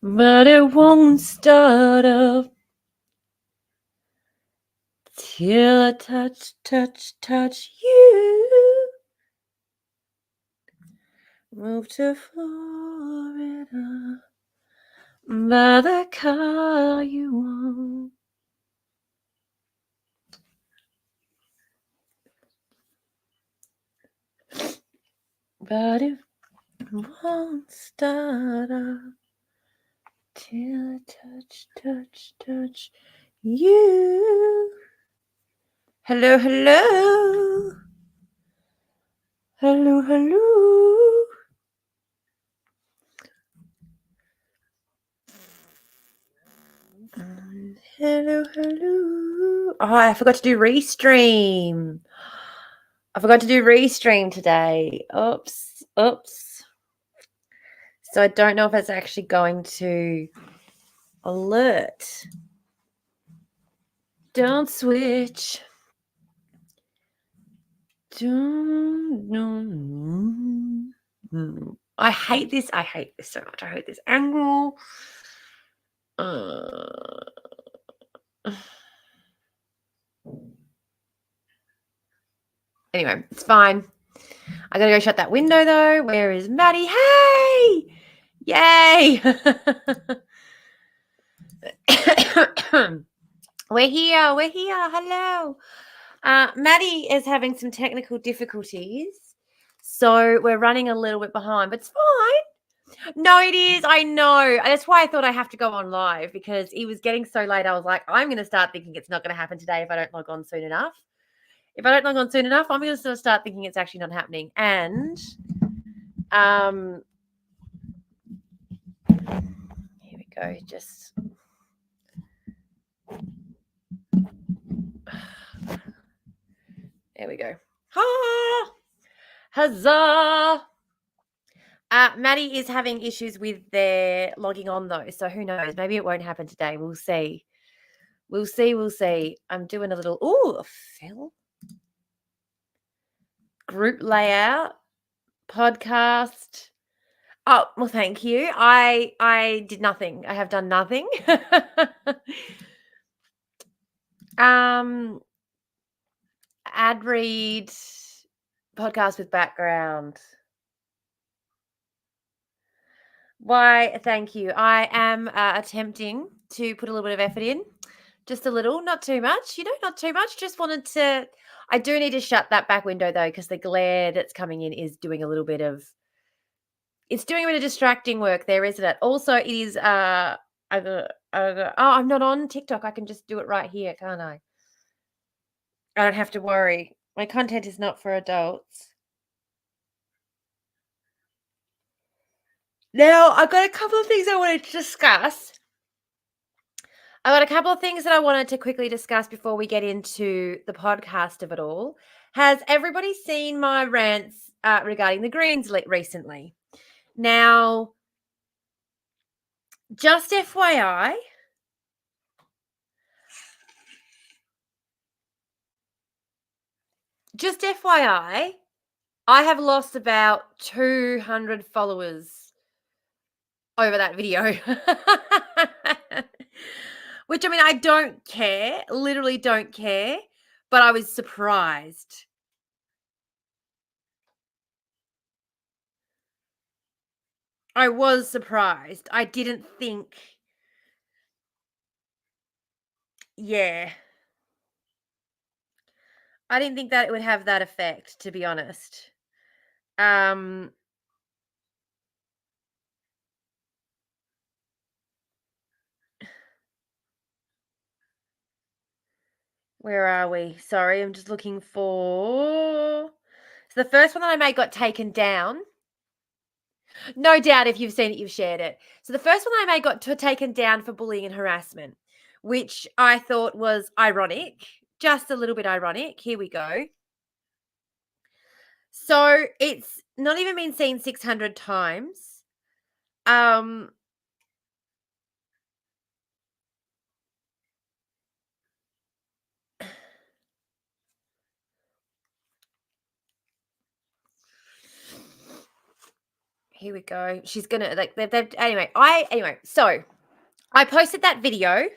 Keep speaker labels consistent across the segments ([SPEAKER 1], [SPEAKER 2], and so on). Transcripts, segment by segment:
[SPEAKER 1] but it won't start up till I touch you. Move to Florida, buy the car you want. But it won't start up till I touch you. Hello, hello. Hello, hello. Hello, hello. Oh, I forgot to do restream. I forgot to do restream today. Oops. So I don't know if it's actually going to alert. Don't switch. I hate this. I hate this so much. I hate this angle. Anyway, it's fine. I gotta go shut that window though. Where is Matty? Hey! Yay! We're here. Hello. Matty is having some technical difficulties, so we're running a little bit behind, but it's fine. No, it is. I know. That's why I thought I have to go on live, because it was getting so late. I was like, I'm going to start thinking it's not going to happen today if I don't log on soon enough. If I don't log on soon enough, I'm going to start thinking it's actually not happening. And here we go. Just there we go. Ha! Huzzah! Matty is having issues with their logging on though, so who knows? Maybe it won't happen today. We'll see. We'll see. I'm doing a little fill group layout podcast. Oh, well, thank you. I did nothing. I have done nothing. Ad read, podcast with background. Why, thank you. I am attempting to put a little bit of effort in. Just a little, not too much. Not too much. Just wanted to. I do need to shut that back window though, because the glare that's coming in is doing a little bit of. It's doing a bit of distracting work there, isn't it? Also, it is. I'm not on TikTok. I can just do it right here, can't I? I don't have to worry. My content is not for adults. Now, I've got a couple of things I wanted to discuss. I got a couple of things that I wanted to quickly discuss before we get into the podcast of it all. Has everybody seen my rants regarding the Greens recently? Now, just FYI, I have lost about 200 followers over that video. Which, I mean, I don't care, literally don't care, but I was surprised. I was surprised. I didn't think. Yeah. I didn't think that it would have that effect, to be honest. Where are we? Sorry, I'm just looking for. So the first one that I made got taken down. No doubt if you've seen it, you've shared it. So the first one I made got taken down for bullying and harassment, which I thought was ironic, just a little bit ironic. Here we go. So it's not even been seen 600 times. Here we go. She's gonna like they've anyway. So I posted that video.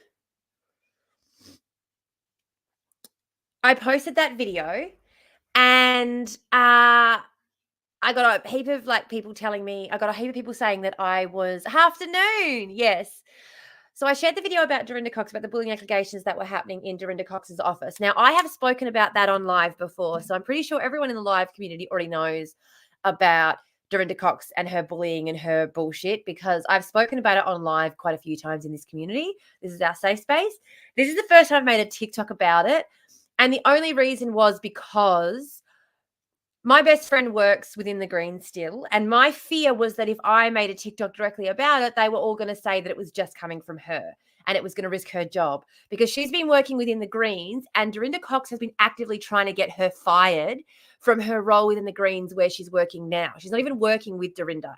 [SPEAKER 1] And I got a heap of people telling me, I got a heap of people saying that I was afternoon. Yes. So I shared the video about Dorinda Cox, about the bullying allegations that were happening in Dorinda Cox's office. Now, I have spoken about that on live before, so I'm pretty sure everyone in the live community already knows about Dorinda Cox and her bullying and her bullshit, because I've spoken about it on live quite a few times in this community. This is our safe space. This is the first time I've made a TikTok about it. And the only reason was because my best friend works within the Greens still, and my fear was that if I made a TikTok directly about it, they were all going to say that it was just coming from her and it was going to risk her job, because she's been working within the Greens and Dorinda Cox has been actively trying to get her fired from her role within the Greens where she's working now. She's not even working with Dorinda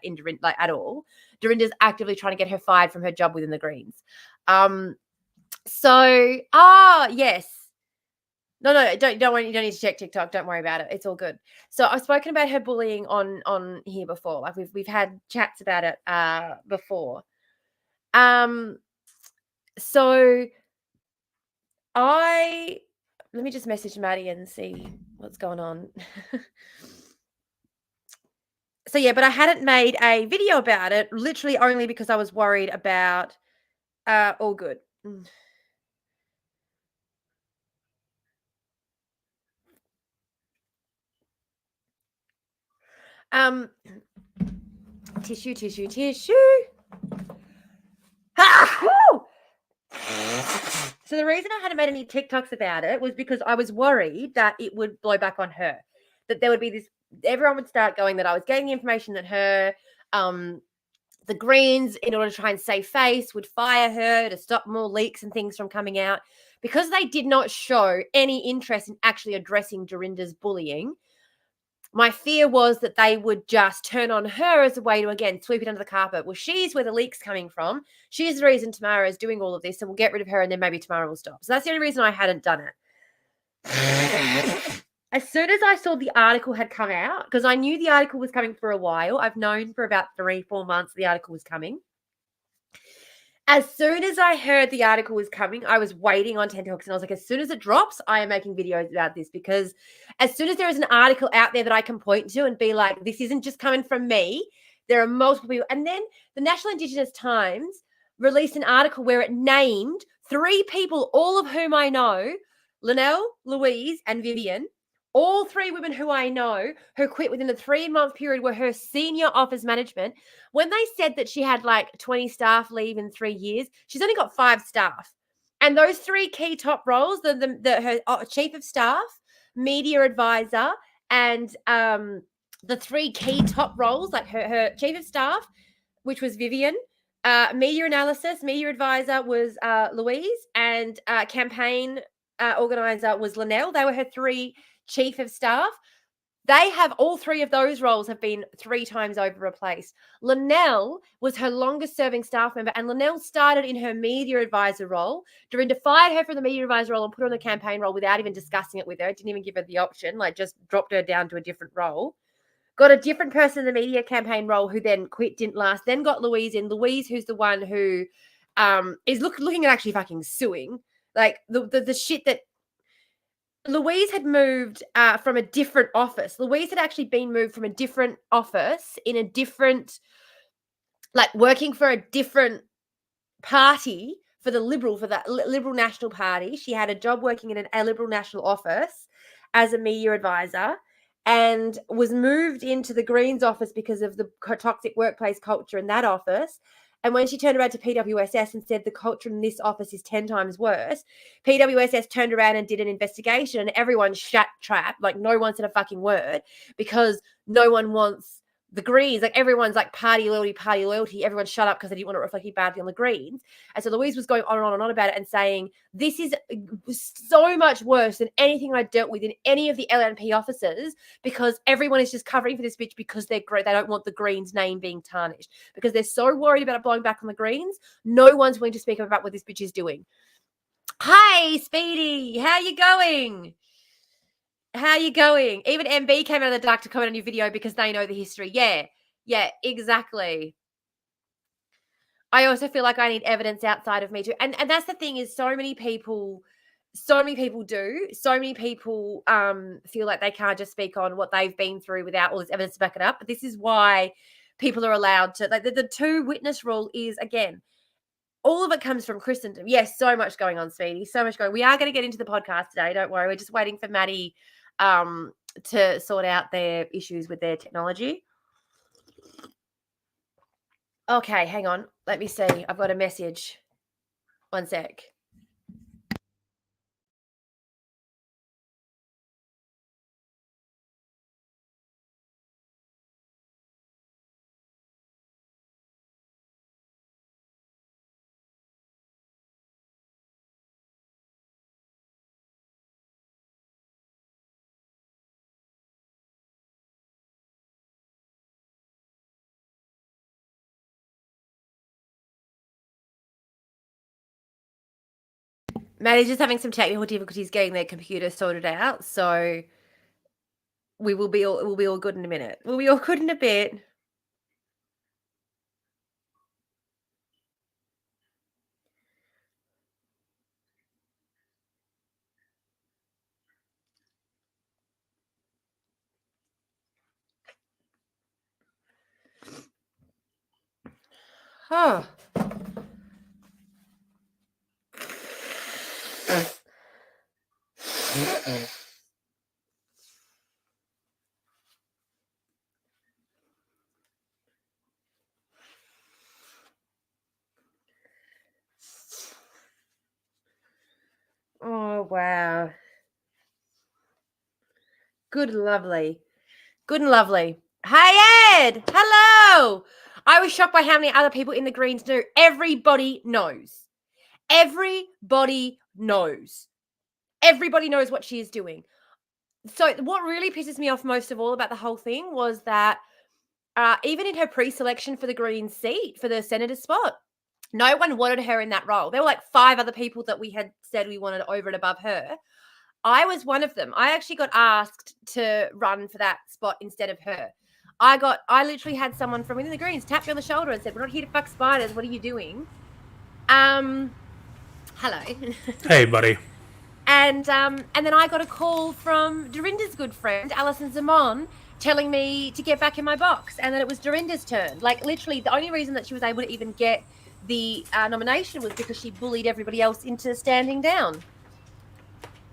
[SPEAKER 1] at all. Dorinda's actively trying to get her fired from her job within the Greens. Yes. No, don't worry. You don't need to check TikTok. Don't worry about it. It's all good. So I've spoken about her bullying on here before. Like we've had chats about it before. So let me just message Matty and see what's going on. So yeah, but I hadn't made a video about it literally only because I was worried about all good. Tissue. So the reason I hadn't made any TikToks about it was because I was worried that it would blow back on her, that there would be this, everyone would start going that I was getting the information that her, the Greens, in order to try and save face, would fire her to stop more leaks and things from coming out, because they did not show any interest in actually addressing Dorinda's bullying. My fear was that they would just turn on her as a way to, again, sweep it under the carpet. Well, she's where the leak's coming from. She's the reason Tamara is doing all of this, so we'll get rid of her and then maybe Tamara will stop. So that's the only reason I hadn't done it. As soon as I saw the article had come out, because I knew the article was coming for a while. I've known for about 3-4 months the article was coming. As soon as I heard the article was coming, I was waiting on TikTok, and I was like, as soon as it drops, I am making videos about this, because as soon as there is an article out there that I can point to and be like, this isn't just coming from me, there are multiple people. And then the National Indigenous Times released an article where it named 3 people, all of whom I know, Linnell, Louise, and Vivian. All 3 women who I know who quit within a 3-month period were her senior office management. When they said that she had 20 staff leave in 3 years, she's only got 5 staff. And those 3 key top roles, her chief of staff, media advisor, and the 3 key top roles, like her chief of staff, which was Vivian, media analysis, media advisor was Louise, and campaign organizer was Linnell. They were her 3 chief of staff. They have all 3 of those roles have been 3 times over replaced. Linnell was her longest serving staff member, and Linnell started in her media advisor role. Dorinda fired her from the media advisor role and put her on the campaign role without even discussing it with her. Didn't even give her the option, just dropped her down to a different role. Got a different person in the media campaign role who then quit, didn't last. Then got Louise in. Louise, who's the one who is looking at actually fucking suing. The shit that Louise had moved from a different office. Louise had actually been moved from a different office in a different, working for a different party for the Liberal National Party. She had a job working in a Liberal National office as a media advisor, and was moved into the Greens office because of the toxic workplace culture in that office. And when she turned around to PWSS and said the culture in this office is 10 times worse, PWSS turned around and did an investigation, and everyone shut trap. No one said a fucking word, because no one wants the Greens. Everyone's party loyalty. Everyone shut up because they didn't want it reflecting badly on the Greens. And so Louise was going on and on and on about it and saying, this is so much worse than anything I dealt with in any of the LNP offices, because everyone is just covering for this bitch because they're great. They don't want the Greens name being tarnished, because they're so worried about it blowing back on the Greens. No one's willing to speak up about what this bitch is doing. Hi, Speedy. How you going? How you going? Even MB came out of the dark to comment on your video because they know the history. Yeah. Yeah, exactly. I also feel like I need evidence outside of me too. And that's the thing is so many people do. So many people feel like they can't just speak on what they've been through without all this evidence to back it up. But this is why people are allowed to, like, the two witness rule is, again, all of it comes from Christendom. Yes, so much going on, sweetie. So much going. We are going to get into the podcast today. Don't worry. We're just waiting for Matty to sort out their issues with their technology. Okay, hang on. Let me see. I've got a message. One sec. Matty's just having some technical difficulties getting their computer sorted out, so we'll be all good in a minute. We'll be all good in a bit. Oh. Oh, wow. Good and lovely. Good and lovely. Hey, Ed! Hello! I was shocked by how many other people in the Greens knew. Everybody knows. Everybody knows. Everybody knows what she is doing. So what really pisses me off most of all about the whole thing was that even in her pre-selection for the Greens seat, for the senator spot, no one wanted her in that role. There were like 5 other people that we had said we wanted over and above her. I was one of them. I actually got asked to run for that spot instead of her. I literally had someone from within the Greens tap me on the shoulder and said, "We're not here to fuck spiders. What are you doing?" Hello.
[SPEAKER 2] Hey, buddy.
[SPEAKER 1] And then I got a call from Dorinda's good friend, Alison Zamon, telling me to get back in my box and that it was Dorinda's turn. Like, literally, the only reason that she was able to even get the nomination was because she bullied everybody else into standing down.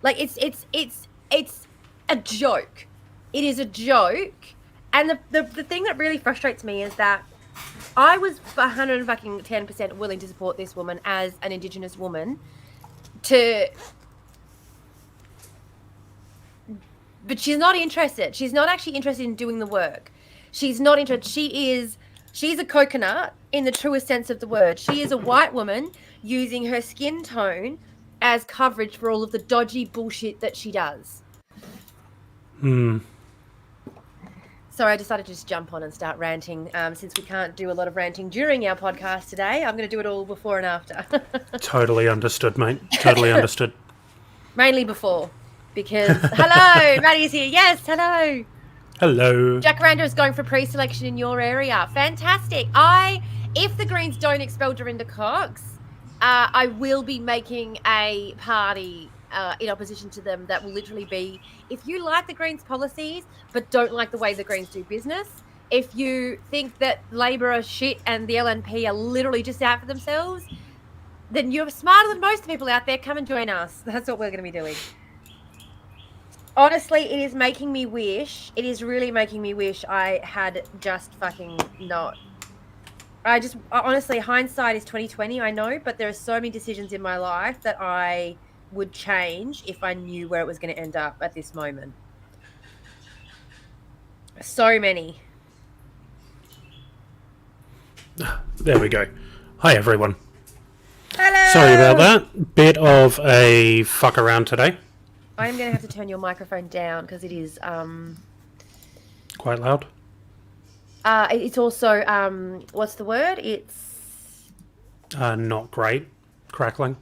[SPEAKER 1] Like, it's a joke. It is a joke. And the thing that really frustrates me is that I was 110% willing to support this woman as an Indigenous woman but she's not interested. She's not actually interested in doing the work. She's not interested. She's a coconut in the truest sense of the word. She is a white woman using her skin tone as coverage for all of the dodgy bullshit that she does. So I decided to just jump on and start ranting. Since we can't do a lot of ranting during our podcast today, I'm going to do it all before and after.
[SPEAKER 2] Totally understood, mate. Totally understood.
[SPEAKER 1] Mainly before. Because, hello, Matty's here. Yes, hello.
[SPEAKER 2] Hello.
[SPEAKER 1] Jacaranda is going for pre-selection in your area. Fantastic. If the Greens don't expel Dorinda Cox, I will be making a party in opposition to them that will literally be, if you like the Greens policies but don't like the way the Greens do business, if you think that Labor are shit and the LNP are literally just out for themselves, then you're smarter than most people out there. Come and join us. That's what we're going to be doing. Honestly, it is making me wish. It is really making me wish I had just fucking not. Honestly, hindsight is 20/20, I know, but there are so many decisions in my life that I would change if I knew where it was going to end up at this moment. So many.
[SPEAKER 2] There we go. Hi, everyone.
[SPEAKER 1] Hello.
[SPEAKER 2] Sorry about that. Bit of a fuck around today.
[SPEAKER 1] I'm going to have to turn your microphone down because it is
[SPEAKER 2] quite loud.
[SPEAKER 1] It's also what's the word? It's
[SPEAKER 2] not great. Crackling.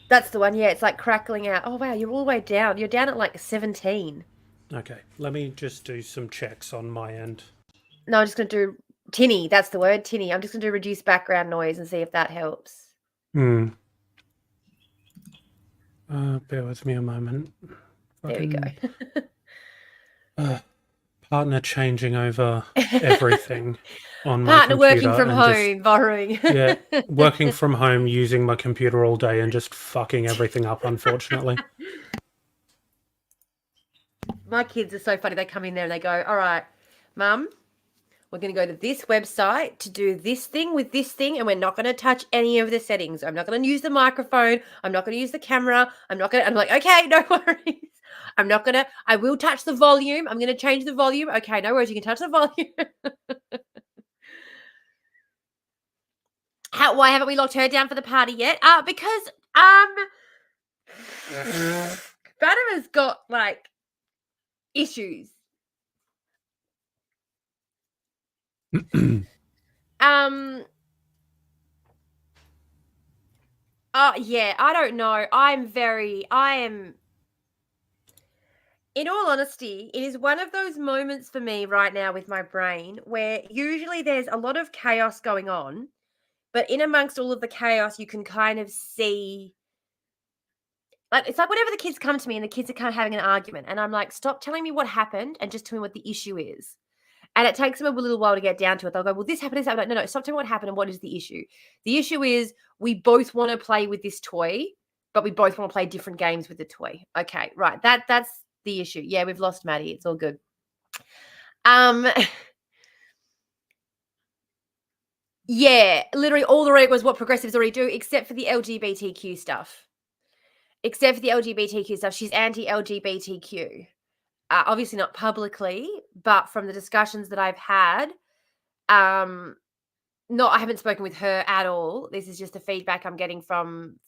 [SPEAKER 1] That's the one. Yeah, it's like crackling out. Oh wow, you're all the way down. You're down at like 17.
[SPEAKER 2] Okay, let me just do some checks on my end.
[SPEAKER 1] No, I'm just going to do Tinny, that's the word, tinny. I'm just going to reduce background noise and see if that helps.
[SPEAKER 2] Bear with me a moment.
[SPEAKER 1] There we go.
[SPEAKER 2] Partner changing over everything on my
[SPEAKER 1] Partner
[SPEAKER 2] computer
[SPEAKER 1] working from
[SPEAKER 2] and
[SPEAKER 1] home, borrowing.
[SPEAKER 2] yeah, working from home, using my computer all day and just fucking everything up, unfortunately.
[SPEAKER 1] My kids are so funny. They come in there and they go, all right, Mum, we're going to go to this website to do this thing with this thing, and we're not going to touch any of the settings. I'm not going to use the microphone. I'm not going to use the camera. I'm like, okay, no worries. I will touch the volume. I'm going to change the volume. Okay, no worries. You can touch the volume. Why haven't we locked her down for the party yet? Because Fatima's got like issues. Yeah, I don't know. In all honesty, it is one of those moments for me right now with my brain where usually there's a lot of chaos going on, but in amongst all of the chaos, you can kind of see, like, it's like whenever the kids come to me and the kids are kind of having an argument, and I'm like, stop telling me what happened and just tell me what the issue is. And it takes them a little while to get down to it. They'll go, well, this happened, this happened. No, stop telling me what happened and what is the issue. The issue is we both want to play with this toy, but we both want to play different games with the toy. Okay, right. That's the issue. Yeah, we've lost Matty. It's all good. Yeah, literally all the rate was what progressives already do, except for the LGBTQ stuff. She's anti-LGBTQ. Obviously not publicly, but from the discussions that I've had, no, I haven't spoken with her at all. This is just the feedback I'm getting from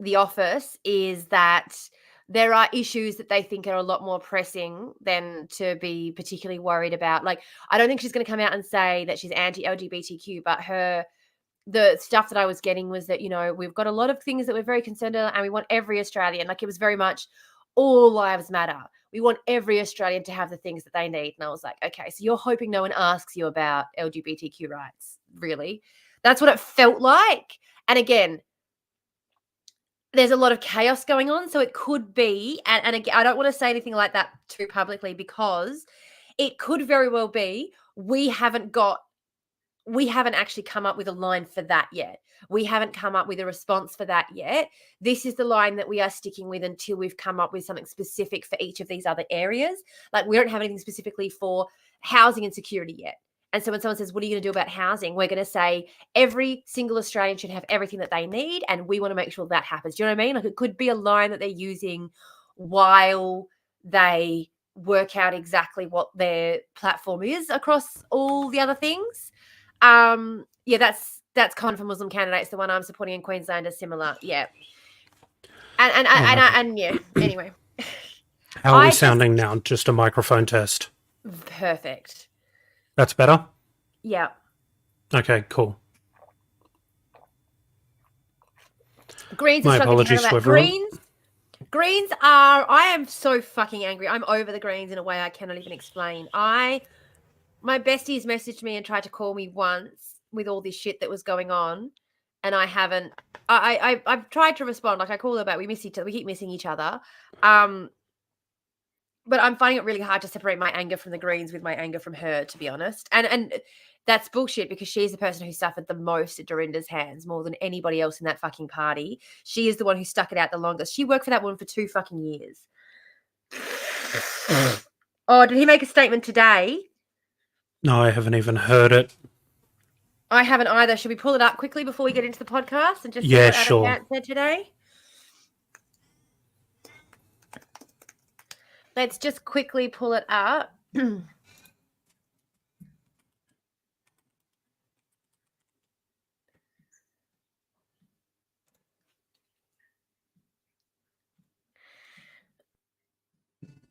[SPEAKER 1] the office, is that there are issues that they think are a lot more pressing than to be particularly worried about. Like, I don't think she's going to come out and say that she's anti-LGBTQ, but the stuff that I was getting was that, we've got a lot of things that we're very concerned about, and we want every Australian, like, it was very much all lives matter. We want every Australian to have the things that they need. And I was like, okay, so you're hoping no one asks you about LGBTQ rights, really? That's what it felt like. And again, there's a lot of chaos going on. So it could be, and again, I don't want to say anything like that too publicly, because it could very well be we haven't actually come up with a line for that yet. We haven't come up with a response for that yet. This is the line that we are sticking with until we've come up with something specific for each of these other areas. Like, we don't have anything specifically for housing and security yet. And so when someone says, what are you going to do about housing? We're going to say every single Australian should have everything that they need, and we want to make sure that happens. Do you know what I mean? Like, it could be a line that they're using while they work out exactly what their platform is across all the other things. Yeah, that's Con for Muslim Candidates. The one I'm supporting in Queensland is similar. Yeah. And yeah, anyway.
[SPEAKER 2] How are we sounding now? Just a microphone test.
[SPEAKER 1] Perfect.
[SPEAKER 2] That's better?
[SPEAKER 1] Yeah.
[SPEAKER 2] Okay, cool.
[SPEAKER 1] Greens
[SPEAKER 2] My
[SPEAKER 1] are
[SPEAKER 2] apologies to everyone.
[SPEAKER 1] Greens are, I am so fucking angry. I'm over the Greens in a way I cannot even explain. My besties messaged me and tried to call me once with all this shit that was going on, and I haven't. I've tried to respond. Like, I call her back. We miss each other. We keep missing each other. But I'm finding it really hard to separate my anger from the Greens with my anger from her, to be honest. And that's bullshit, because she's the person who suffered the most at Dorinda's hands, more than anybody else in that fucking party. She is the one who stuck it out the longest. She worked for that woman for 2 fucking years. Oh, did he make a statement today?
[SPEAKER 2] No, I haven't even heard it.
[SPEAKER 1] I haven't either. Should we pull it up quickly before we get into the podcast and just
[SPEAKER 2] see
[SPEAKER 1] what
[SPEAKER 2] sure.
[SPEAKER 1] Adam said today? Let's just quickly pull it up.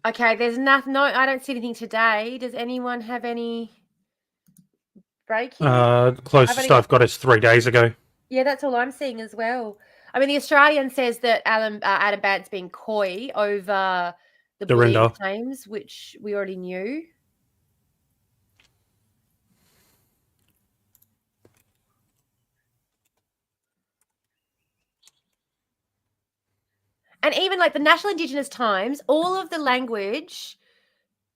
[SPEAKER 1] Okay, there's nothing. No, I don't see anything today. Does anyone have any breaking?
[SPEAKER 2] Closest I've got is 3 days ago.
[SPEAKER 1] Yeah, that's all I'm seeing as well. I mean, the Australian says that Adam Bandt's being coy over the bullying claims, which we already knew. And even like the National Indigenous Times, all of the language,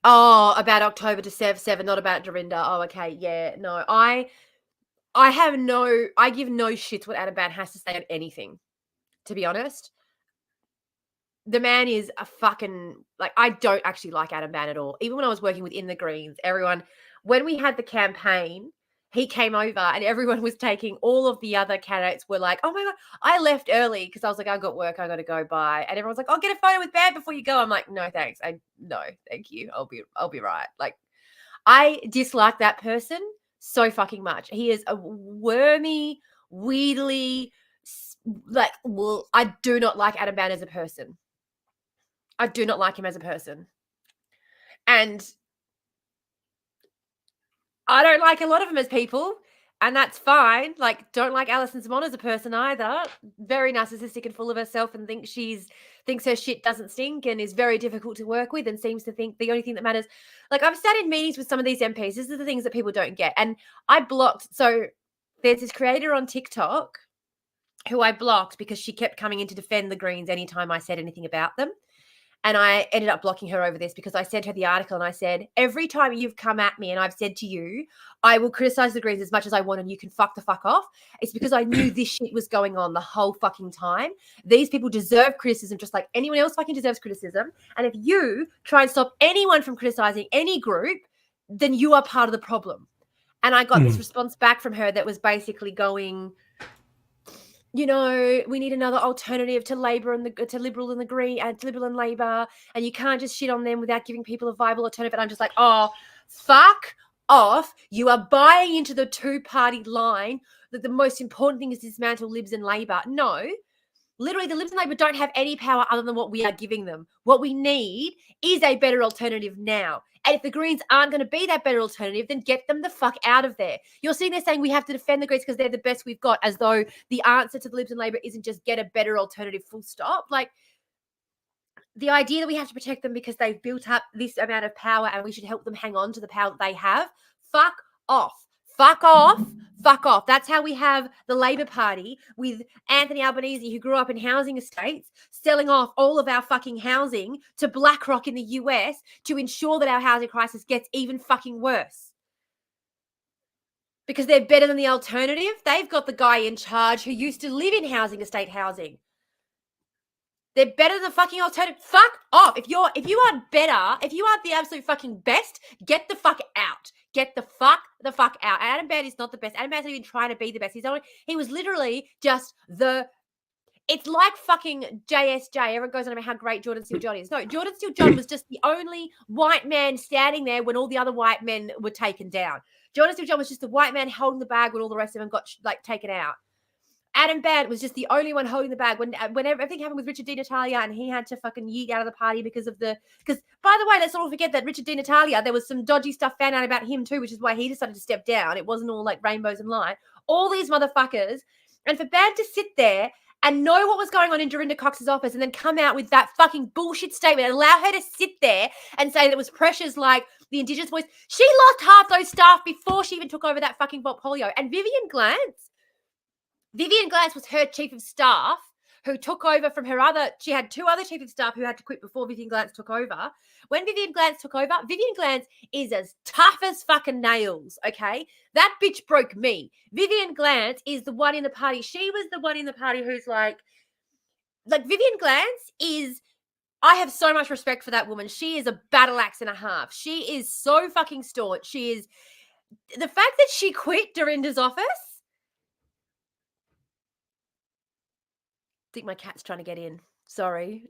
[SPEAKER 1] about October to 7, not about Dorinda. Oh, okay, yeah, no, I give no shits what Adam Ban has to say on anything, to be honest. The man is a fucking, like, I don't actually like Adam Ban at all. Even when I was working with In the Greens, when we had the campaign, he came over and everyone was taking, all of the other candidates were like, oh my God, I left early because I was like, I got work, I got to go by. And everyone's like, I'll get a photo with Ban before you go. I'm like, no, thanks. No, thank you. I'll be right. Like, I dislike that person so fucking much. He is a wormy, wheedly, like, well, I do not like Adam Ban as a person. I do not like him as a person. And I don't like a lot of them as people, and that's fine. Like, don't like Alison Simon as a person either. Very narcissistic and full of herself, and thinks her shit doesn't stink and is very difficult to work with, and seems to think the only thing that matters. Like, I've sat in meetings with some of these MPs. These are the things that people don't get. And I blocked. So there's this creator on TikTok who I blocked because she kept coming in to defend the Greens anytime I said anything about them. And I ended up blocking her over this because I sent her the article and I said, every time you've come at me and I've said to you, I will criticize the Greens as much as I want and you can fuck the fuck off. It's because I knew this shit was going on the whole fucking time. These people deserve criticism just like anyone else fucking deserves criticism. And if you try and stop anyone from criticizing any group, then you are part of the problem. And I got this response back from her that was basically going, you know, we need another alternative to Labor and to Liberal and the Green and to Liberal and Labor, and you can't just shit on them without giving people a viable alternative. And I'm just like, oh, fuck off! You are buying into the two-party line that the most important thing is dismantle Libs and Labor. No, literally, the Libs and Labor don't have any power other than what we are giving them. What we need is a better alternative now. And if the Greens aren't going to be that better alternative, then get them the fuck out of there. You're sitting there saying we have to defend the Greens because they're the best we've got, as though the answer to the Libs and Labor isn't just get a better alternative, full stop. Like, the idea that we have to protect them because they've built up this amount of power and we should help them hang on to the power that they have, fuck off. Fuck off. Fuck off. That's how we have the Labor Party with Anthony Albanese, who grew up in housing estates, selling off all of our fucking housing to BlackRock in the US to ensure that our housing crisis gets even fucking worse. Because they're better than the alternative. They've got the guy in charge who used to live in housing estate housing. They're better than the fucking alternative. Fuck off. If you aren't better, if you aren't the absolute fucking best, get the fuck out. Get the fuck out. Adam Ban is not the best. Adam Ban's not even trying to be the best. He was literally just it's like fucking JSJ. Everyone goes on about how great Jordan Steele John is. No, Jordan Steele John was just the only white man standing there when all the other white men were taken down. Jordan Steele John was just the white man holding the bag when all the rest of them got taken out. Adam Ban was just the only one holding the bag when everything happened with Richard Di Natalia and he had to fucking yeet out of the party because, by the way, let's not all forget that Richard Di Natalia, there was some dodgy stuff found out about him too, which is why he decided to step down. It wasn't all like rainbows and light. All these motherfuckers. And for Ban to sit there and know what was going on in Dorinda Cox's office and then come out with that fucking bullshit statement and allow her to sit there and say that it was pressures like the Indigenous voice. She lost half those staff before she even took over that fucking portfolio. And Vivian Glantz was her chief of staff who took over from she had two other chief of staff who had to quit before Vivian Glantz took over. When Vivian Glantz took over, Vivian Glantz is as tough as fucking nails, okay? That bitch broke me. Vivian Glantz is the one in the party. She was the one in the party who's like Vivian Glantz is, I have so much respect for that woman. She is a battle axe and a half. She is so fucking staunch. She is, the fact that she quit Dorinda's office, I think my cat's trying to get in. Sorry.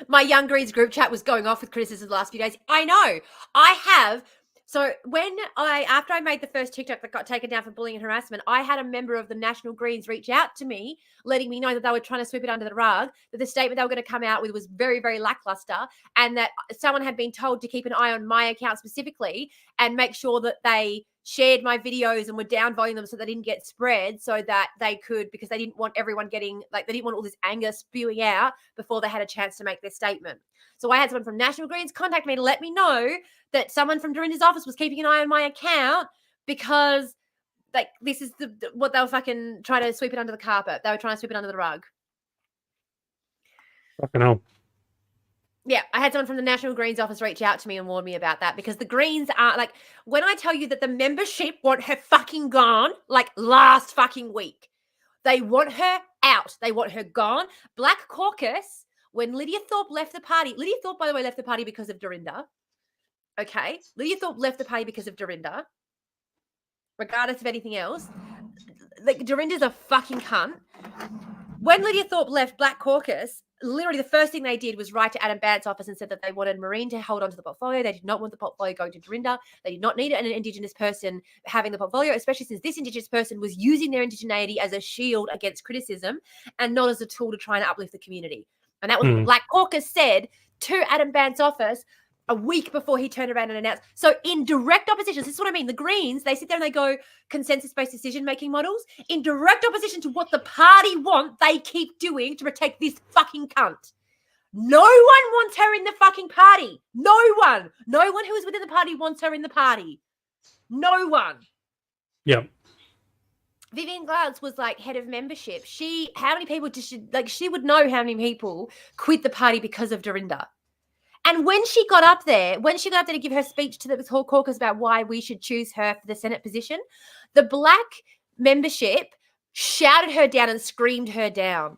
[SPEAKER 1] My Young Greens group chat was going off with criticism the last few days. I know. I have. So after I made the first TikTok that got taken down for bullying and harassment, I had a member of the National Greens reach out to me, letting me know that they were trying to sweep it under the rug, that the statement they were going to come out with was very, very lackluster, and that someone had been told to keep an eye on my account specifically and make sure that they shared my videos and were downvoting them so they didn't get spread, so that they could, because they didn't want everyone getting, they didn't want all this anger spewing out before they had a chance to make their statement. So I had someone from National Greens contact me to let me know that someone from Dorinda's office was keeping an eye on my account because this is what they were fucking trying to sweep it under the carpet. They were trying to sweep it under the rug.
[SPEAKER 2] Fucking hell.
[SPEAKER 1] Yeah, I had someone from the National Greens office reach out to me and warn me about that because the Greens are like, when I tell you that the membership want her fucking gone, like last fucking week, they want her out. They want her gone. Black Caucus, when Lydia Thorpe left the party, Lydia Thorpe, by the way, left the party because of Dorinda. Okay. Lydia Thorpe left the party because of Dorinda. Regardless of anything else. Like, Dorinda's a fucking cunt. When Lydia Thorpe left Black Caucus, literally the first thing they did was write to Adam Bandt's office and said that they wanted Marine to hold on to the portfolio. They did not want the portfolio going to Dorinda. They did not need an Indigenous person having the portfolio, especially since this Indigenous person was using their indigeneity as a shield against criticism and not as a tool to try and uplift the community. And that was what Black Caucus said to Adam Bandt's office a week before he turned around and announced. So in direct opposition, this is what I mean. The Greens, they sit there and they go consensus-based decision-making models. In direct opposition to what the party want, they keep doing to protect this fucking cunt. No one wants her in the fucking party. No one. No one who is within the party wants her in the party. No one.
[SPEAKER 2] Yeah.
[SPEAKER 1] Vivian Glantz was like head of membership. How many people did she would know how many people quit the party because of Dorinda. And when she got up there to give her speech to the whole caucus about why we should choose her for the Senate position, the Black membership shouted her down and screamed her down.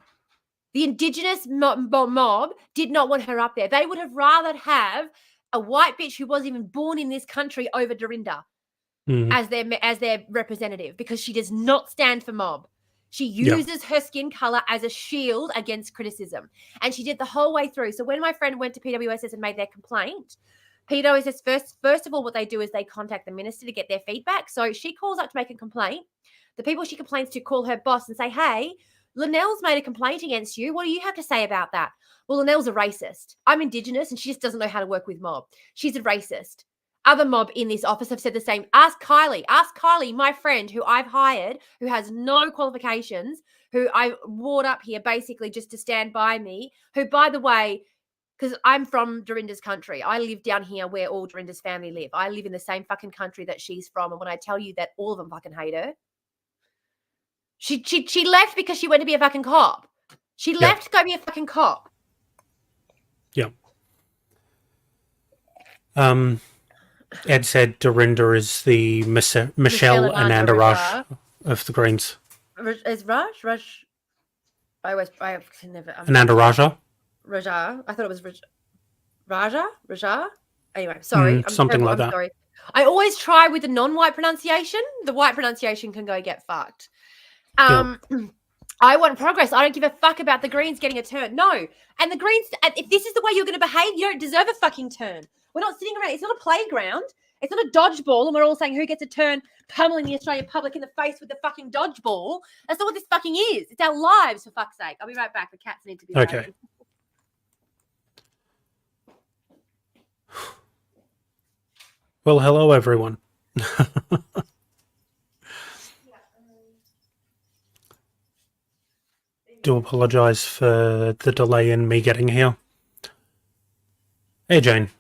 [SPEAKER 1] The Indigenous mob did not want her up there. They would have rather have a white bitch who wasn't even born in this country over Dorinda as their representative, because she does not stand for mob. She uses her skin color as a shield against criticism. And she did the whole way through. So when my friend went to PWSS and made their complaint, PWSS first of all, what they do is they contact the minister to get their feedback. So she calls up to make a complaint. The people she complains to call her boss and say, hey, Linnell's made a complaint against you. What do you have to say about that? Well, Linnell's a racist. I'm Indigenous and she just doesn't know how to work with mob. She's a racist. Other mob in this office have said the same. Ask Kylie, my friend who I've hired, who has no qualifications, who I brought up here basically just to stand by me, who, by the way, because I'm from Dorinda's country. I live down here where all Dorinda's family live. I live in the same fucking country that she's from. And when I tell you that all of them fucking hate her, she left because she went to be a fucking cop. She left to go be a fucking cop.
[SPEAKER 2] Yeah. Ed said Dorinda is the Michelle Anandaraja of the Greens.
[SPEAKER 1] Is Raj? I can never.
[SPEAKER 2] Anandaraja?
[SPEAKER 1] Raja. I thought it was Raja. Anyway, sorry.
[SPEAKER 2] Something like that.
[SPEAKER 1] Sorry. I always try with the non-white pronunciation. The white pronunciation can go get fucked. I want progress. I don't give a fuck about the Greens getting a turn. No. And the Greens, if this is the way you're going to behave, you don't deserve a fucking turn. We're not sitting around. It's not a playground. It's not a dodgeball, and we're all saying who gets a turn, pummeling the Australian public in the face with the fucking dodgeball. That's not what this fucking is. It's our lives, for fuck's sake. I'll be right back. The cats need to be
[SPEAKER 2] okay.
[SPEAKER 1] Ready.
[SPEAKER 2] Well, hello, everyone. Do apologise for the delay in me getting here. Hey, Jane.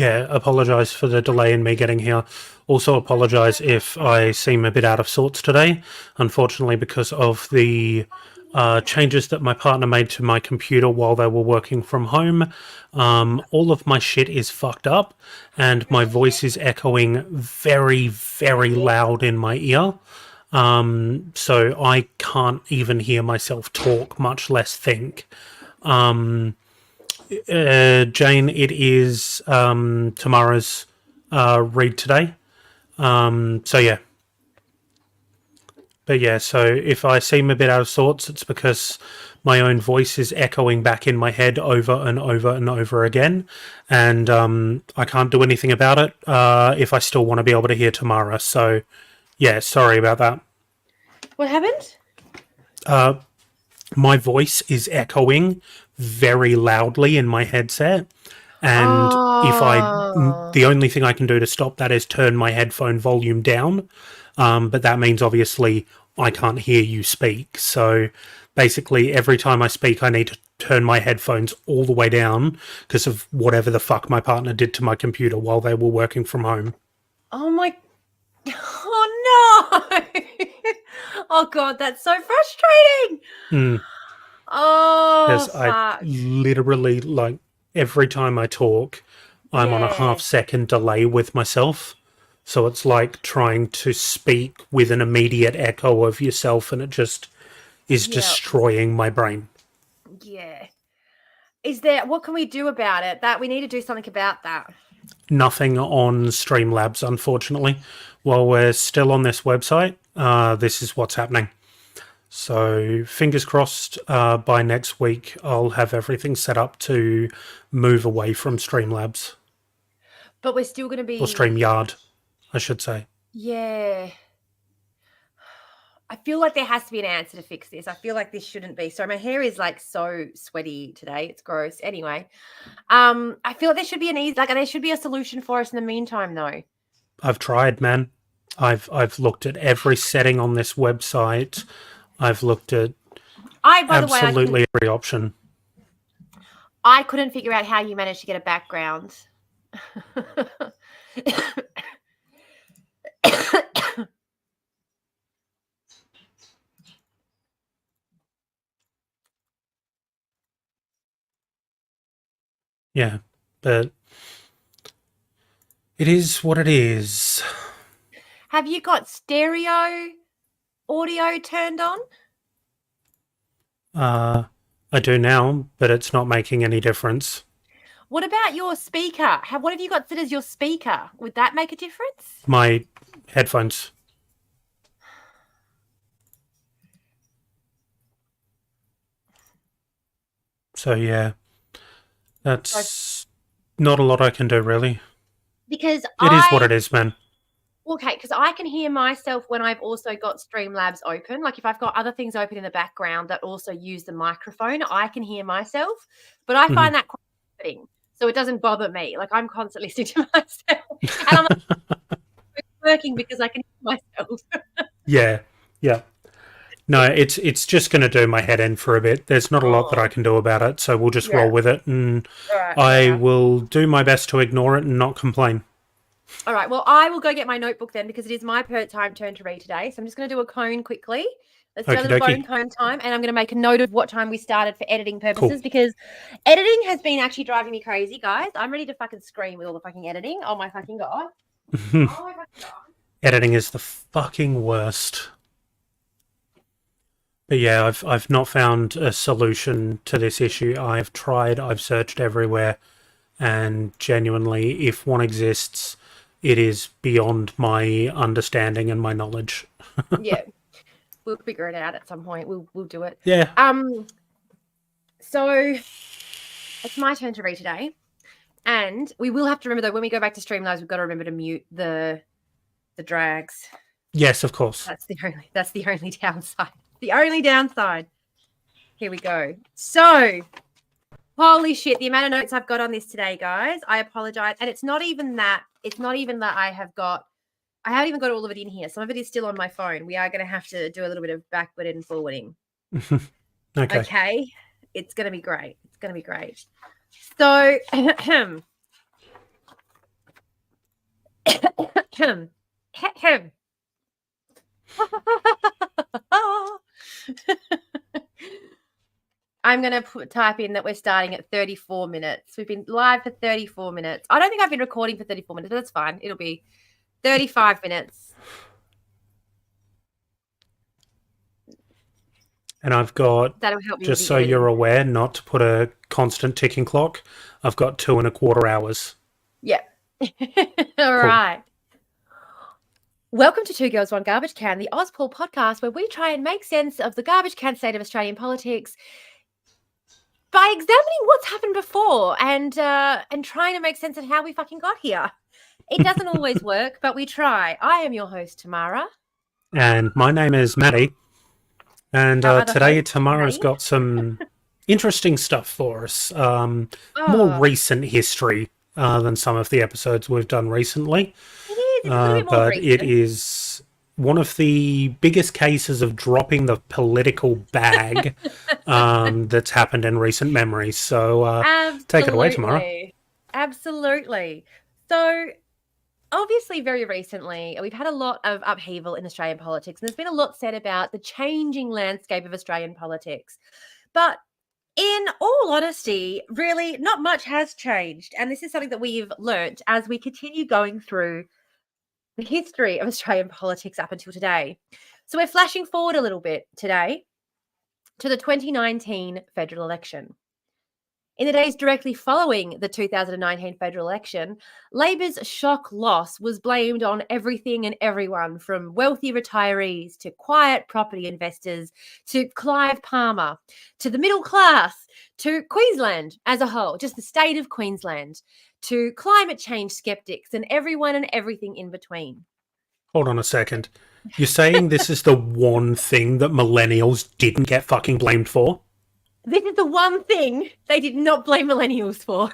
[SPEAKER 2] Apologise for the delay in me getting here. Also apologise if I seem a bit out of sorts today. Unfortunately, because of the changes that my partner made to my computer while they were working from home, all of my shit is fucked up and my voice is echoing very, very loud in my ear. So I can't even hear myself talk, much less think. Jane, it is Tamara's read today. So yeah. But yeah, so if I seem a bit out of sorts, it's because my own voice is echoing back in my head over and over and over again. And I can't do anything about it if I still want to be able to hear Tamara. So yeah, sorry about that.
[SPEAKER 1] What happened?
[SPEAKER 2] My voice is echoing very loudly in my headset. And the only thing I can do to stop that is turn my headphone volume down. But that means obviously I can't hear you speak. So basically every time I speak, I need to turn my headphones all the way down because of whatever the fuck my partner did to my computer while they were working from home.
[SPEAKER 1] Oh my... Oh no! Oh God, that's so frustrating. Oh,
[SPEAKER 2] Because I
[SPEAKER 1] fuck.
[SPEAKER 2] literally, like, every time I talk, I'm on a
[SPEAKER 1] Yeah.
[SPEAKER 2] half-second delay with myself. So it's like trying to speak with an immediate echo of yourself, and it just is
[SPEAKER 1] Yeah.
[SPEAKER 2] destroying my brain.
[SPEAKER 1] Yeah. What can we do about it? That we need to do something about that.
[SPEAKER 2] Nothing on Streamlabs, unfortunately. While we're still on this website, this is what's happening. So fingers crossed, by next week, I'll have everything set up to move away from Streamlabs.
[SPEAKER 1] But we're still going to
[SPEAKER 2] Or
[SPEAKER 1] be.
[SPEAKER 2] StreamYard, I should say.
[SPEAKER 1] Yeah. I feel like there has to be an answer to fix this. I feel like this shouldn't be. So my hair is like so sweaty today. It's gross. Anyway, I feel like there should be there should be a solution for us in the meantime, though.
[SPEAKER 2] I've tried, man. I've looked at every setting on this website. I've looked at
[SPEAKER 1] By the way,
[SPEAKER 2] absolutely every option.
[SPEAKER 1] I couldn't figure out how you managed to get a background.
[SPEAKER 2] Yeah, but it is what it is.
[SPEAKER 1] Have you got stereo audio turned on?
[SPEAKER 2] I do now, but it's not making any difference.
[SPEAKER 1] What about your speaker? What have you got set as your speaker? Would that make a difference?
[SPEAKER 2] My headphones. So yeah, that's not a lot I can do, really.
[SPEAKER 1] Because
[SPEAKER 2] it is what it is, man.
[SPEAKER 1] Okay, because I can hear myself when I've also got Streamlabs open. Like if I've got other things open in the background that also use the microphone, I can hear myself. But I find that quite comforting, so it doesn't bother me. Like I'm constantly listening to myself, and I'm like, it's working because I can hear myself.
[SPEAKER 2] Yeah. No, it's just going to do my head in for a bit. There's not a lot that I can do about it, so we'll just roll with it, and I will do my best to ignore it and not complain.
[SPEAKER 1] All right, well, I will go get my notebook then because it is my turn to read today. So I'm just going to do a cone quickly. Let's do a little bone cone time, and I'm going to make a note of what time we started for editing purposes because editing has been actually driving me crazy, guys. I'm ready to fucking scream with all the fucking editing. Oh my fucking God.
[SPEAKER 2] Editing is the fucking worst. But yeah, I've not found a solution to this issue. I've tried, I've searched everywhere, and genuinely, if one exists, it is beyond my understanding and my knowledge.
[SPEAKER 1] Yeah, we'll figure it out at some point. We'll do it.
[SPEAKER 2] Yeah.
[SPEAKER 1] So it's my turn to read today, and we will have to remember though when we go back to Streamlabs, we've got to remember to mute the drags.
[SPEAKER 2] Yes, of course.
[SPEAKER 1] That's the only downside. The only downside. Here we go. So, holy shit, the amount of notes I've got on this today, guys. I apologize. And it's not even that I haven't even got all of it in here. Some of it is still on my phone. We are going to have to do a little bit of backward and forwarding. Okay. It's going to be great. It's going to be great. So, I'm going to type in that we're starting at 34 minutes. We've been live for 34 minutes. I don't think I've been recording for 34 minutes. That's fine. It'll be 35 minutes.
[SPEAKER 2] And I've got,
[SPEAKER 1] that'll help me
[SPEAKER 2] just so you're aware, not to put a constant ticking clock, I've got 2.25 hours.
[SPEAKER 1] Yeah. All right. Welcome to 2Girls1GarbageCan, the Auspol podcast where we try and make sense of the garbage can state of Australian politics by examining what's happened before and trying to make sense of how we fucking got here. It doesn't always work, but we try. I am your host, Tamara.
[SPEAKER 2] And my name is Matty. And today Tamara's got some interesting stuff for us. More recent history than some of the episodes we've done recently.
[SPEAKER 1] It is. It's a little bit more
[SPEAKER 2] but
[SPEAKER 1] recent.
[SPEAKER 2] It is one of the biggest cases of dropping the political bag that's happened in recent memory. So take it away, Tamara.
[SPEAKER 1] Absolutely. So obviously, very recently, we've had a lot of upheaval in Australian politics, and there's been a lot said about the changing landscape of Australian politics. But in all honesty, really not much has changed. And this is something that we've learnt as we continue going through the history of Australian politics up until today. So we're flashing forward a little bit today to the 2019 federal election. In the days directly following the 2019 federal election, Labor's shock loss was blamed on everything and everyone, from wealthy retirees to quiet property investors to Clive Palmer to the middle class to Queensland as a whole, just the state of Queensland, to climate change skeptics and everyone and everything in between.
[SPEAKER 2] Hold on a second. You're saying this is the one thing that millennials didn't get fucking blamed for?
[SPEAKER 1] This is the one thing they did not blame millennials for.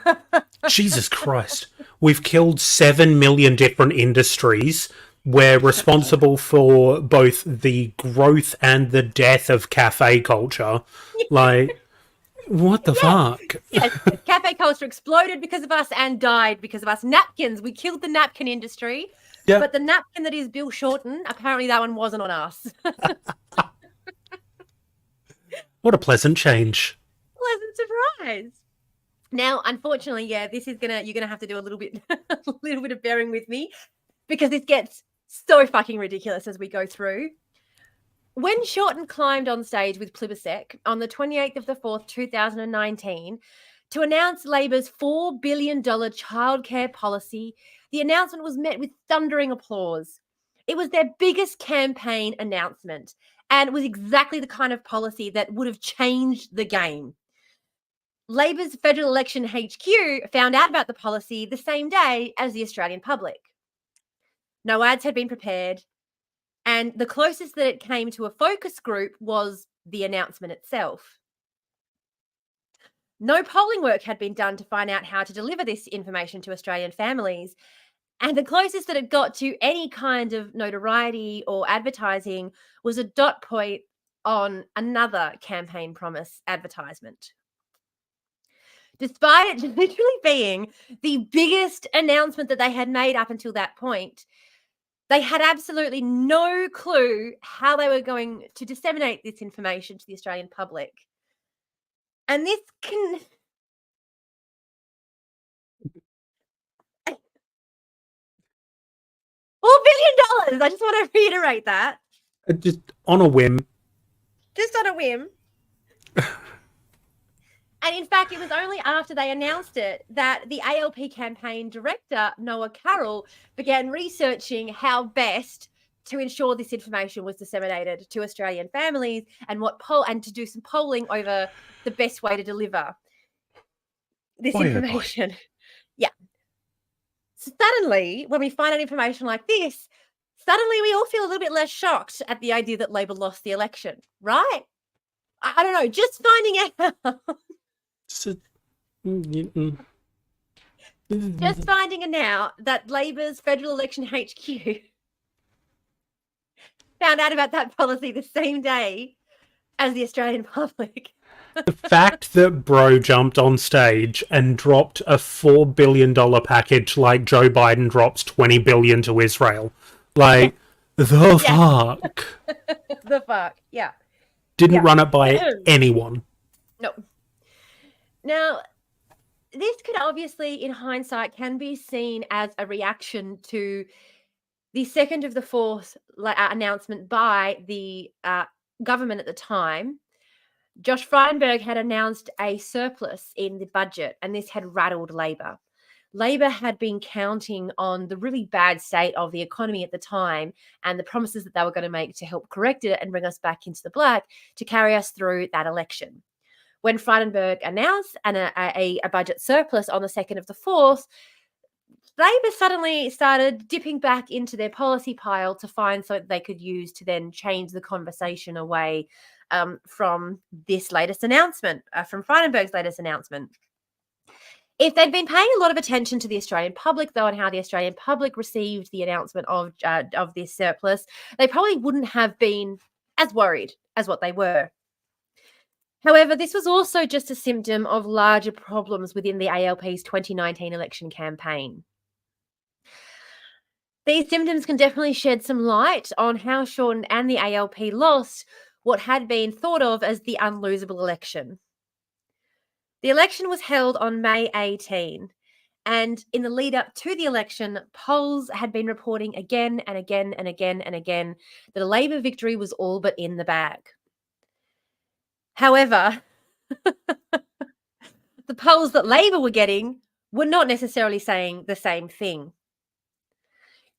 [SPEAKER 2] Jesus Christ. We've killed 7 million different industries. We're responsible for both the growth and the death of cafe culture. Like, what the fuck?
[SPEAKER 1] Yes, cafe culture exploded because of us and died because of us. Napkins, we killed the napkin industry.
[SPEAKER 2] Yeah.
[SPEAKER 1] But the napkin that is Bill Shorten, apparently that one wasn't on us.
[SPEAKER 2] What a pleasant change.
[SPEAKER 1] Pleasant surprise. Now, unfortunately, this is you're gonna have to do a little bit of bearing with me, because this gets so fucking ridiculous as we go through. When Shorten climbed on stage with Plibersek on the 28th of the 4th, 2019, to announce Labor's $4 billion childcare policy, the announcement was met with thundering applause. It was their biggest campaign announcement, and it was exactly the kind of policy that would have changed the game. Labor's Federal Election HQ found out about the policy the same day as the Australian public. No ads had been prepared, and the closest that it came to a focus group was the announcement itself. No polling work had been done to find out how to deliver this information to Australian families, and the closest that it got to any kind of notoriety or advertising was a dot point on another campaign promise advertisement. Despite it literally being the biggest announcement that they had made up until that point, they had absolutely no clue how they were going to disseminate this information to the Australian public. And this can... $4 billion! I just want to reiterate that.
[SPEAKER 2] Just on a whim.
[SPEAKER 1] Just on a whim. And in fact, it was only after they announced it that the ALP campaign director, Noah Carroll, began researching how best to ensure this information was disseminated to Australian families and to do some polling over the best way to deliver this information. Yeah. So suddenly, when we find out information like this, suddenly we all feel a little bit less shocked at the idea that Labor lost the election, right? I don't know, just finding out. Just finding out that Labor's Federal Election HQ found out about that policy the same day as the Australian public.
[SPEAKER 2] The fact that bro jumped on stage and dropped a $4 billion package like Joe Biden drops $20 billion to Israel. Like, the fuck?
[SPEAKER 1] The fuck, yeah.
[SPEAKER 2] Didn't run it by anyone.
[SPEAKER 1] No. Now, this could obviously, in hindsight, can be seen as a reaction to the 2nd of the 4th announcement by the government at the time. Josh Frydenberg had announced a surplus in the budget, and this had rattled Labor. Labor had been counting on the really bad state of the economy at the time and the promises that they were going to make to help correct it and bring us back into the black to carry us through that election. When Frydenberg announced a budget surplus on the 2nd of the 4th, Labor suddenly started dipping back into their policy pile to find something they could use to then change the conversation away from this latest announcement, from Frydenberg's latest announcement. If they'd been paying a lot of attention to the Australian public, though, and how the Australian public received the announcement of this surplus, they probably wouldn't have been as worried as what they were. However, this was also just a symptom of larger problems within the ALP's 2019 election campaign. These symptoms can definitely shed some light on how Shorten and the ALP lost what had been thought of as the unlosable election. The election was held on May 18, and in the lead up to the election, polls had been reporting again and again and again and again that a Labor victory was all but in the bag. However, the polls that Labor were getting were not necessarily saying the same thing.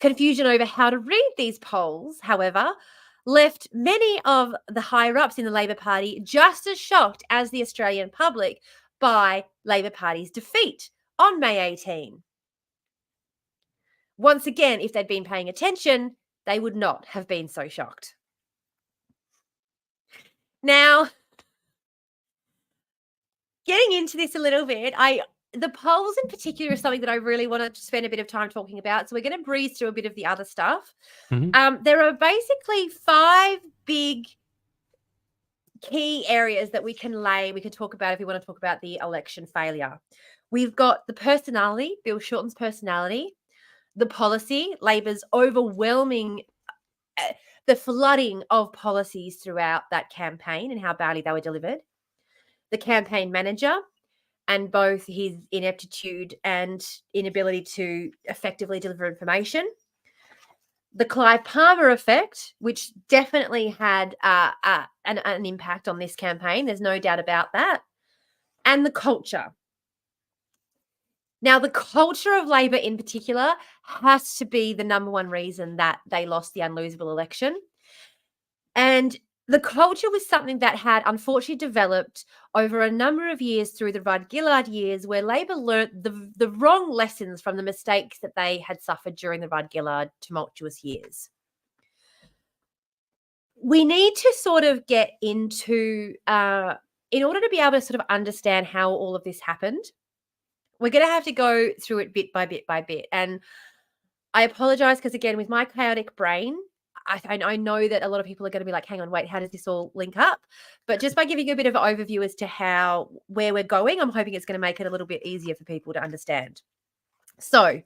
[SPEAKER 1] Confusion over how to read these polls, however, left many of the higher-ups in the Labor Party just as shocked as the Australian public by Labor Party's defeat on May 18. Once again, if they'd been paying attention, they would not have been so shocked. Now, getting into this a little bit, the polls in particular is something that I really want to spend a bit of time talking about. So we're going to breeze through a bit of the other stuff. There are basically 5 big key areas that we can talk about if we want to talk about the election failure. We've got the personality, Bill Shorten's personality, the policy, Labor's overwhelming, the flooding of policies throughout that campaign and how badly they were delivered, the campaign manager, and both his ineptitude and inability to effectively deliver information. The Clive Palmer effect, which definitely had an impact on this campaign. There's no doubt about that. And the culture. Now, the culture of Labor in particular has to be the number one reason that they lost the unlosable election. And the culture was something that had unfortunately developed over a number of years through the Rudd-Gillard years, where Labor learnt the wrong lessons from the mistakes that they had suffered during the Rudd-Gillard tumultuous years. We need to sort of get into, in order to be able to sort of understand how all of this happened, we're going to have to go through it bit by bit by bit. And I apologize because, again, with my chaotic brain, I know that a lot of people are going to be like, hang on, wait, how does this all link up? But just by giving you a bit of an overview as to where we're going, I'm hoping it's going to make it a little bit easier for people to understand. So,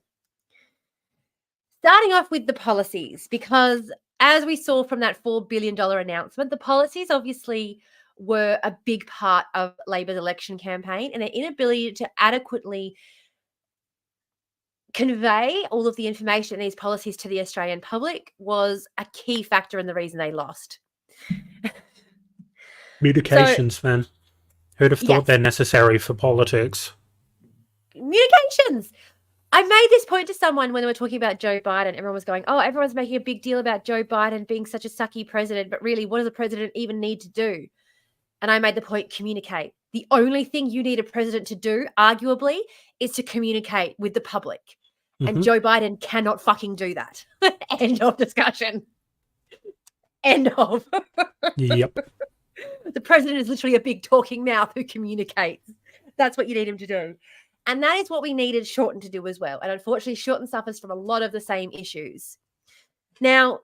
[SPEAKER 1] starting off with the policies, because as we saw from that $4 billion announcement, the policies obviously were a big part of Labor's election campaign, and their inability to adequately convey all of the information in these policies to the Australian public was a key factor in the reason they lost.
[SPEAKER 2] Communications, man. Who'd have thought they're necessary for politics?
[SPEAKER 1] Communications. I made this point to someone when they were talking about Joe Biden. Everyone was going, oh, everyone's making a big deal about Joe Biden being such a sucky president, but really, what does a president even need to do? And I made the point, communicate. The only thing you need a president to do, arguably, is to communicate with the public. And Joe Biden cannot fucking do that. End of discussion. End of.
[SPEAKER 2] Yep.
[SPEAKER 1] The president is literally a big talking mouth who communicates. That's what you need him to do. And that is what we needed Shorten to do as well. And unfortunately, Shorten suffers from a lot of the same issues. Now,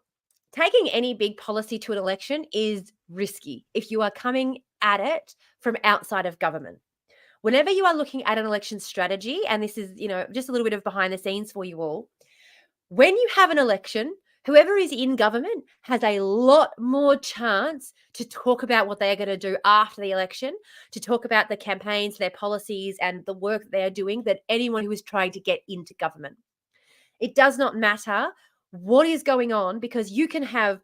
[SPEAKER 1] taking any big policy to an election is risky if you are coming at it from outside of government. Whenever you are looking at an election strategy, and this is, just a little bit of behind the scenes for you all, when you have an election, whoever is in government has a lot more chance to talk about what they are going to do after the election, to talk about the campaigns, their policies, and the work that they are doing than anyone who is trying to get into government. It does not matter what is going on, because you can have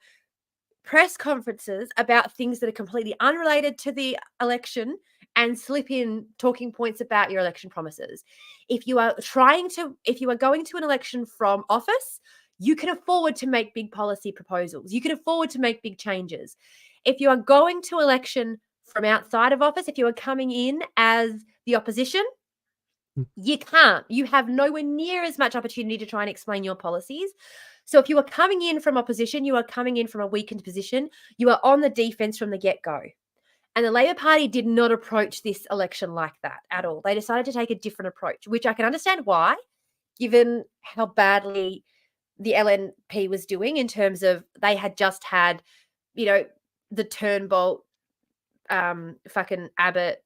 [SPEAKER 1] press conferences about things that are completely unrelated to the election and slip in talking points about your election promises. If you are going to an election from office, you can afford to make big policy proposals. You can afford to make big changes. If you are going to election from outside of office, if you are coming in as the opposition, you can't. You have nowhere near as much opportunity to try and explain your policies. So if you are coming in from opposition, you are coming in from a weakened position. You are on the defense from the get-go. And the Labor Party did not approach this election like that at all. They decided to take a different approach, which I can understand why, given how badly the LNP was doing in terms of they had just had, the Turnbull, fucking Abbott,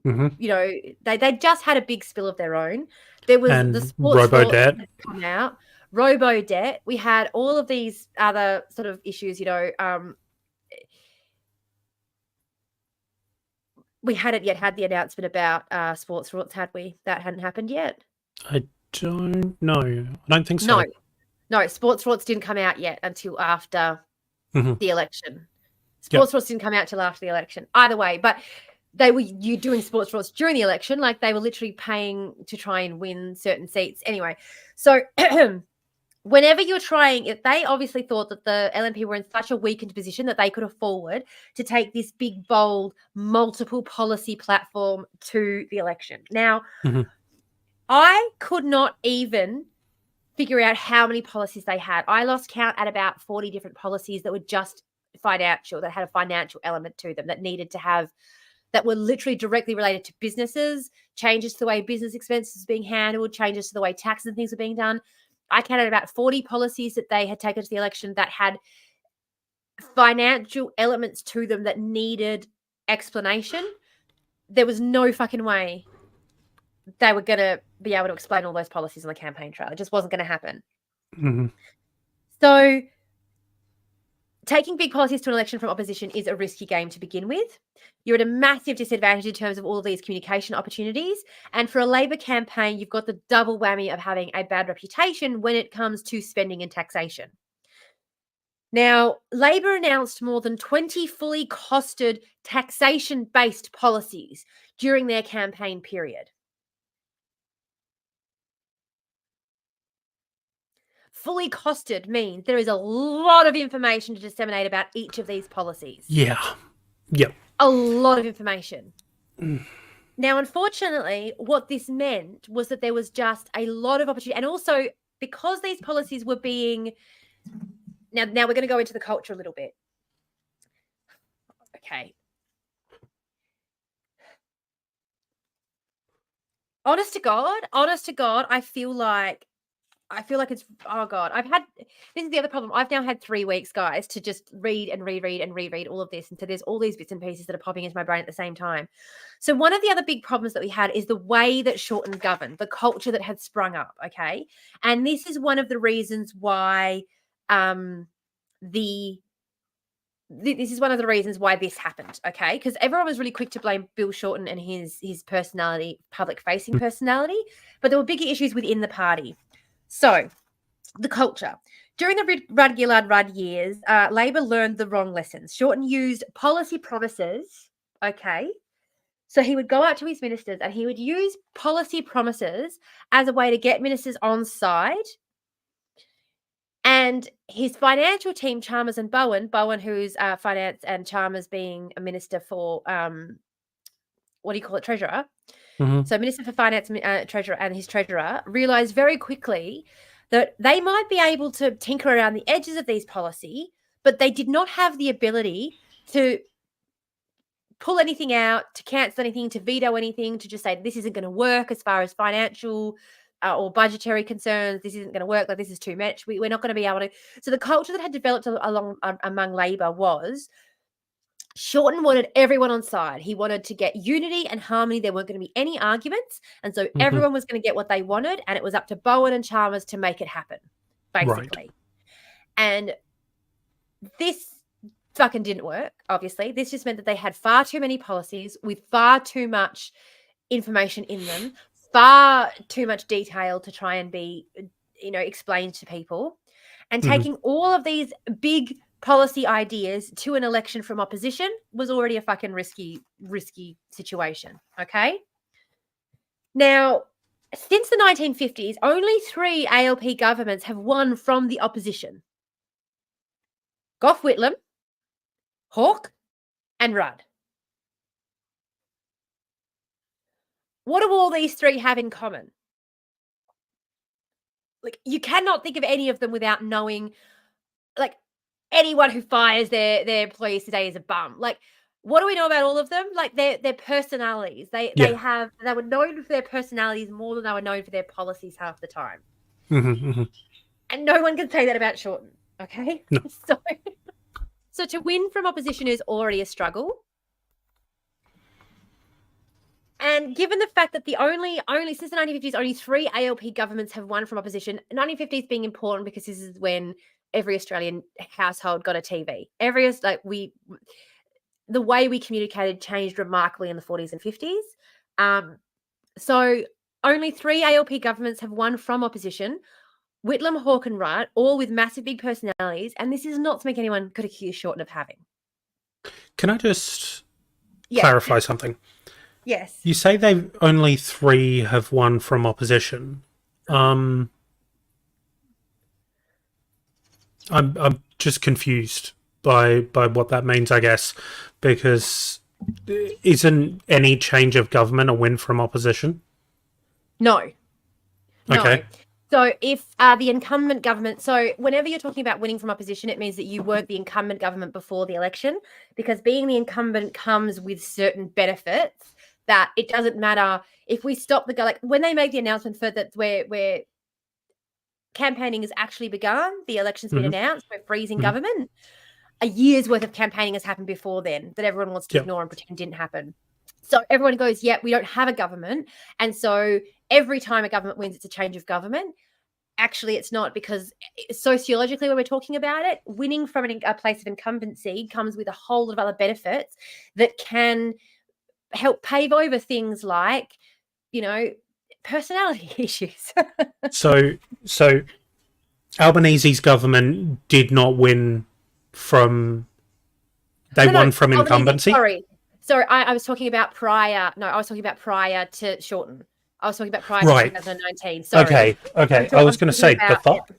[SPEAKER 1] they just had a big spill of their own. There was the sports
[SPEAKER 2] robo-debt
[SPEAKER 1] had come out, robo-debt. We had all of these other sort of issues, We hadn't yet had the announcement about sports rorts, had we? That hadn't happened yet.
[SPEAKER 2] I don't know. I don't think
[SPEAKER 1] No,
[SPEAKER 2] so.
[SPEAKER 1] no, sports rorts didn't come out yet until after
[SPEAKER 2] Mhm.
[SPEAKER 1] the election.
[SPEAKER 2] Yep.
[SPEAKER 1] Sports rorts didn't come out till after the election. Either way, but they were doing sports rorts during the election, like they were literally paying to try and win certain seats. Anyway, so whenever you're trying it, they obviously thought that the LNP were in such a weakened position that they could afford to take this big, bold, multiple policy platform to the election. Now,
[SPEAKER 2] Mhm.
[SPEAKER 1] I could not even figure out how many policies they had. I lost count at about 40 different policies that were just financial, that had a financial element to them, that needed to have, that were literally directly related to businesses, changes to the way business expenses were being handled, changes to the way taxes and things were being done. I counted about 40 policies that they had taken to the election that had financial elements to them that needed explanation. There was no fucking way they were going to be able to explain all those policies on the campaign trail. It just wasn't going to happen.
[SPEAKER 2] Mhm.
[SPEAKER 1] So taking big policies to an election from opposition is a risky game to begin with. You're at a massive disadvantage in terms of all of these communication opportunities. And for a Labor campaign, you've got the double whammy of having a bad reputation when it comes to spending and taxation. Now, Labor announced more than 20 fully costed taxation-based policies during their campaign period. Fully costed means there is a lot of information to disseminate about each of these policies.
[SPEAKER 2] Yeah. Yep.
[SPEAKER 1] A lot of information.
[SPEAKER 2] Mm.
[SPEAKER 1] Now, unfortunately, what this meant was that there was just a lot of opportunity. And also, because these policies were being... Now we're going to go into the culture a little bit. Okay. Honest to God, I feel like it's, oh God, this is the other problem. I've now had 3 weeks, guys, to just read and reread and reread all of this. And so there's all these bits and pieces that are popping into my brain at the same time. So one of the other big problems that we had is the way that Shorten governed, the culture that had sprung up, okay? And this is one of the reasons why this is one of the reasons why this happened, okay? Because everyone was really quick to blame Bill Shorten and his personality, public-facing personality, but there were bigger issues within the party. So, the culture. During the Rudd-Gillard-Rudd years, Labor learned the wrong lessons. Shorten used policy promises, okay? So he would go out to his ministers and he would use policy promises as a way to get ministers on side. And his financial team, Chalmers and Bowen, who's finance, and Chalmers being a minister for, what do you call it, treasurer.
[SPEAKER 2] Mhm.
[SPEAKER 1] So Minister for Finance, Treasurer, and his treasurer realised very quickly that they might be able to tinker around the edges of these policy, but they did not have the ability to pull anything out, to cancel anything, to veto anything, to just say this isn't going to work as far as financial or budgetary concerns. This isn't going to work. Like, this is too much. We're not going to be able to. So the culture that had developed among Labor was Shorten wanted everyone on side. He wanted to get unity and harmony. There weren't going to be any arguments. And so
[SPEAKER 2] Mhm.
[SPEAKER 1] everyone was going to get what they wanted. And it was up to Bowen and Chalmers to make it happen, basically.
[SPEAKER 2] Right.
[SPEAKER 1] And this fucking didn't work, obviously. This just meant that they had far too many policies with far too much information in them, far too much detail to try and be, explained to people. And taking all of these big policy ideas to an election from opposition was already a fucking risky situation, okay? Now, since the 1950s, only 3 ALP governments have won from the opposition. Gough Whitlam, Hawke, and Rudd. What do all these 3 have in common? Like, you cannot think of any of them without knowing, like, anyone who fires their employees today is a bum. Like, what do we know about all of them? Like, their personalities. They were known for their personalities more than they were known for their policies half the time. And no one can say that about Shorten, okay?
[SPEAKER 2] No.
[SPEAKER 1] So to win from opposition is already a struggle. And given the fact that the only since the 1950s, only 3 ALP governments have won from opposition, 1950s being important because this is when every Australian household got a TV. the way we communicated changed remarkably in the 40s and 50s. So only 3 ALP governments have won from opposition. Whitlam, Hawke and Rudd, all with massive big personalities, and this is not something anyone could accuse Shorten of having.
[SPEAKER 2] Can I just clarify something?
[SPEAKER 1] Yes.
[SPEAKER 2] You say they've only 3 have won from opposition. I'm just confused by what that means, I guess, because isn't any change of government a win from opposition?
[SPEAKER 1] No.
[SPEAKER 2] Okay.
[SPEAKER 1] So if the incumbent government, so whenever you're talking about winning from opposition, it means that you weren't the incumbent government before the election, because being the incumbent comes with certain benefits that it doesn't matter if we stop like when they make the announcement for that where campaigning has actually begun, the election's been announced, we're freezing government. A year's worth of campaigning has happened before then that everyone wants to ignore and pretend didn't happen. So everyone goes, we don't have a government. And so every time a government wins, it's a change of government. Actually, it's not, because sociologically, when we're talking about it, winning from a place of incumbency comes with a whole lot of other benefits that can help pave over things like, personality issues.
[SPEAKER 2] So Albanese's government did not win from... They won from incumbency?
[SPEAKER 1] Sorry, I was talking about prior... No, I was talking about prior to Shorten. I was talking about prior to 2019. Sorry.
[SPEAKER 2] Okay. I was going to say, the fuck?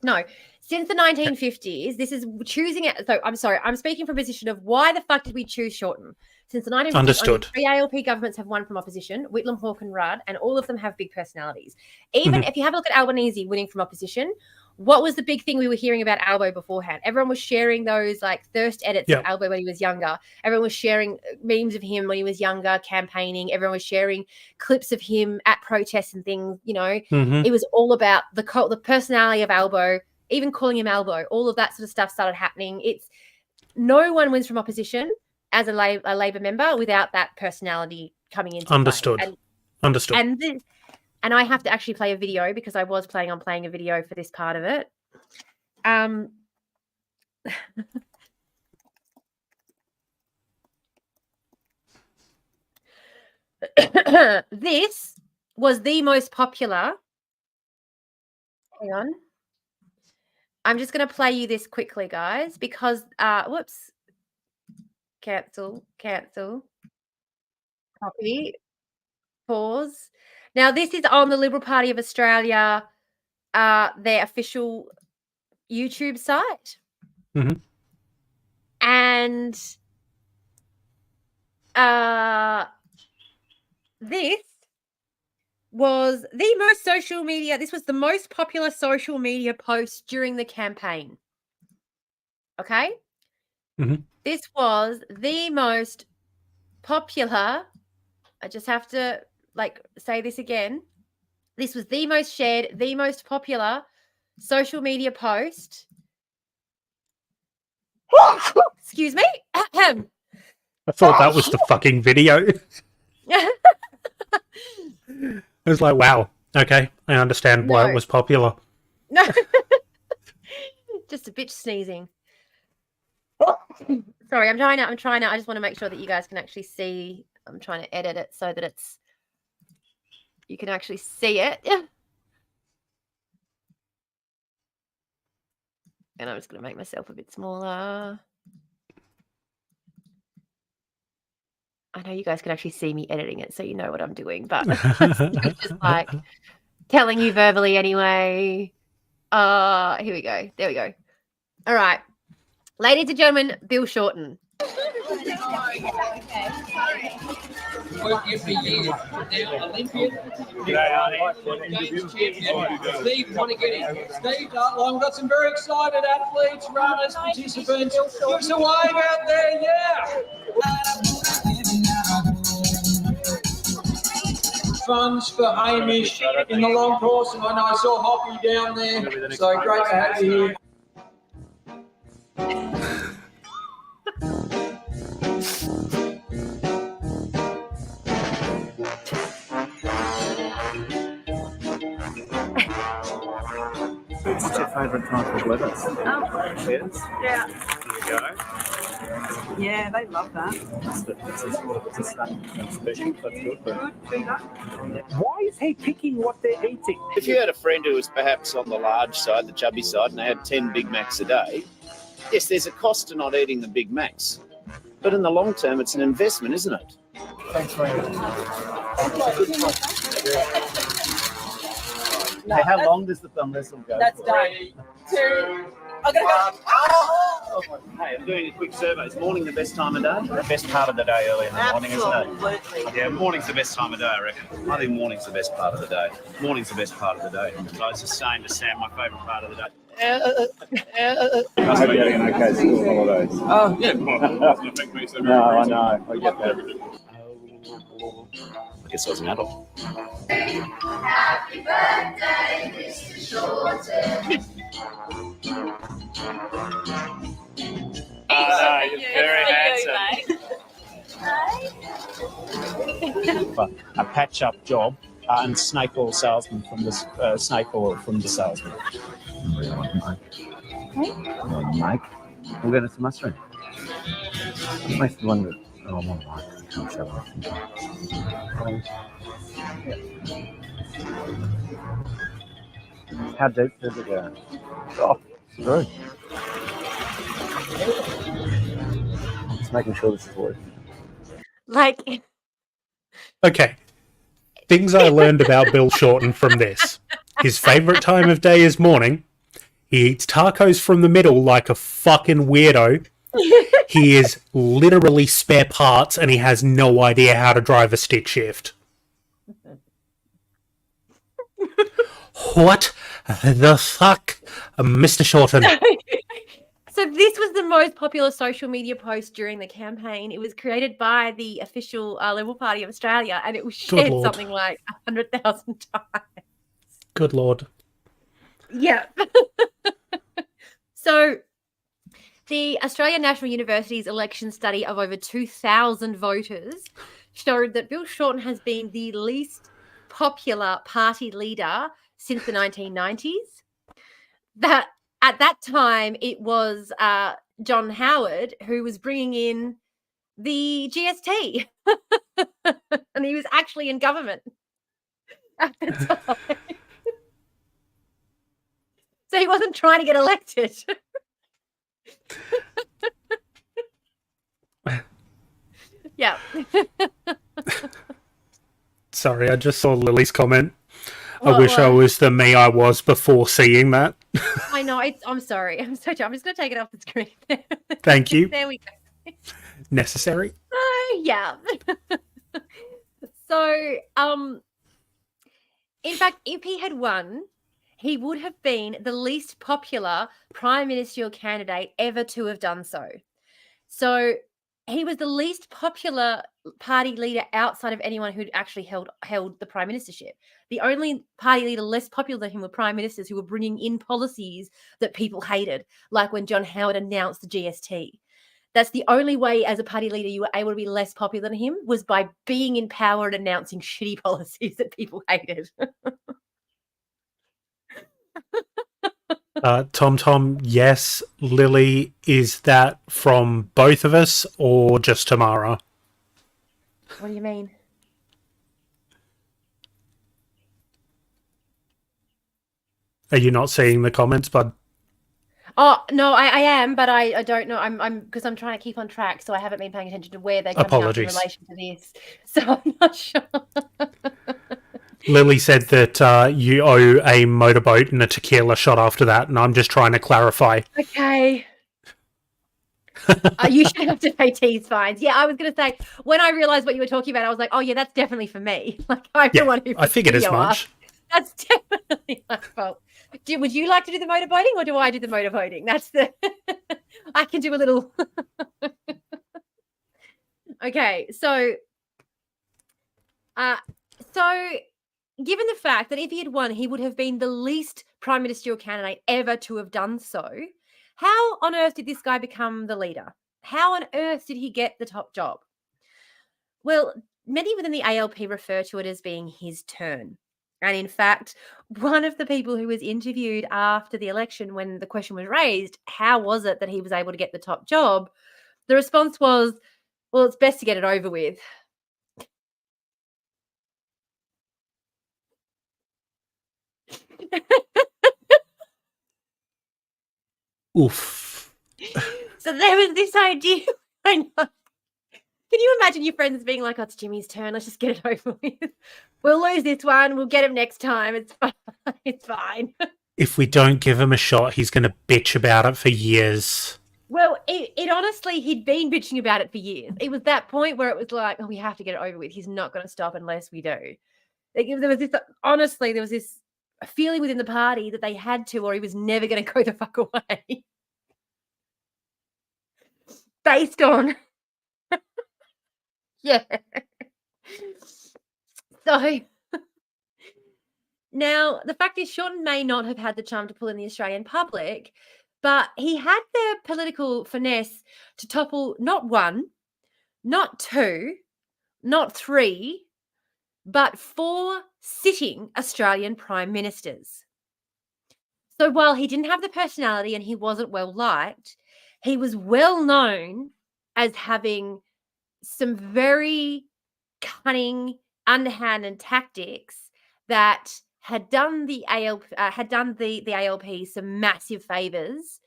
[SPEAKER 1] No. Since the 1950s, this is choosing it. So I'm sorry, I'm speaking from a position of why the fuck did we choose Shorten? Since the 1950s,
[SPEAKER 2] Understood.
[SPEAKER 1] 3 ALP governments have won from opposition, Whitlam, Hawke and Rudd, and all of them have big personalities. Even if you have a look at Albanese winning from opposition, what was the big thing we were hearing about Albo beforehand? Everyone was sharing those like thirst edits of Albo when he was younger. Everyone was sharing memes of him when he was younger, campaigning. Everyone was sharing clips of him at protests and things. It was all about the personality of Albo, even calling him Albo. All of that sort of stuff started happening. It's no one wins from opposition as a Labor member without that personality coming into
[SPEAKER 2] Understood.
[SPEAKER 1] play.
[SPEAKER 2] Understood.
[SPEAKER 1] And I have to actually play a video because I was planning on playing a video for this part of it. This was the most popular. Hang on. I'm just going to play you this quickly, guys, because, whoops. Cancel. Copy. Pause. Now, this is on the Liberal Party of Australia, their official YouTube site. And this was the most social media. This was the most popular social media post during the campaign. Okay? This was the most popular. I just have to say this again. This was the most shared, the most popular social media post. Excuse me.
[SPEAKER 2] I thought that was the fucking video. I was like, wow. Okay, I understand why it was popular.
[SPEAKER 1] No. Just a bitch sneezing. Sorry, I'm trying to. I just want to make sure that you guys can actually see. I'm trying to edit it so that you can actually see it. And I'm just going to make myself a bit smaller. I know you guys can actually see me editing it, so you know what I'm doing, but it's just like telling you verbally anyway. Here we go. There we go. All right. Ladies and gentlemen, Bill Shorten.
[SPEAKER 3] Worked here for years. Now Olympian. Steve, want to get in? Steve, we've got some very excited athletes, runners, participants. Give us a wave out there, yeah. Funds for Hamish in the long course, and I know I saw Hoppy down there. So great to have you here.
[SPEAKER 4] What's your favourite type of lettuce?
[SPEAKER 1] Yes. Yeah.
[SPEAKER 4] There you go. Yeah, they love that.
[SPEAKER 5] Why is he picking what they're eating?
[SPEAKER 6] If you had a friend who was perhaps on the large side, the chubby side, and they had 10 Big Macs a day, yes, there's a cost to not eating the Big Macs. But in the long term, it's an investment, isn't it?
[SPEAKER 5] Thanks very much. No, how long does the thumb wrestle go?
[SPEAKER 4] That's done. 2. I'm going to go.
[SPEAKER 6] Hey, I'm doing a quick survey. Is morning the best time of day? The best part of the day early in the morning, isn't it?
[SPEAKER 4] Absolutely.
[SPEAKER 6] Yeah, morning's the best time of day, I reckon. I think morning's the best part of the day. Morning's the best part of the day. So I was just saying to Sam, my favourite part of the day.
[SPEAKER 5] I hope you're having an okay school holidays.
[SPEAKER 4] Oh,
[SPEAKER 6] Yeah, doesn't affect me so very
[SPEAKER 5] No, I
[SPEAKER 6] much.
[SPEAKER 5] know. I get that.
[SPEAKER 6] I guess I was an adult.
[SPEAKER 7] Happy birthday, Mr. Shorten.
[SPEAKER 6] Oh, no, you're very handsome.
[SPEAKER 5] A patch-up job and snake oil salesman from the snake oil from the salesman. Mike, we'll get some mushroom. Makes me wonder. Oh, I'm on Mike. I can't show off. How deep does it go? Oh, through. Just making sure this is working.
[SPEAKER 1] Like,
[SPEAKER 2] Okay. Things I learned about Bill Shorten from this. His favourite time of day is morning. He eats tacos from the middle like a fucking weirdo. He is literally spare parts and he has no idea how to drive a stick shift. What the fuck? Mr. Shorten.
[SPEAKER 1] so this was the most popular social media post during the campaign. It was created by the official Liberal Party of Australia, and it was shared
[SPEAKER 2] Lord.
[SPEAKER 1] something like 100,000 times.
[SPEAKER 2] Good lord.
[SPEAKER 1] Yeah. So the Australian National University's election study of over 2,000 voters showed that Bill Shorten has been the least popular party leader since the 1990s. That at that time it was John Howard who was bringing in the GST, and he was actually in government at the time. So he wasn't trying to get elected. Yeah.
[SPEAKER 2] Sorry, I just saw Lily's comment. I
[SPEAKER 1] What-
[SPEAKER 2] wish I
[SPEAKER 1] what?
[SPEAKER 2] was the me I was before seeing that.
[SPEAKER 1] I know. I'm sorry. I'm so sorry. I'm just going to take it off the screen.
[SPEAKER 2] Thank you.
[SPEAKER 1] There we go.
[SPEAKER 2] Necessary.
[SPEAKER 1] Yeah. So, in fact, if he had won, he would have been the least popular prime ministerial candidate ever to have done so. So he was the least popular party leader outside of anyone who'd actually held the prime ministership. The only party leader less popular than him were prime ministers who were bringing in policies that people hated, like when John Howard announced the GST. That's the only way as a party leader you were able to be less popular than him, was by being in power and announcing shitty policies that people hated.
[SPEAKER 2] Tom, yes. Lily, is that from both of us or just Tamara?
[SPEAKER 1] What do you mean?
[SPEAKER 2] Are you not seeing the comments, bud?
[SPEAKER 1] Oh no, I am, but I don't know. I'm because I'm trying to keep on track, so I haven't been paying attention to where they're coming
[SPEAKER 2] Apologies.
[SPEAKER 1] up in relation to this. So I'm not sure.
[SPEAKER 2] Lily said that you owe a motorboat and a tequila shot after that, and I'm just trying to clarify.
[SPEAKER 1] Okay. You should have to pay tease fines. Yeah, I was going to say, when I realized what you were talking about, I was like, oh yeah, that's definitely for me. Like I'm the one who
[SPEAKER 2] I figured as
[SPEAKER 1] video up.
[SPEAKER 2] much.
[SPEAKER 1] That's definitely my fault. Would you like to do the motorboating, or do I do the motorboating? That's the. I can do a little. Okay, so, given the fact that if he had won, he would have been the least prime ministerial candidate ever to have done so. How on earth did this guy become the leader? How on earth did he get the top job? Well, many within the ALP refer to it as being his turn. And in fact, one of the people who was interviewed after the election, when the question was raised, how was it that he was able to get the top job, The response was, well, it's best to get it over with.
[SPEAKER 2] Oof.
[SPEAKER 1] So there was this idea. I know. Can you imagine your friends being like, oh, it's Jimmy's turn. Let's just get it over with. We'll lose this one. We'll get him next time. It's fine. It's fine.
[SPEAKER 2] If we don't give him a shot, he's going to bitch about it for years.
[SPEAKER 1] Well, it honestly, he'd been bitching about it for years. It was that point where it was like, oh, we have to get it over with. He's not going to stop unless we do. Like, there was this, honestly, there was this feeling within the party that they had to, or he was never going to go the fuck away. Based on, yeah. So now the fact is, Shorten may not have had the charm to pull in the Australian public, but he had the political finesse to topple not one, not two, not three, but 4 sitting Australian prime ministers. So while he didn't have the personality and he wasn't well liked, he was well known as having some very cunning, underhanded tactics that had done the ALP some massive favors.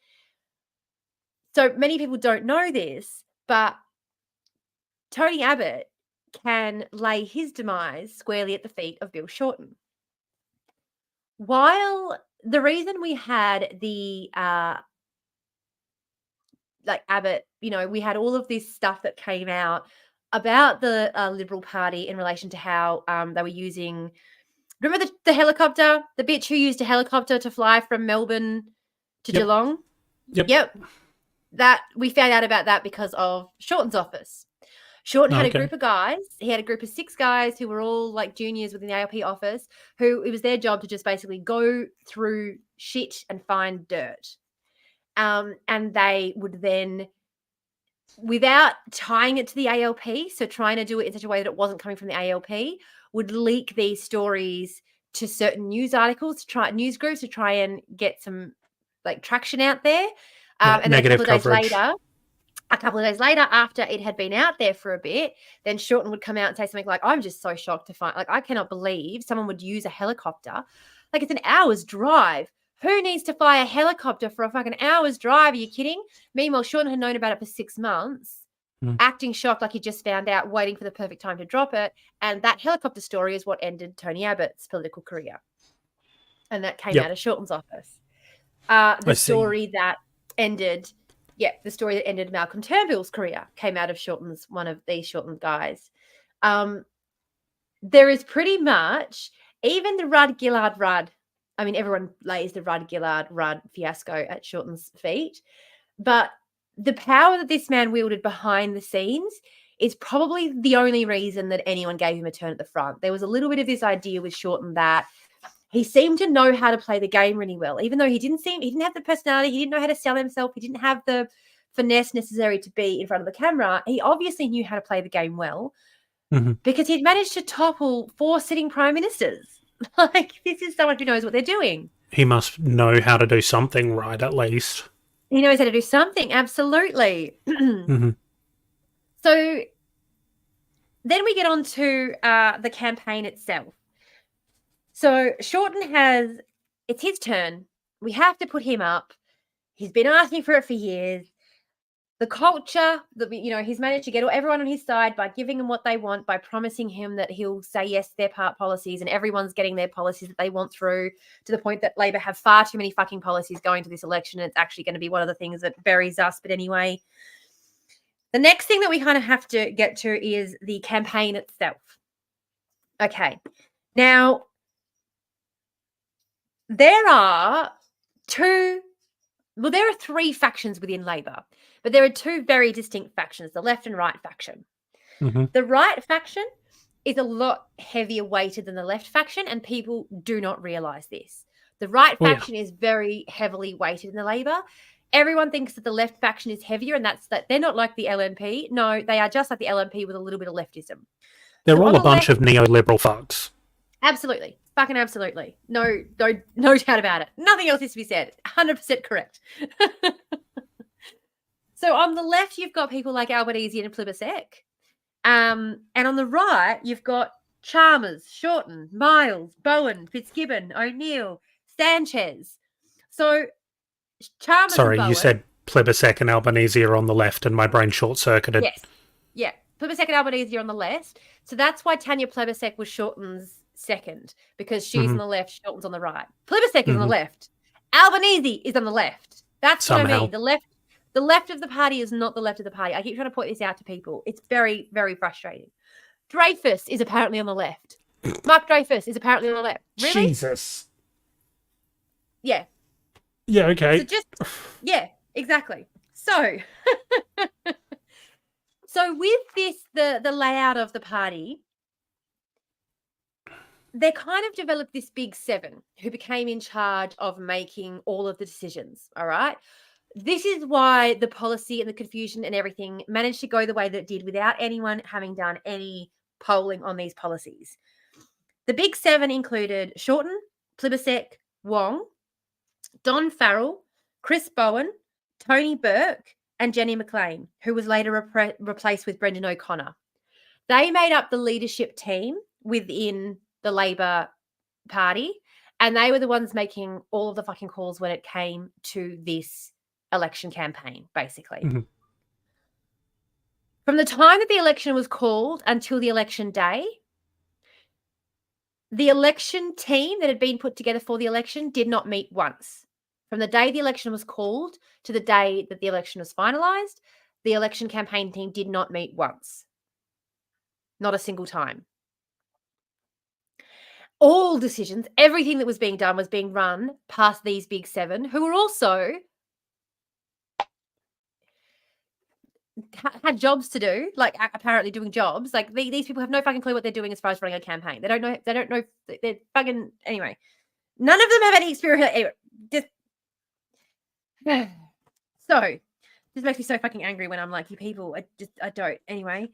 [SPEAKER 1] So many people don't know this, but Tony Abbott can lay his demise squarely at the feet of Bill Shorten. While the reason we had the Abbott, we had all of this stuff that came out about the Liberal Party in relation to how they were using. Remember the helicopter, the bitch who used a helicopter to fly from Melbourne to Geelong? Yep. That we found out about that because of Shorten's office. Shorten had a group of guys. He had a group of 6 guys who were all like juniors within the ALP office, who it was their job to just basically go through shit and find dirt. And they would then, without tying it to the ALP, so trying to do it in such a way that it wasn't coming from the ALP, would leak these stories to certain news articles, news groups to try and get some traction out there. And
[SPEAKER 2] negative
[SPEAKER 1] then
[SPEAKER 2] coverage.
[SPEAKER 1] A couple of days later, after it had been out there for a bit, then Shorten would come out and say something like, I'm just so shocked to find, I cannot believe someone would use a helicopter. It's an hour's drive. Who needs to fly a helicopter for a fucking hour's drive? Are you kidding? Meanwhile, Shorten had known about it for 6 months, acting shocked like he just found out, waiting for the perfect time to drop it. And that helicopter story is what ended Tony Abbott's political career. And that came out of Shorten's office. The story that ended Malcolm Turnbull's career came out of one of these Shorten guys. There is pretty much, even the Rudd-Gillard-Rudd, everyone lays the Rudd-Gillard-Rudd fiasco at Shorten's feet, but the power that this man wielded behind the scenes is probably the only reason that anyone gave him a turn at the front. There was a little bit of this idea with Shorten that he seemed to know how to play the game really well, even though he didn't have the personality, he didn't know how to sell himself, he didn't have the finesse necessary to be in front of the camera. He obviously knew how to play the game well, because he'd managed to topple 4 sitting prime ministers. This is someone who knows what they're doing.
[SPEAKER 2] He must know how to do something right, at least.
[SPEAKER 1] He knows how to do something, absolutely. So then we get on to the campaign itself. So Shorten it's his turn. We have to put him up. He's been asking for it for years. The culture that he's managed to get everyone on his side by giving them what they want, by promising him that he'll say yes to their part policies, and everyone's getting their policies that they want through, to the point that Labor have far too many fucking policies going to this election. And it's actually going to be one of the things that buries us. But anyway, the next thing that we kind of have to get to is the campaign itself. Okay. Now, there are 3 factions within Labor, but there are 2 very distinct factions, the left and right faction. The right faction is a lot heavier weighted than the left faction, and people do not realise this. The right faction is very heavily weighted in the Labor. Everyone thinks that the left faction is heavier, and that's that they're not like the LNP. No, they are just like the LNP with a little bit of leftism.
[SPEAKER 2] They're all a bunch of neoliberal fucks.
[SPEAKER 1] Absolutely. Fucking absolutely. No doubt about it. Nothing else is to be said. 100% correct. So So on the left, you've got people like Albanese and Plibersek. And on the right, you've got Chalmers, Shorten, Miles, Bowen, Fitzgibbon, O'Neill, Sanchez. So Chalmers
[SPEAKER 2] Sorry,
[SPEAKER 1] and Bowen.
[SPEAKER 2] you said Plibersek and Albanese are on the left, and my brain short-circuited.
[SPEAKER 1] Yes. Yeah. Plibersek and Albanese are on the left. So that's why Tanya Plibersek was Shorten's second, because she's on the left, Shorten's on the right. Plibersek is on the left. Albanese is on the left. That's what I
[SPEAKER 2] Somehow.
[SPEAKER 1] mean. The left of the party is not the left of the party. I keep trying to point this out to people. It's very, very frustrating. Dreyfus is apparently on the left. Mark Dreyfus is apparently on the left. Really?
[SPEAKER 2] Jesus.
[SPEAKER 1] Yeah.
[SPEAKER 2] Yeah, okay.
[SPEAKER 1] So just, yeah, exactly. So, so with this, the layout of the party, they kind of developed this big seven who became in charge of making all of the decisions. All right. This is why the policy and the confusion and everything managed to go the way that it did without anyone having done any polling on these policies. The big seven included Shorten, Plibersek, Wong, Don Farrell, Chris Bowen, Tony Burke, and Jenny McLean, who was later replaced with Brendan O'Connor. They made up the leadership team within the Labor Party, and they were the ones making all of the fucking calls when it came to this election campaign, basically.
[SPEAKER 2] Mm-hmm.
[SPEAKER 1] From the time that the election was called until the election day, the election team that had been put together for the election did not meet once. From the day the election was called to the day that the election was finalised, the election campaign team did not meet once. Not a single time. All decisions, everything that was being done was being run past these big seven, who were also had jobs to do, like apparently doing jobs. Like these people have no fucking clue what they're doing as far as running a campaign. They don't know. They're fucking anyway. None of them have any experience. Anyway, so this makes me so fucking angry when I'm like, you people, I don't. Anyway,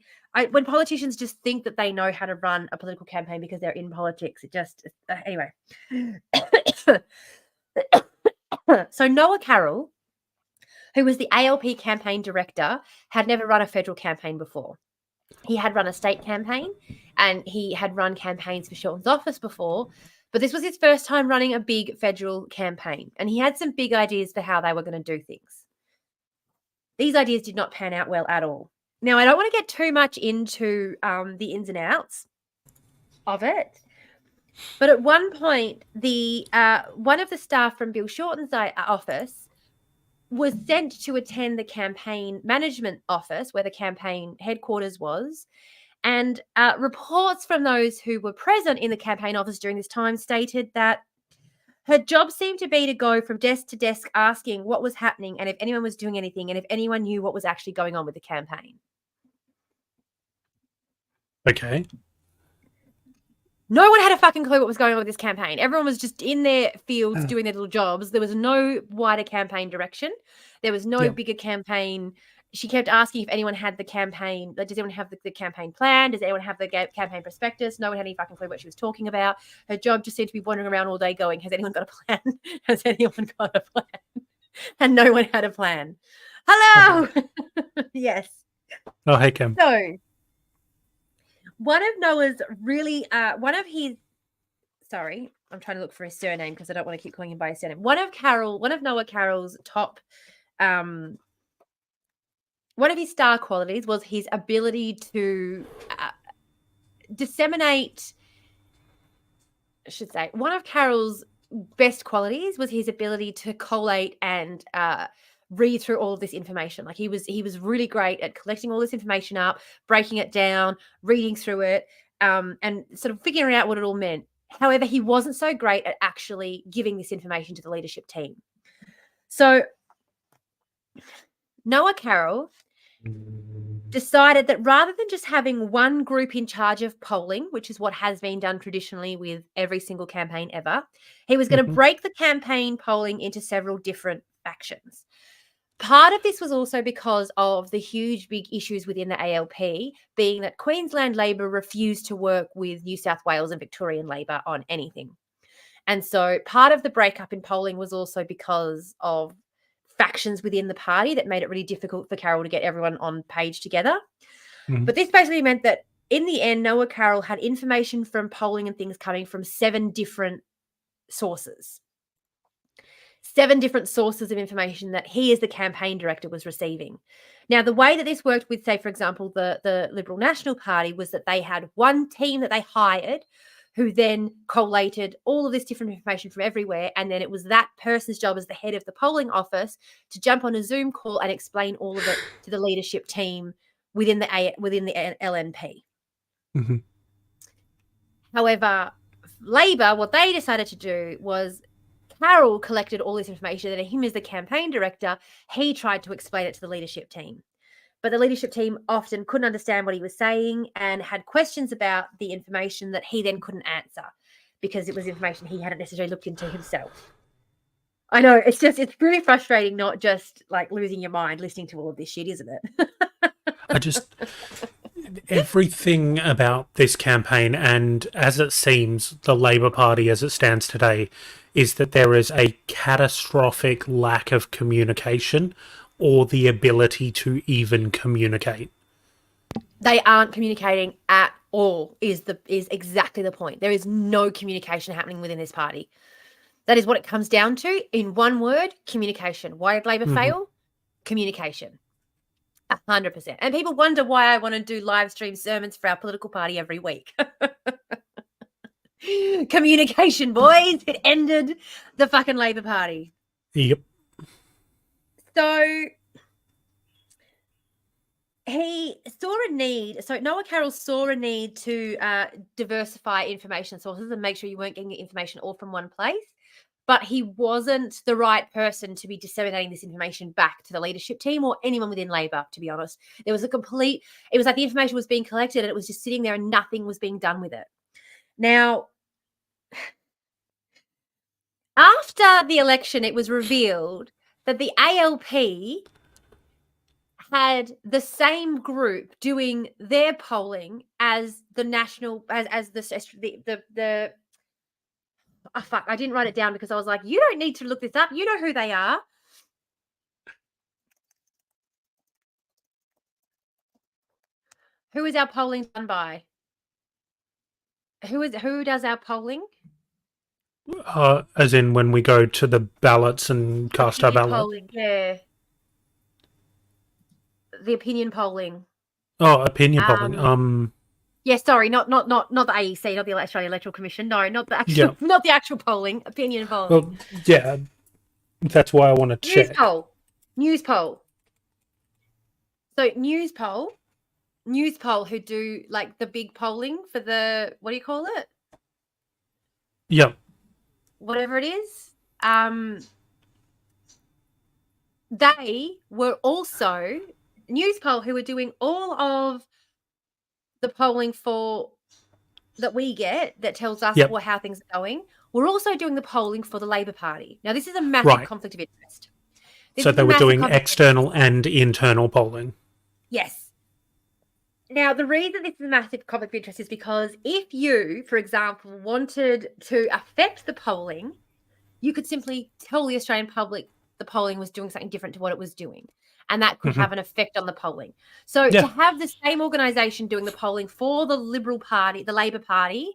[SPEAKER 1] when politicians just think that they know how to run a political campaign because they're in politics, it just anyway. So Noah Carroll, who was the ALP campaign director, had never run a federal campaign before. He had run a state campaign and he had run campaigns for Shorten's office before, but this was his first time running a big federal campaign, and he had some big ideas for how they were going to do things. These ideas did not pan out well at all. Now, I don't want to get too much into the ins and outs of it, but at one point, one of the staff from Bill Shorten's office was sent to attend the campaign management office where the campaign headquarters was. And reports from those who were present in the campaign office during this time stated that her job seemed to be to go from desk to desk asking what was happening and if anyone was doing anything and if anyone knew what was actually going on with the campaign.
[SPEAKER 2] Okay.
[SPEAKER 1] No one had a fucking clue what was going on with this campaign. Everyone was just in their fields doing their little jobs. There was no wider campaign direction. There was no bigger campaign. She kept asking if anyone had the campaign. Does anyone have the campaign plan? Does anyone have the campaign prospectus? No one had any fucking clue what she was talking about. Her job just seemed to be wandering around all day going, has anyone got a plan? Has anyone got a plan? And no one had a plan. Hello! Yes.
[SPEAKER 2] Oh, hey, Kim.
[SPEAKER 1] So, one of Noah's really, sorry, I'm trying to look for his surname because I don't want to keep calling him by his surname. One of Noah Carroll's top, one of his star qualities was his ability to disseminate, I should say, one of Carroll's best qualities was his ability to collate and read through all of this information. Like he was really great at collecting all this information up, breaking it down, reading through it, and sort of figuring out what it all meant. However, he wasn't so great at actually giving this information to the leadership team. So Noah Carroll decided that rather than just having one group in charge of polling, which is what has been done traditionally with every single campaign ever, he was going to break the campaign polling into several different factions. Part of this was also because of the huge, big issues within the ALP, being that Queensland Labor refused to work with New South Wales and Victorian Labor on anything. And so part of the breakup in polling was also because of factions within the party that made it really difficult for Carroll to get everyone on page together.
[SPEAKER 2] Mhm.
[SPEAKER 1] But this basically meant that in the end, Noah Carroll had information from polling and things coming from 7 different sources. 7 different sources of information that he, as the campaign director, was receiving. Now, the way that this worked with, say, for example, the Liberal National Party was that they had one team that they hired who then collated all of this different information from everywhere, and then it was that person's job as the head of the polling office to jump on a Zoom call and explain all of it to the leadership team within the LNP.
[SPEAKER 2] Mhm.
[SPEAKER 1] However, Labor, what they decided to do was Carroll collected all this information, and him as the campaign director, he tried to explain it to the leadership team. But the leadership team often couldn't understand what he was saying and had questions about the information that he then couldn't answer because it was information he hadn't necessarily looked into himself. I know, it's really frustrating, not just like losing your mind listening to all of this shit, isn't it?
[SPEAKER 2] Everything about this campaign, and as it seems, the Labor Party as it stands today, is that there is a catastrophic lack of communication or the ability to even communicate.
[SPEAKER 1] They aren't communicating at all is exactly the point. There is no communication happening within this party. That is what it comes down to. In one word, communication. Why did Labor fail? Communication. 100%. And people wonder why I want to do live stream sermons for our political party every week. Communication, boys. It ended the fucking Labor Party.
[SPEAKER 2] Yep.
[SPEAKER 1] So he saw a need. So Noah Carroll saw a need to diversify information sources and make sure you weren't getting your information all from one place. But he wasn't the right person to be disseminating this information back to the leadership team or anyone within Labor, to be honest. There was it was like the information was being collected and it was just sitting there and nothing was being done with it. Now, after the election, it was revealed that the ALP had the same group doing their polling as the national, as the oh, fuck, I didn't write it down because I was like, you don't need to look this up. You know who they are. Who is our polling done by? Who does our polling?
[SPEAKER 2] As in when we go to the ballots and cast our ballot.
[SPEAKER 1] Polling, yeah. The opinion polling.
[SPEAKER 2] Oh, opinion polling.
[SPEAKER 1] Yeah, sorry, not the AEC, not the Australian Electoral Commission. No, not the actual, not the actual polling. Opinion polling.
[SPEAKER 2] Well, yeah, that's why I want to check.
[SPEAKER 1] News poll. So News poll, who do like the big polling for the, what do you call it?
[SPEAKER 2] Yep.
[SPEAKER 1] Whatever it is. They were also News poll who were doing all of the polling for that we get that tells us how things are going. We're also doing the polling for the Labor Party. Now, this is a massive conflict of interest.
[SPEAKER 2] So they were doing external and internal polling.
[SPEAKER 1] Yes. Now, the reason this is a massive conflict of interest is because if you, for example, wanted to affect the polling, you could simply tell the Australian public the polling was doing something different to what it was doing. And that could have an effect on the polling. So to have the same organisation doing the polling for the Liberal Party, the Labor Party,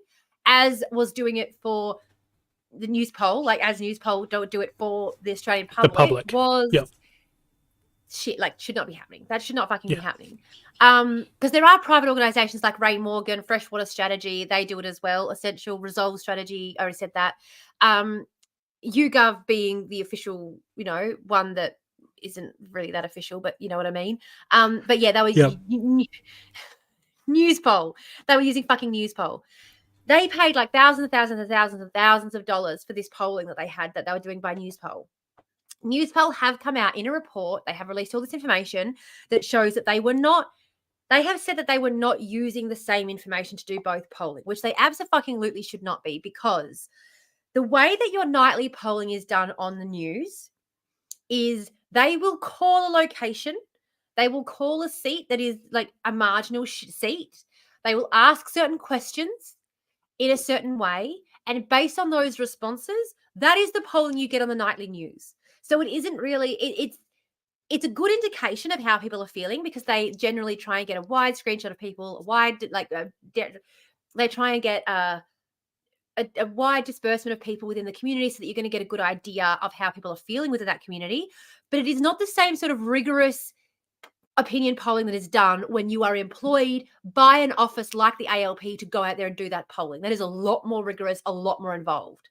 [SPEAKER 1] as was doing it for the News poll, like as News poll don't do it for the Australian public, was shit, like should not be happening. That should not fucking be happening. Because there are private organisations like Ray Morgan, Freshwater Strategy, they do it as well. Essential Resolve Strategy, I already said that. YouGov being the official, one that isn't really that official, but you know what I mean. But yeah, they were News poll. They were using fucking News poll. They paid like thousands and thousands and thousands and thousands of dollars for this polling that they had that they were doing by News poll. News poll have come out in a report. They have released all this information that shows that they have said that they were not using the same information to do both polling, which they absolutely should not be, because the way that your nightly polling is done on the news is they will call a location. They will call a seat that is like a marginal seat. They will ask certain questions in a certain way. And based on those responses, that is the polling you get on the nightly news. So it isn't really. It's a good indication of how people are feeling because they generally try and get a wide screenshot of people, they try and get a wide disbursement of people within the community so that you're going to get a good idea of how people are feeling within that community. But it is not the same sort of rigorous opinion polling that is done when you are employed by an office like the ALP to go out there and do that polling. That is a lot more rigorous, a lot more involved.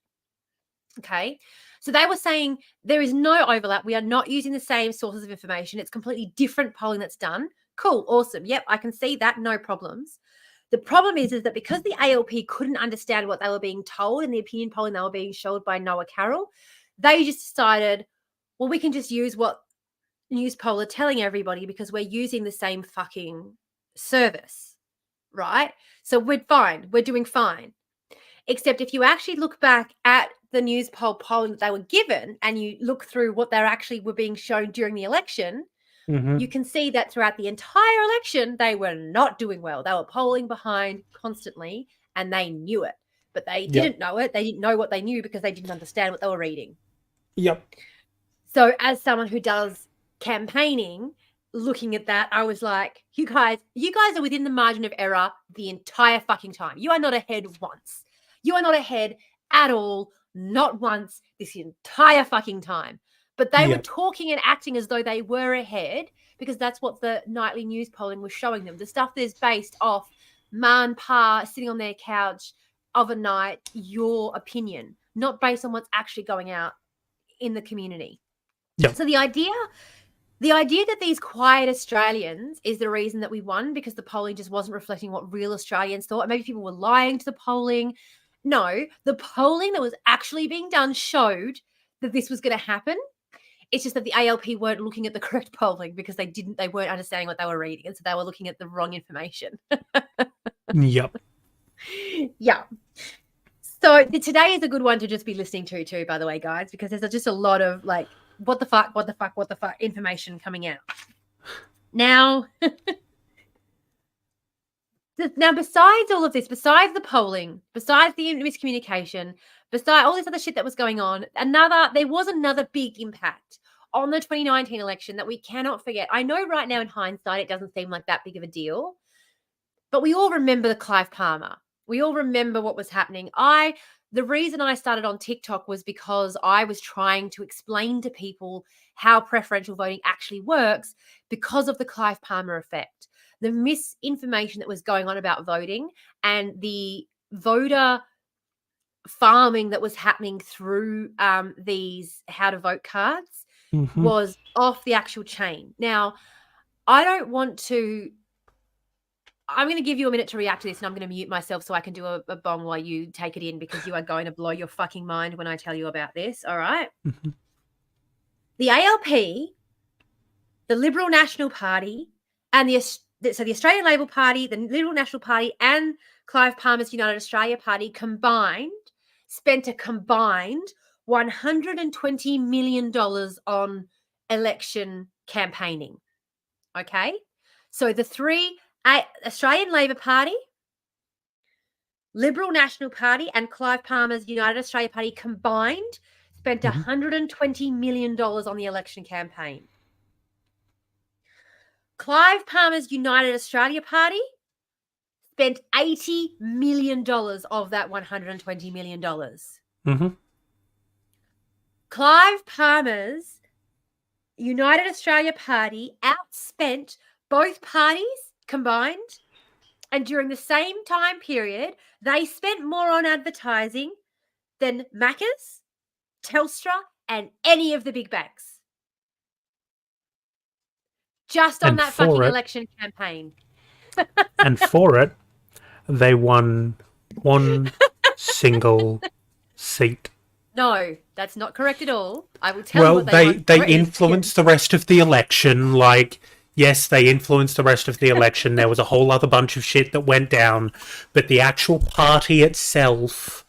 [SPEAKER 1] Okay. So they were saying there is no overlap. We are not using the same sources of information. It's completely different polling that's done. Cool. Awesome. Yep. I can see that. No problems. The problem is that because the ALP couldn't understand what they were being told in the opinion polling they were being showed by Noah Carroll, they just decided, well, we can just use what Newspoll are telling everybody because we're using the same fucking service, right? So we're fine. We're doing fine. Except if you actually look back at the Newspoll polling that they were given and you look through what they actually were being shown during the election, you can see that throughout the entire election, they were not doing well. They were polling behind constantly and they knew it. But they didn't know it. They didn't know what they knew because they didn't understand what they were reading.
[SPEAKER 2] Yep.
[SPEAKER 1] So as someone who does campaigning, looking at that, I was like, you guys are within the margin of error the entire fucking time. You are not ahead once. You are not ahead at all, not once, this entire fucking time. But they were talking and acting as though they were ahead because that's what the nightly news polling was showing them. The stuff that is based off ma and pa sitting on their couch overnight, your opinion, not based on what's actually going out in the community.
[SPEAKER 2] Yep.
[SPEAKER 1] So the idea that these quiet Australians is the reason that we won because the polling just wasn't reflecting what real Australians thought. Maybe people were lying to the polling. No, the polling that was actually being done showed that this was going to happen. It's just that the ALP weren't looking at the correct polling because they weren't understanding what they were reading. And so they were looking at the wrong information.
[SPEAKER 2] Yep.
[SPEAKER 1] Yeah. So today is a good one to just be listening to too, by the way, guys, because there's just a lot of like, what the fuck information coming out. Now, besides all of this, besides the polling, besides the miscommunication, besides all this other shit that was going on, there was another big impact on the 2019 election that we cannot forget. I know right now in hindsight it doesn't seem like that big of a deal, but we all remember the Clive Palmer. We all remember what was happening. The reason I started on TikTok was because I was trying to explain to people how preferential voting actually works because of the Clive Palmer effect. The misinformation that was going on about voting and the voter farming that was happening through these how to vote cards was off the actual chain. Now, I'm going to give you a minute to react to this and I'm going to mute myself so I can do a bong while you take it in because you are going to blow your fucking mind when I tell you about this, all right? The ALP, the Liberal National Party, and the Australian Labor Party, the Liberal National Party, and Clive Palmer's United Australia Party spent a combined $120 million on election campaigning, okay? So the three Australian Labor Party, Liberal National Party, and Clive Palmer's United Australia Party combined spent $120 million on the election campaign. Clive Palmer's United Australia Party spent $80 million of that $120 million. Clive Palmer's United Australia Party outspent both parties combined, and during the same time period, they spent more on advertising than Macca's, Telstra, and any of the big banks. Just on that fucking election campaign.
[SPEAKER 2] And for it, they won one single seat.
[SPEAKER 1] No, that's not correct at all. I will tell you what
[SPEAKER 2] they influenced the rest of the election. Like, yes, they influenced the rest of the election. There was a whole other bunch of shit that went down, but the actual party itself.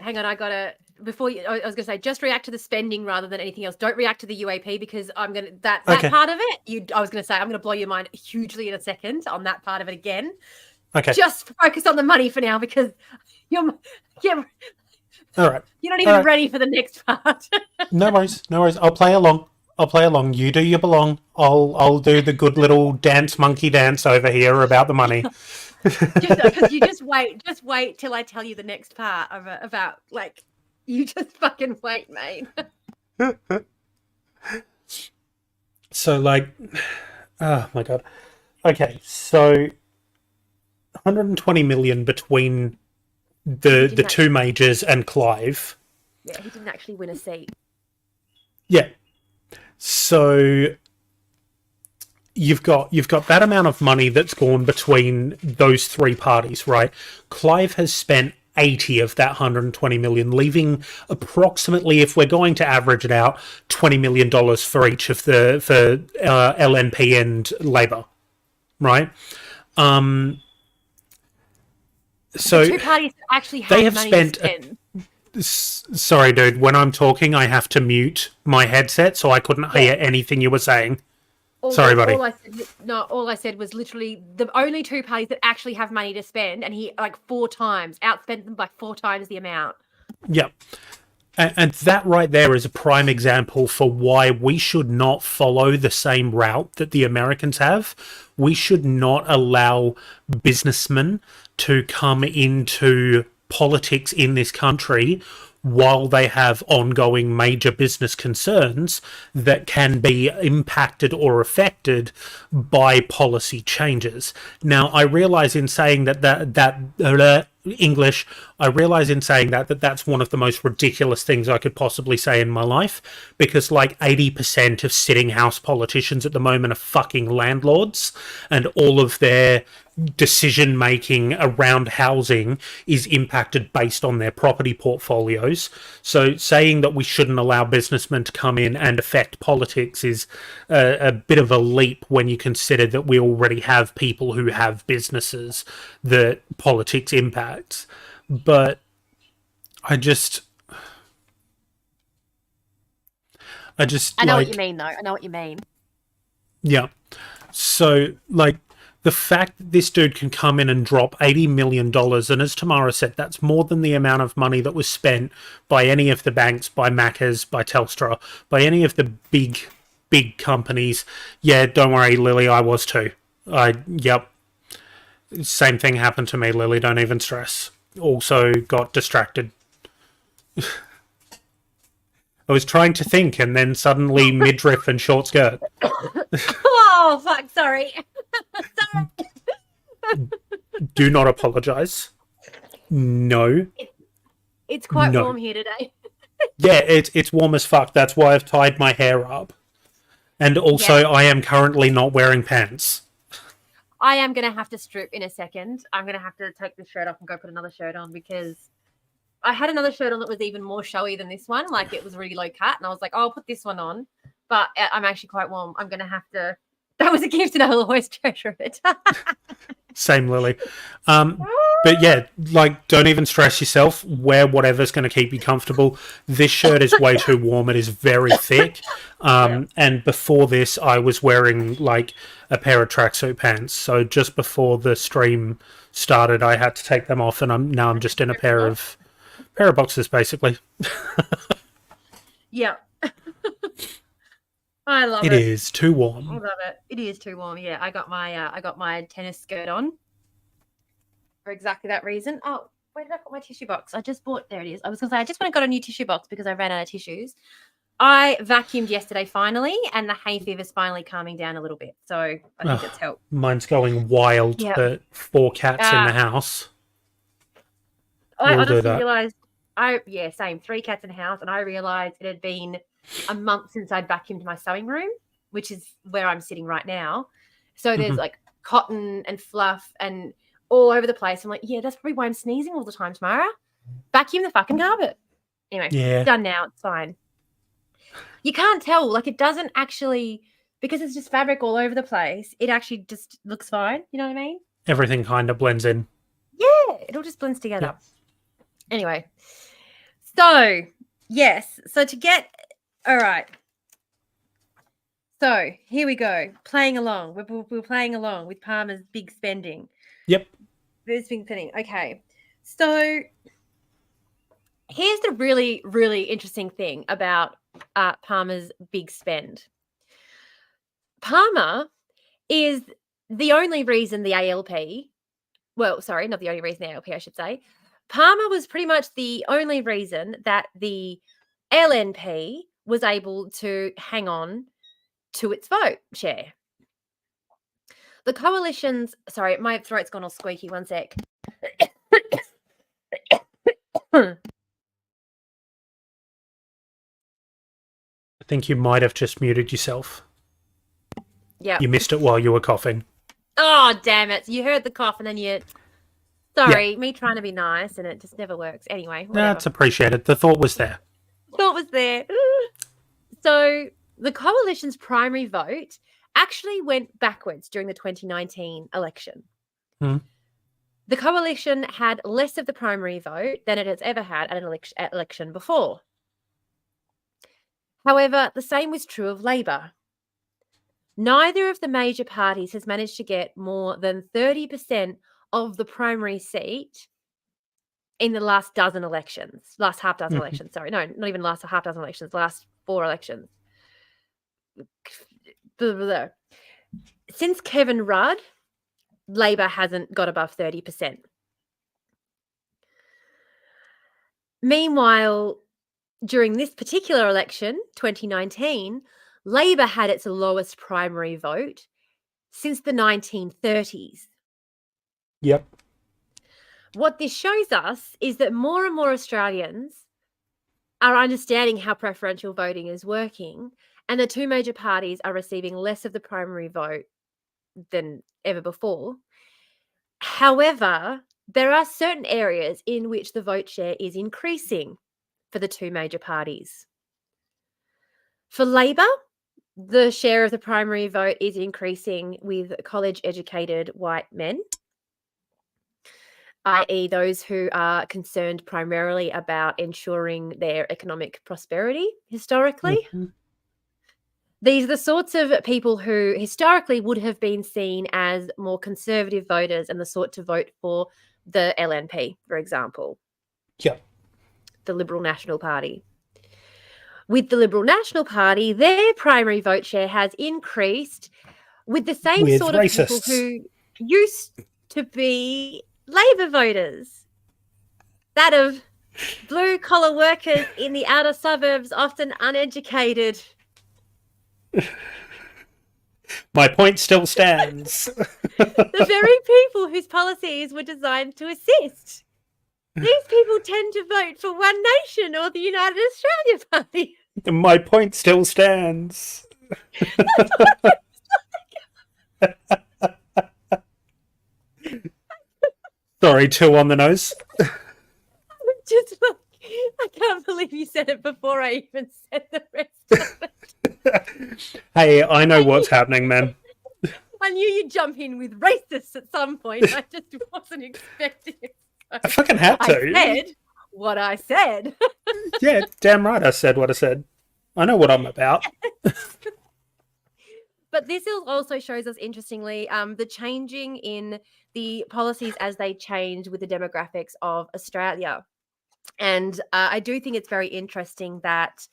[SPEAKER 1] Hang on, I was going to say, just react to the spending rather than anything else. Don't react to the UAP because I'm going to that part of it. I was going to say I'm going to blow your mind hugely in a second on that part of it again.
[SPEAKER 2] Okay.
[SPEAKER 1] Just focus on the money for now because
[SPEAKER 2] All right.
[SPEAKER 1] You're not even
[SPEAKER 2] Alright.
[SPEAKER 1] ready for the next part.
[SPEAKER 2] No worries. No worries. I'll play along. You do your belong. I'll do the good little monkey dance over here about the money.
[SPEAKER 1] Because you just wait till I tell you the next part about like, you just fucking wait, mate.
[SPEAKER 2] So like, oh my god. Okay, so 120 million between the two majors and Clive.
[SPEAKER 1] Yeah, he didn't actually win a seat.
[SPEAKER 2] Yeah. So you've got that amount of money that's gone between those three parties, right? Clive has spent 80 of that 120 million, leaving approximately, if we're going to average it out, $20 million for each of the LNP and Labour, right? So
[SPEAKER 1] The two parties that actually
[SPEAKER 2] they have
[SPEAKER 1] money
[SPEAKER 2] spent.
[SPEAKER 1] to spend.
[SPEAKER 2] Sorry, dude. When I'm talking, I have to mute my headset, so I couldn't hear anything you were saying. Sorry, buddy.
[SPEAKER 1] All I said was literally the only two parties that actually have money to spend, and he like outspent them by 4 times the amount.
[SPEAKER 2] Yep. And that right there is a prime example for why we should not follow the same route that the Americans have. We should not allow businessmen to come into politics in this country while they have ongoing major business concerns that can be impacted or affected by policy changes. Now, I realize in saying English, I realize in saying that's one of the most ridiculous things I could possibly say in my life, because like 80% of sitting house politicians at the moment are fucking landlords, and all of their decision making around housing is impacted based on their property portfolios. So saying that we shouldn't allow businessmen to come in and affect politics is a bit of a leap when you consider that we already have people who have businesses that politics impacts. But I know
[SPEAKER 1] what you mean, though. I know what you mean.
[SPEAKER 2] Yeah. So, like, the fact that this dude can come in and drop $80 million, and as Tamara said, that's more than the amount of money that was spent by any of the banks, by Macca's, by Telstra, by any of the big companies. Yeah, don't worry, Lily, I was too. Yep. Same thing happened to me, Lily, don't even stress. Also got distracted. I was trying to think, and then suddenly midriff and short skirt.
[SPEAKER 1] Oh, fuck, sorry. Sorry.
[SPEAKER 2] Do not apologise. No.
[SPEAKER 1] It's quite warm here today.
[SPEAKER 2] Yeah, it's warm as fuck. That's why I've tied my hair up. And also, I am currently not wearing pants.
[SPEAKER 1] I am going to have to strip in a second. I'm going to have to take this shirt off and go put another shirt on, because I had another shirt on that was even more showy than this one. Like, it was really low cut, and I was like, oh, I'll put this one on. But I'm actually quite warm. I'm going to have to... That was a gift, and I'll always treasure it.
[SPEAKER 2] Same, Lily. But yeah, like, don't even stress yourself. Wear whatever's going to keep you comfortable. This shirt is way too warm. It is very thick. And before this, I was wearing, like, a pair of tracksuit pants. So just before the stream started, I had to take them off, and I'm just in a pair of boxers, basically.
[SPEAKER 1] Yeah. I love it.
[SPEAKER 2] It is too warm.
[SPEAKER 1] I love it. It is too warm. Yeah, I got my tennis skirt on for exactly that reason. Oh, where did I put my tissue box? I just bought. There it is. I was gonna say I just went and got a new tissue box because I ran out of tissues. I vacuumed yesterday finally, and the hay fever's finally calming down a little bit. So I think it's helped.
[SPEAKER 2] Mine's going wild.
[SPEAKER 1] Yep.
[SPEAKER 2] But 4 cats in the house.
[SPEAKER 1] I honestly realised. Same. 3 cats in the house, and I realised it had been a month since I'd vacuumed my sewing room, which is where I'm sitting right now. So there's like cotton and fluff and all over the place. I'm like, yeah, that's probably why I'm sneezing all the time, Tamara. Vacuum the fucking carpet. Anyway, done now. It's fine. You can't tell. Like, it doesn't actually, because it's just fabric all over the place, it actually just looks fine. You know what I mean?
[SPEAKER 2] Everything kind of blends in.
[SPEAKER 1] Yeah, it all just blends together. Yeah. Anyway, so, yes. So all right. So, here we go. Playing along. We're playing along with Palmer's big spending.
[SPEAKER 2] Yep.
[SPEAKER 1] This big spending. Okay. So, Here's the really, really interesting thing about Palmer's big spend. Palmer is the only reason the ALP, well, sorry, not the only reason the ALP, I should say. Palmer was pretty much the only reason that the LNP was able to hang on to its vote share. The coalition's, sorry, my throat's gone all squeaky, one sec.
[SPEAKER 2] I think you might have just muted yourself.
[SPEAKER 1] Yeah.
[SPEAKER 2] You missed it while you were coughing.
[SPEAKER 1] Oh, damn it. You heard the cough and then you... Sorry, me trying to be nice and it just never works. Anyway, whatever.
[SPEAKER 2] That's appreciated. The thought was there.
[SPEAKER 1] Thought was there. So the coalition's primary vote actually went backwards during the 2019 election.
[SPEAKER 2] Hmm.
[SPEAKER 1] The coalition had less of the primary vote than it has ever had at an election before. However, the same was true of Labor. Neither of the major parties has managed to get more than 30% of the primary seat in the last half dozen elections. Sorry, no, not even last half dozen elections, last 4 elections. Since Kevin Rudd, Labor hasn't got above 30%. Meanwhile, during this particular election, 2019, Labor had its lowest primary vote since the 1930s.
[SPEAKER 2] Yep.
[SPEAKER 1] What this shows us is that more and more Australians are understanding how preferential voting is working, and the 2 major parties are receiving less of the primary vote than ever before. However, there are certain areas in which the vote share is increasing for the 2 major parties. For Labor, the share of the primary vote is increasing with college-educated white men, i.e. those who are concerned primarily about ensuring their economic prosperity historically.
[SPEAKER 2] Mm-hmm.
[SPEAKER 1] These are the sorts of people who historically would have been seen as more conservative voters and the sort to vote for the LNP, for example.
[SPEAKER 2] Yep.
[SPEAKER 1] The Liberal National Party. With the Liberal National Party, their primary vote share has increased with the same
[SPEAKER 2] With
[SPEAKER 1] sort of people
[SPEAKER 2] racists.
[SPEAKER 1] who used to be Labor voters. That of blue-collar workers in the outer suburbs, often uneducated.
[SPEAKER 2] My point still stands.
[SPEAKER 1] The very people whose policies were designed to assist. These people tend to vote for One Nation or the United Australia Party.
[SPEAKER 2] My point still stands. Sorry, 2 on the nose.
[SPEAKER 1] Just like, I can't believe you said it before I even said the rest of it.
[SPEAKER 2] Hey, I know what's happening, man.
[SPEAKER 1] I knew you'd jump in with racists at some point. I just wasn't expecting it.
[SPEAKER 2] I fucking had to.
[SPEAKER 1] I said what I said.
[SPEAKER 2] Yeah, damn right I said what I said. I know what I'm about.
[SPEAKER 1] But this also shows us, interestingly, the changing in the policies as they change with the demographics of Australia. And I do think it's very interesting that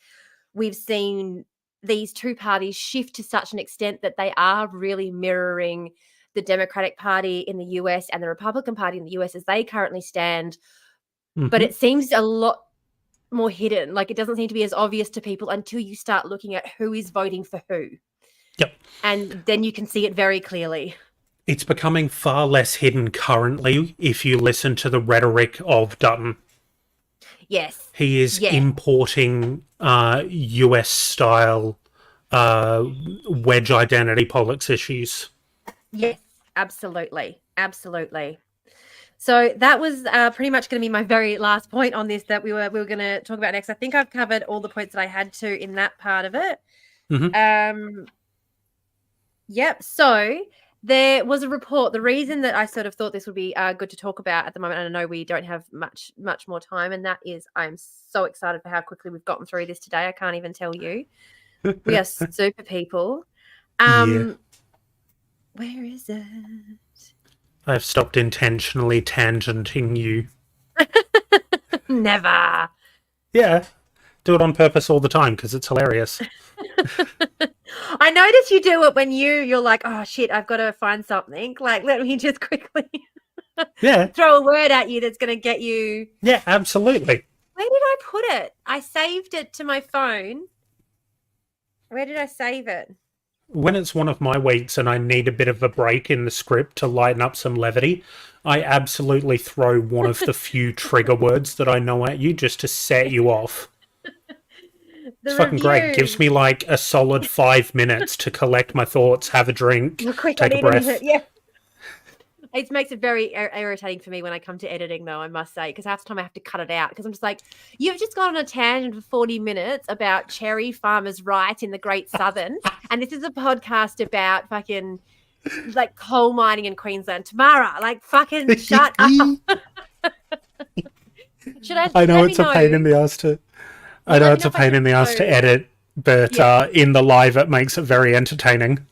[SPEAKER 1] we've seen these 2 parties shift to such an extent that they are really mirroring the Democratic Party in the US and the Republican Party in the US as they currently stand.
[SPEAKER 2] Mm-hmm.
[SPEAKER 1] But it seems a lot more hidden. Like, it doesn't seem to be as obvious to people until you start looking at who is voting for who.
[SPEAKER 2] Yep.
[SPEAKER 1] And then you can see it very clearly.
[SPEAKER 2] It's becoming far less hidden currently if you listen to the rhetoric of Dutton.
[SPEAKER 1] Yes.
[SPEAKER 2] He is importing US-style wedge identity politics issues.
[SPEAKER 1] Yes, absolutely. Absolutely. So that was pretty much going to be my very last point on this that we were going to talk about next. I think I've covered all the points that I had to in that part of it.
[SPEAKER 2] Mm-hmm.
[SPEAKER 1] Yep. So there was a report. The reason that I sort of thought this would be good to talk about at the moment, and I know we don't have much more time, and that is I'm so excited for how quickly we've gotten through this today. I can't even tell you. We are super people.
[SPEAKER 2] Yeah.
[SPEAKER 1] Where is it?
[SPEAKER 2] I've stopped intentionally tangenting you.
[SPEAKER 1] Never.
[SPEAKER 2] Yeah. Do it on purpose all the time because it's hilarious.
[SPEAKER 1] I notice you do it when you're like, oh shit, I've got to find something. Like, let me just quickly
[SPEAKER 2] Yeah.
[SPEAKER 1] throw a word at you that's going to get you.
[SPEAKER 2] Yeah, absolutely.
[SPEAKER 1] Where did I put it? I saved it to my phone. Where did I save it?
[SPEAKER 2] When it's one of my weeks and I need a bit of a break in the script to lighten up some levity, I absolutely throw one of the few trigger words that I know at you just to set you off. It's fucking great. Gives me like a solid 5 minutes to collect my thoughts, have a drink,
[SPEAKER 1] Quick,
[SPEAKER 2] take a breath.
[SPEAKER 1] Yeah. It makes it very irritating for me when I come to editing, though, I must say, because half the time I have to cut it out because I'm just like, you've just gone on a tangent for 40 minutes about cherry farmers' rights in the Great Southern, and this is a podcast about fucking like coal mining in Queensland. Tamara, like fucking shut up.
[SPEAKER 2] I know it's a pain in the ass to. I know it's a pain in the ass to edit, but in the live it makes it very entertaining.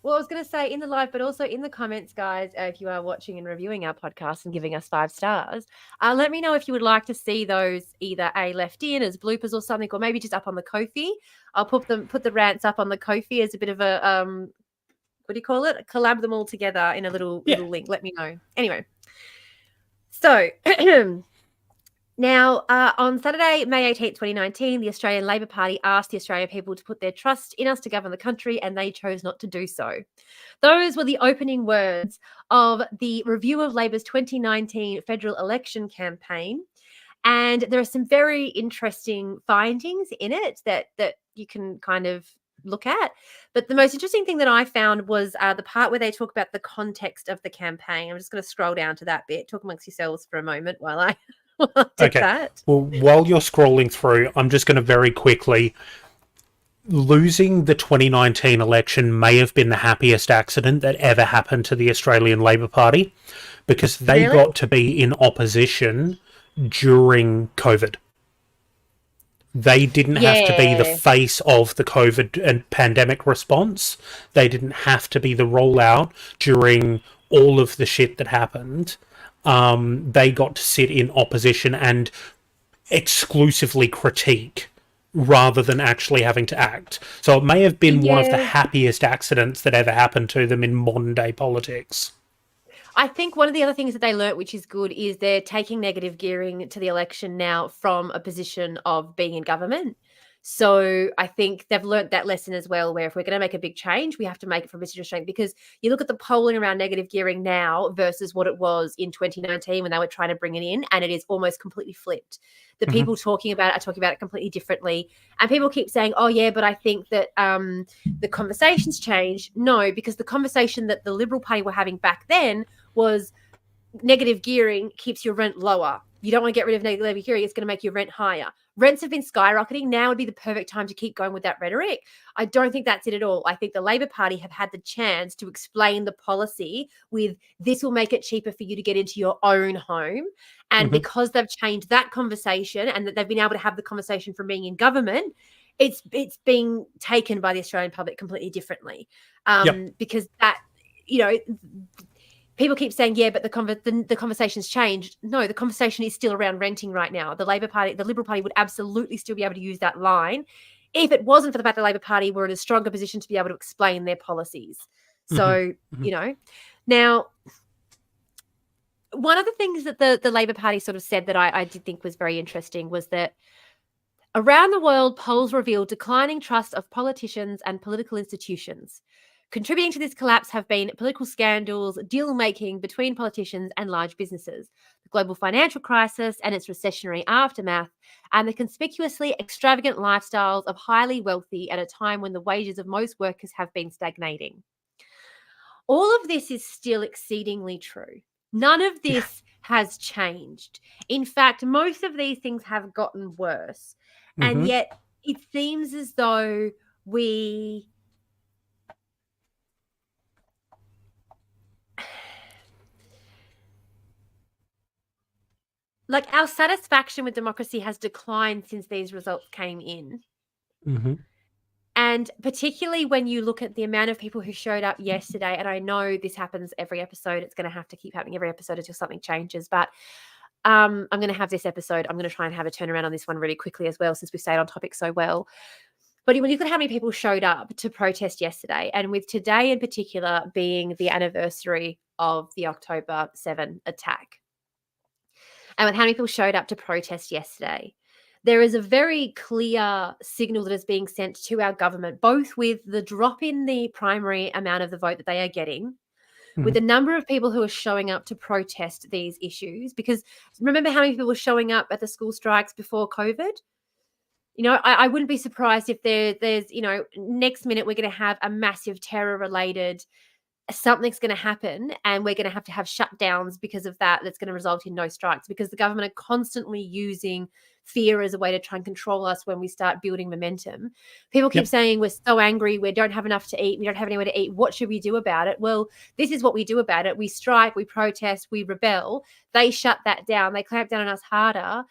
[SPEAKER 1] Well, I was going to say in the live, but also in the comments, guys, if you are watching and reviewing our podcast and giving us 5 stars, let me know if you would like to see those either left in as bloopers or something, or maybe just up on the Ko-fi. I'll put the rants up on the Ko-fi as a bit of a what do you call it? Collab them all together in a little link. Let me know. Anyway, so now, on Saturday, May 18th, 2019, the Australian Labor Party asked the Australian people to put their trust in us to govern the country, and they chose not to do so. Those were the opening words of the review of Labor's 2019 federal election campaign. And there are some very interesting findings in it that you can kind of look at. But the most interesting thing that I found was the part where they talk about the context of the campaign. I'm just going to scroll down to that bit. Talk amongst yourselves for a moment while I... that.
[SPEAKER 2] Well, while you're scrolling through, I'm just going to very quickly. Losing the 2019 election may have been the happiest accident that ever happened to the Australian Labor Party because they got to be in opposition during COVID. They didn't have to be the face of the COVID and pandemic response. They didn't have to be the rollout during all of the shit that happened. They got to sit in opposition and exclusively critique rather than actually having to act. So it may have been one of the happiest accidents that ever happened to them in modern day politics.
[SPEAKER 1] I think one of the other things that they learnt, which is good, is they're taking negative gearing to the election now from a position of being in government. So I think they've learnt that lesson as well, where if we're going to make a big change, we have to make it from a position of strength, because you look at the polling around negative gearing now versus what it was in 2019 when they were trying to bring it in, and it is almost completely flipped. The people talking about it are talking about it completely differently. And people keep saying, oh, yeah, but I think that the conversation's changed. No, because the conversation that the Liberal Party were having back then was negative gearing keeps your rent lower. You don't want to get rid of negative gearing. It's going to make your rent higher. Rents have been skyrocketing. Now would be the perfect time to keep going with that rhetoric. I don't think that's it at all. I think the Labor Party have had the chance to explain the policy with this will make it cheaper for you to get into your own home. And because they've changed that conversation and that they've been able to have the conversation from being in government, it's being taken by the Australian public completely differently. Because that, people keep saying, yeah, but the conversation's changed. No, the conversation is still around renting right now. The Liberal Party would absolutely still be able to use that line if it wasn't for the fact the Labor Party were in a stronger position to be able to explain their policies. So, now, one of the things that the Labor Party sort of said that I did think was very interesting was that around the world, polls revealed declining trust of politicians and political institutions. Contributing to this collapse have been political scandals, deal-making between politicians and large businesses, the global financial crisis and its recessionary aftermath, and the conspicuously extravagant lifestyles of highly wealthy at a time when the wages of most workers have been stagnating. All of this is still exceedingly true. None of this has changed. In fact, most of these things have gotten worse. And yet it seems as though our satisfaction with democracy has declined since these results came in. And particularly when you look at the amount of people who showed up yesterday, and I know this happens every episode, it's going to have to keep happening every episode until something changes, but I'm going to have this episode. I'm going to try and have a turnaround on this one really quickly as well, since we stayed on topic so well. But when you look at how many people showed up to protest yesterday, and with today in particular being the anniversary of the October 7 attack, and with how many people showed up to protest yesterday, there is a very clear signal that is being sent to our government, both with the drop in the primary amount of the vote that they are getting, with the number of people who are showing up to protest these issues. Because remember how many people were showing up at the school strikes before COVID? You know, I wouldn't be surprised if there's, next minute we're going to have a massive terror-related, something's going to happen and we're going to have shutdowns because of that. That's going to result in no strikes, because the government are constantly using fear as a way to try and control us when we start building momentum. People keep saying we're so angry, we don't have enough to eat, we don't have anywhere to eat. What should we do about it? Well, this is what we do about it. We strike, we protest, we rebel. They shut that down. They clamp down on us harder.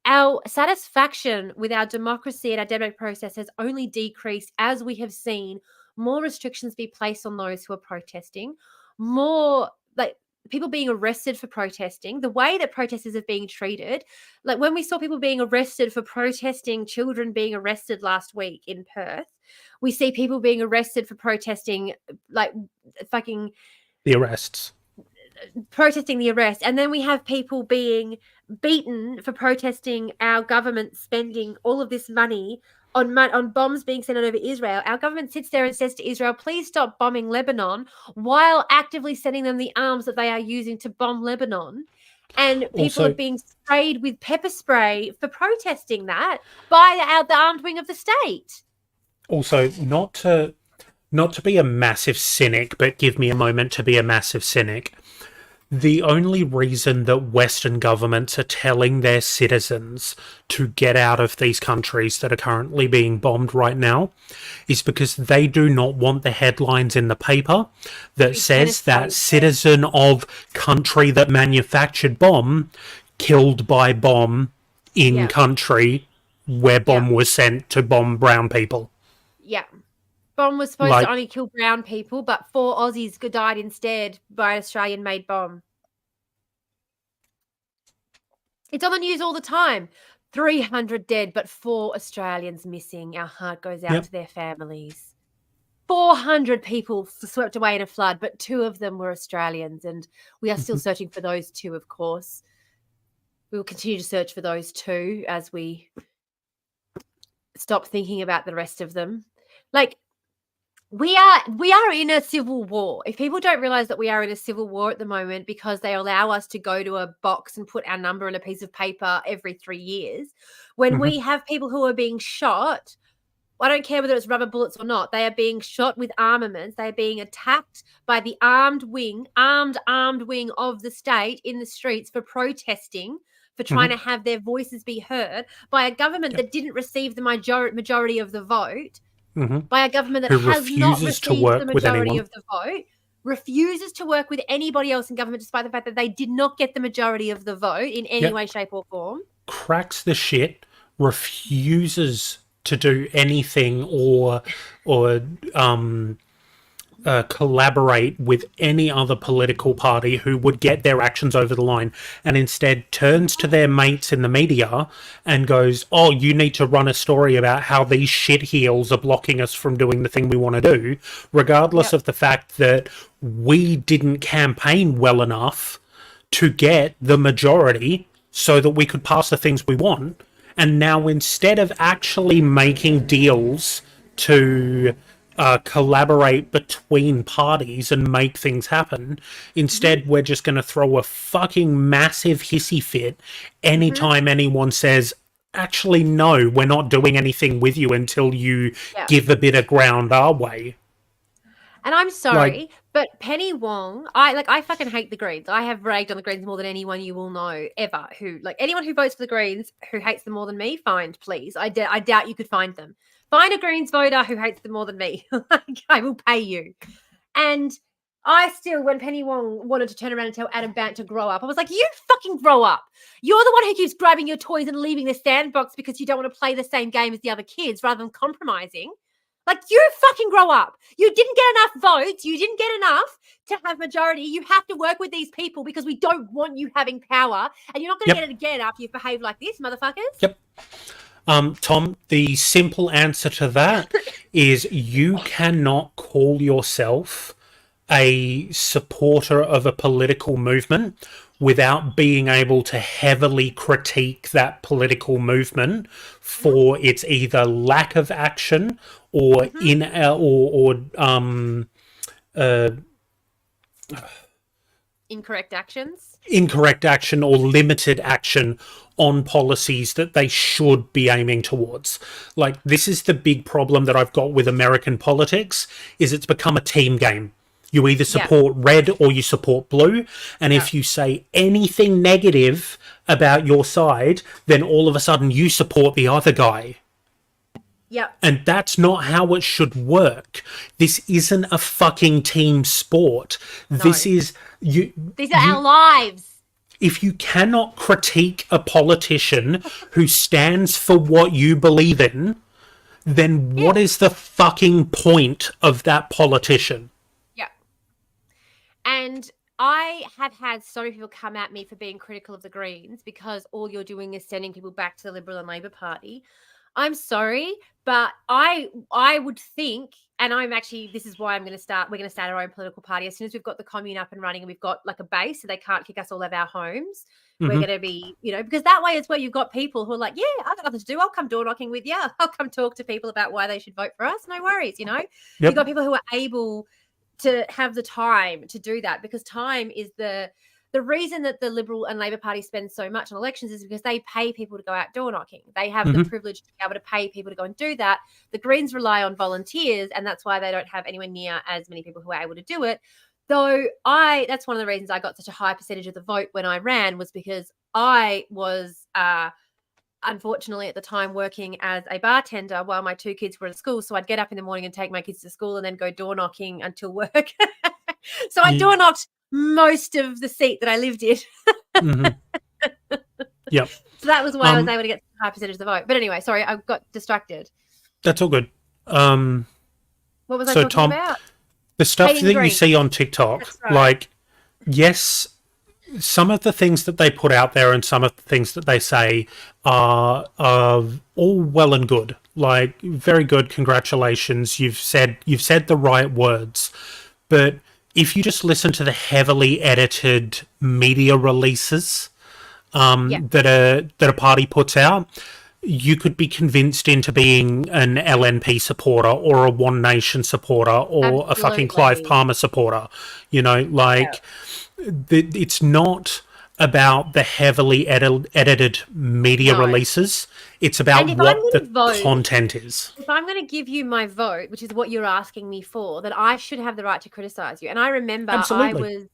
[SPEAKER 1] Our satisfaction with our democracy and our democratic process has only decreased as we have seen more restrictions be placed on those who are protesting, more like people being arrested for protesting, the way that protesters are being treated. Like when we saw people being arrested for protesting, children being arrested last week in Perth, we see people being arrested for protesting, like fucking
[SPEAKER 2] The arrests.
[SPEAKER 1] Protesting the arrest. And then we have people being beaten for protesting our government spending all of this money on bombs being sent over Israel. Our government sits there and says to Israel, please stop bombing Lebanon, while actively sending them the arms that they are using to bomb Lebanon. And people
[SPEAKER 2] Also,
[SPEAKER 1] are being sprayed with pepper spray for protesting that by the armed wing of the state.
[SPEAKER 2] Also, not to be a massive cynic, but give me a moment to be a massive cynic. The only reason that Western governments are telling their citizens to get out of these countries that are currently being bombed right now is because they do not want the headlines in the paper that says that citizen of country that manufactured bomb killed by bomb in country where bomb was sent to bomb brown people.
[SPEAKER 1] Yeah. Bomb was supposed to only kill brown people, but 4 Aussies died instead by an Australian-made bomb. It's on the news all the time. 300 dead, but 4 Australians missing. Our heart goes out to their families. 400 people swept away in a flood, but 2 of them were Australians, and we are still searching for those 2, of course. We will continue to search for those 2 as we stop thinking about the rest of them. Like, we are in a civil war. If people don't realize that we are in a civil war at the moment because they allow us to go to a box and put our number on a piece of paper every 3 years, when we have people who are being shot, I don't care whether it's rubber bullets or not, they are being shot with armaments. They are being attacked by the armed wing of the state in the streets for protesting, for trying to have their voices be heard by a government that didn't receive the majority of the vote. By a government that has not received the majority of the vote, refuses to work with anybody else in government despite the fact that they did not get the majority of the vote in any way, shape or form.
[SPEAKER 2] Cracks the shit, refuses to do anything or collaborate with any other political party who would get their actions over the line, and instead turns to their mates in the media and goes, oh, you need to run a story about how these shitheels are blocking us from doing the thing we want to do, regardless of the fact that we didn't campaign well enough to get the majority so that we could pass the things we want. And now, instead of actually making deals to collaborate between parties and make things happen, instead we're just going to throw a fucking massive hissy fit anytime anyone says, actually, no, we're not doing anything with you until you give a bit of ground our way.
[SPEAKER 1] And I'm sorry, but Penny Wong, I fucking hate the Greens. I have ragged on the Greens more than anyone you will know ever. Anyone who votes for the Greens who hates them more than me, find, please. I doubt you could find them. Find a Greens voter who hates them more than me. I will pay you. And I still, when Penny Wong wanted to turn around and tell Adam Bant to grow up, I was like, you fucking grow up. You're the one who keeps grabbing your toys and leaving the sandbox because you don't want to play the same game as the other kids rather than compromising. Like, you fucking grow up. You didn't get enough votes. You didn't get enough to have majority. You have to work with these people because we don't want you having power. And you're not going to get it again after you've behaved like this, motherfuckers.
[SPEAKER 2] Yep. Tom, the simple answer to that is you cannot call yourself a supporter of a political movement without being able to heavily critique that political movement for its either lack of action or
[SPEAKER 1] Incorrect actions.
[SPEAKER 2] Incorrect action or limited action on policies that they should be aiming towards. Like, this is the big problem that I've got with American politics, is it's become a team game. You either support red or you support blue, and if you say anything negative about your side, then all of a sudden you support the other guy.
[SPEAKER 1] Yep.
[SPEAKER 2] And that's not how it should work. This isn't a fucking team sport. This is you.
[SPEAKER 1] These are our lives.
[SPEAKER 2] If you cannot critique a politician who stands for what you believe in, then what is the fucking point of that politician?
[SPEAKER 1] Yeah. And I have had so many people come at me for being critical of the Greens because all you're doing is sending people back to the Liberal and Labor Party. I'm sorry, but I would think, and I'm actually, this is why we're going to start our own political party. As soon as we've got the commune up and running and we've got like a base so they can't kick us all out of our homes, we're going to be, because that way it's where you've got people who are like, yeah, I've got nothing to do. I'll come door knocking with you. I'll come talk to people about why they should vote for us. No worries, You've got people who are able to have the time to do that, because time is the reason that the Liberal and Labor Party spend so much on elections is because they pay people to go out door knocking. They have the privilege to be able to pay people to go and do that. The Greens rely on volunteers, and that's why they don't have anywhere near as many people who are able to do it. Though that's one of the reasons I got such a high percentage of the vote when I ran, was because I was unfortunately at the time working as a bartender while my two kids were at school. So I'd get up in the morning and take my kids to school and then go door knocking until work. So I door knocked most of the seat that I lived in.
[SPEAKER 2] Yep.
[SPEAKER 1] So that was why I was able to get a high percentage of the vote. But anyway, sorry, I got distracted.
[SPEAKER 2] That's all good.
[SPEAKER 1] What was I talking
[SPEAKER 2] Tom,
[SPEAKER 1] about?
[SPEAKER 2] The stuff
[SPEAKER 1] Hating
[SPEAKER 2] that
[SPEAKER 1] green.
[SPEAKER 2] you see on TikTok,
[SPEAKER 1] Right.
[SPEAKER 2] like, yes, some of the things that they put out there and some of the things that they say are all well and good. Like, very good, congratulations. You've said the right words. But if you just listen to the heavily edited media releases that a party puts out, you could be convinced into being an LNP supporter or a One Nation supporter or a fucking Clive Palmer supporter. It's not about the heavily edited media releases. It's about what the content is.
[SPEAKER 1] If I'm going to give you my vote, which is what you're asking me for, then I should have the right to criticise you. And I remember I was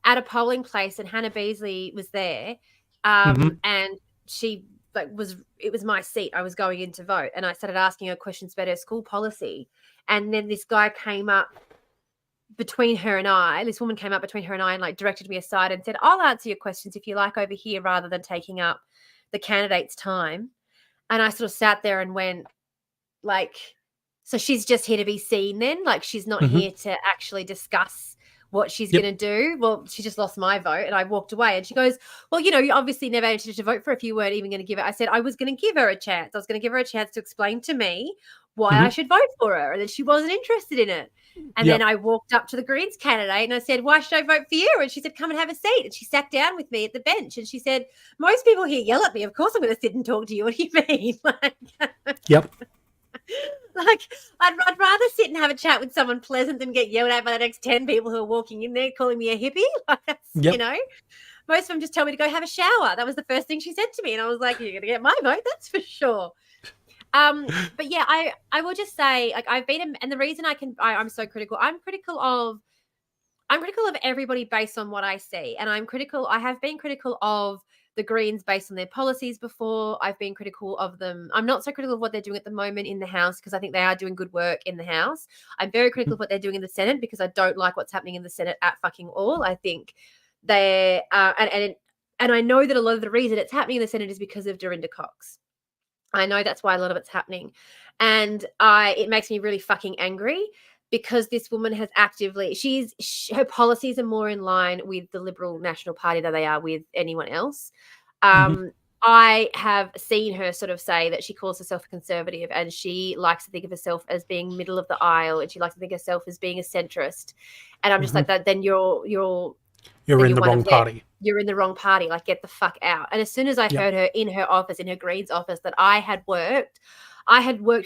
[SPEAKER 1] at a polling place and Hannah Beasley was there, and she it was my seat. I was going in to vote, and I started asking her questions about her school policy, and then this guy came up between her and I. This woman came up between her and I and like directed me aside and said, "I'll answer your questions if you like over here, rather than taking up the candidate's time." And I sort of sat there and went, like, so she's just here to be seen then? Like, she's not here to actually discuss what she's going to do? Well, she just lost my vote. And I walked away. And she goes, well, you obviously never intended to vote for her if you weren't even going to give it. I said, I was going to give her a chance. I was going to give her a chance to explain to me why I should vote for her. And then she wasn't interested in it. And then I walked up to the Greens candidate and I said, why should I vote for you? And she said, come and have a seat. And she sat down with me at the bench and she said, most people here yell at me. Of course I'm going to sit and talk to you. What do you mean? Like, I'd rather sit and have a chat with someone pleasant than get yelled at by the next 10 people who are walking in there calling me a hippie. Like, that's, most of them just tell me to go have a shower. That was the first thing she said to me. And I was like, you're going to get my vote? That's for sure. But yeah, I will just say, like, I've been, and the reason I'm so critical, I'm critical of everybody based on what I see. And I have been critical of the Greens based on their policies before. I've been critical of them. I'm not so critical of what they're doing at the moment in the House because I think they are doing good work in the House. I'm very critical of what they're doing in the Senate because I don't like what's happening in the Senate at fucking all. I think they and I know that a lot of the reason it's happening in the Senate is because of Dorinda Cox. I know that's why a lot of it's happening. And it makes me really fucking angry because this woman has actively, her policies are more in line with the Liberal National Party than they are with anyone else. I have seen her sort of say that she calls herself a conservative and she likes to think of herself as being middle of the aisle and she likes to think of herself as being a centrist. And I'm just like that. Then you're
[SPEAKER 2] in the wrong party.
[SPEAKER 1] You're in the wrong party. Like, get the fuck out. And as soon as I heard her in her office, in her Greens office, that I had worked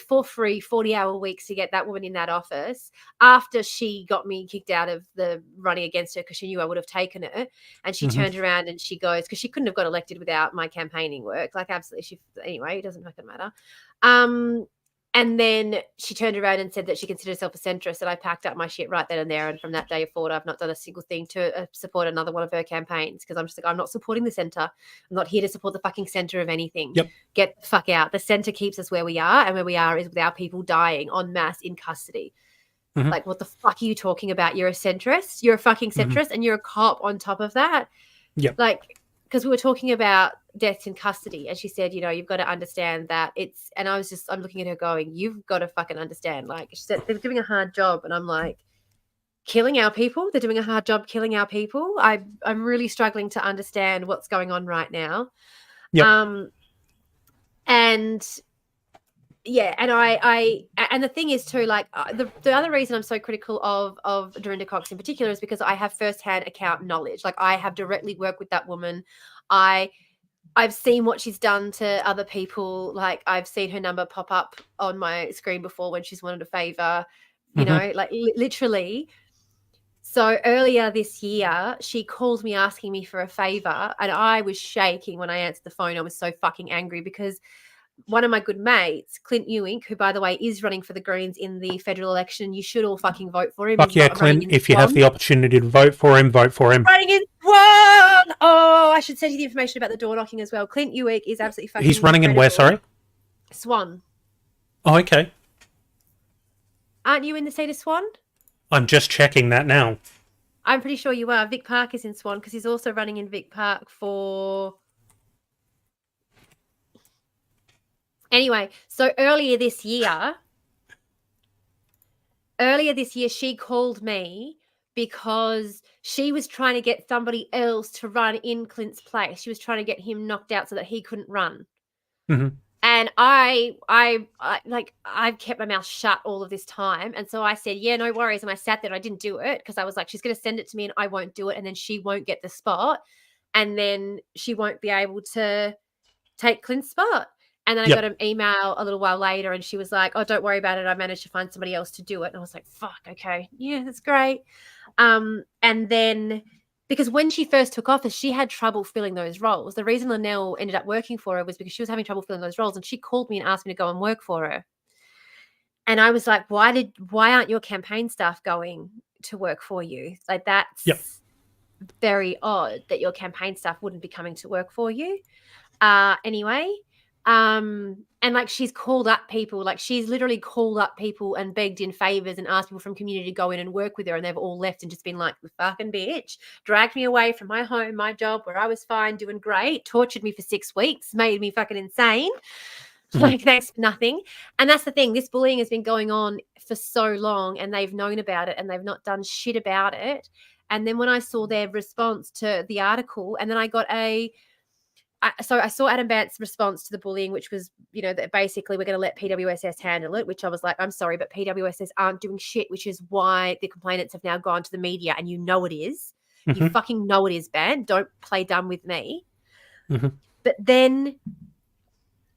[SPEAKER 1] for free 40-hour weeks to get that woman in that office after she got me kicked out of the running against her because she knew I would have taken her. And she turned around and she goes, because she couldn't have got elected without my campaigning work. Like, absolutely. Anyway, it doesn't fucking matter. And then she turned around and said that she considered herself a centrist, and I packed up my shit right then and there. And from that day forward, I've not done a single thing to support another one of her campaigns because I'm just like, I'm not supporting the centre. I'm not here to support the fucking centre of anything.
[SPEAKER 2] Yep.
[SPEAKER 1] Get the fuck out. The centre keeps us where we are, and where we are is with our people dying en masse in custody. Like, what the fuck are you talking about? You're a centrist. You're a fucking centrist, and you're a cop on top of that.
[SPEAKER 2] Yep.
[SPEAKER 1] Like, because we were talking about deaths in custody, and she said, you've got to understand that it's, and I'm looking at her going, you've got to fucking understand. Like, she said, they're doing a hard job, and I'm like, killing our people? They're doing a hard job killing our people? I'm really struggling to understand what's going on right now.
[SPEAKER 2] Yep.
[SPEAKER 1] And yeah, and the thing is too, like, the other reason I'm so critical of Dorinda Cox in particular is because I have firsthand account knowledge. Like, I have directly worked with that woman. I've seen what she's done to other people. Like, I've seen her number pop up on my screen before when she's wanted a favor, you know, like literally. So earlier this year, she called me asking me for a favor, and I was shaking when I answered the phone. I was so fucking angry because one of my good mates, Clint Ewing, who, by the way, is running for the Greens in the federal election. You should all fucking vote for him.
[SPEAKER 2] Fuck yeah, Clint. If you have the opportunity to vote for him, vote for him.
[SPEAKER 1] Running in Swan! Oh, I should send you the information about the door knocking as well. Clint Ewing is absolutely fucking
[SPEAKER 2] He's running incredible. In where, sorry?
[SPEAKER 1] Swan.
[SPEAKER 2] Oh, okay.
[SPEAKER 1] Aren't you in the state of Swan?
[SPEAKER 2] I'm just checking that now.
[SPEAKER 1] I'm pretty sure you are. Vic Park is in Swan because he's also running in Vic Park for... Anyway, so earlier this year, she called me because she was trying to get somebody else to run in Clint's place. She was trying to get him knocked out so that he couldn't run. And I've kept my mouth shut all of this time. And so I said, yeah, no worries. And I sat there. I didn't do it because I was like, she's going to send it to me and I won't do it. And then she won't get the spot. And then she won't be able to take Clint's spot. And then I got an email a little while later and she was like, oh, don't worry about it. I managed to find somebody else to do it. And I was like, fuck, okay. Yeah, that's great. And then because when she first took office, she had trouble filling those roles. The reason Linnell ended up working for her was because she was having trouble filling those roles. And she called me and asked me to go and work for her. And I was like, why aren't your campaign staff going to work for you? Like, that's very odd that your campaign staff wouldn't be coming to work for you. Anyway. And like, she's called up people, like she's literally called up people and begged in favors and asked people from community to go in and work with her. And they've all left and just been like, the fucking bitch dragged me away from my home, my job where I was fine, doing great, tortured me for 6 weeks, made me fucking insane. Like, thanks for nothing. And that's the thing. This bullying has been going on for so long and they've known about it and they've not done shit about it. And then when I saw their response to the article, and then I got so I saw Adam Bant's response to the bullying, which was, you know, that basically we're going to let PWSS handle it, which I was like, I'm sorry, but PWSS aren't doing shit, which is why the complainants have now gone to the media, and you know it is. You fucking know it is, Bant. Don't play dumb with me. But then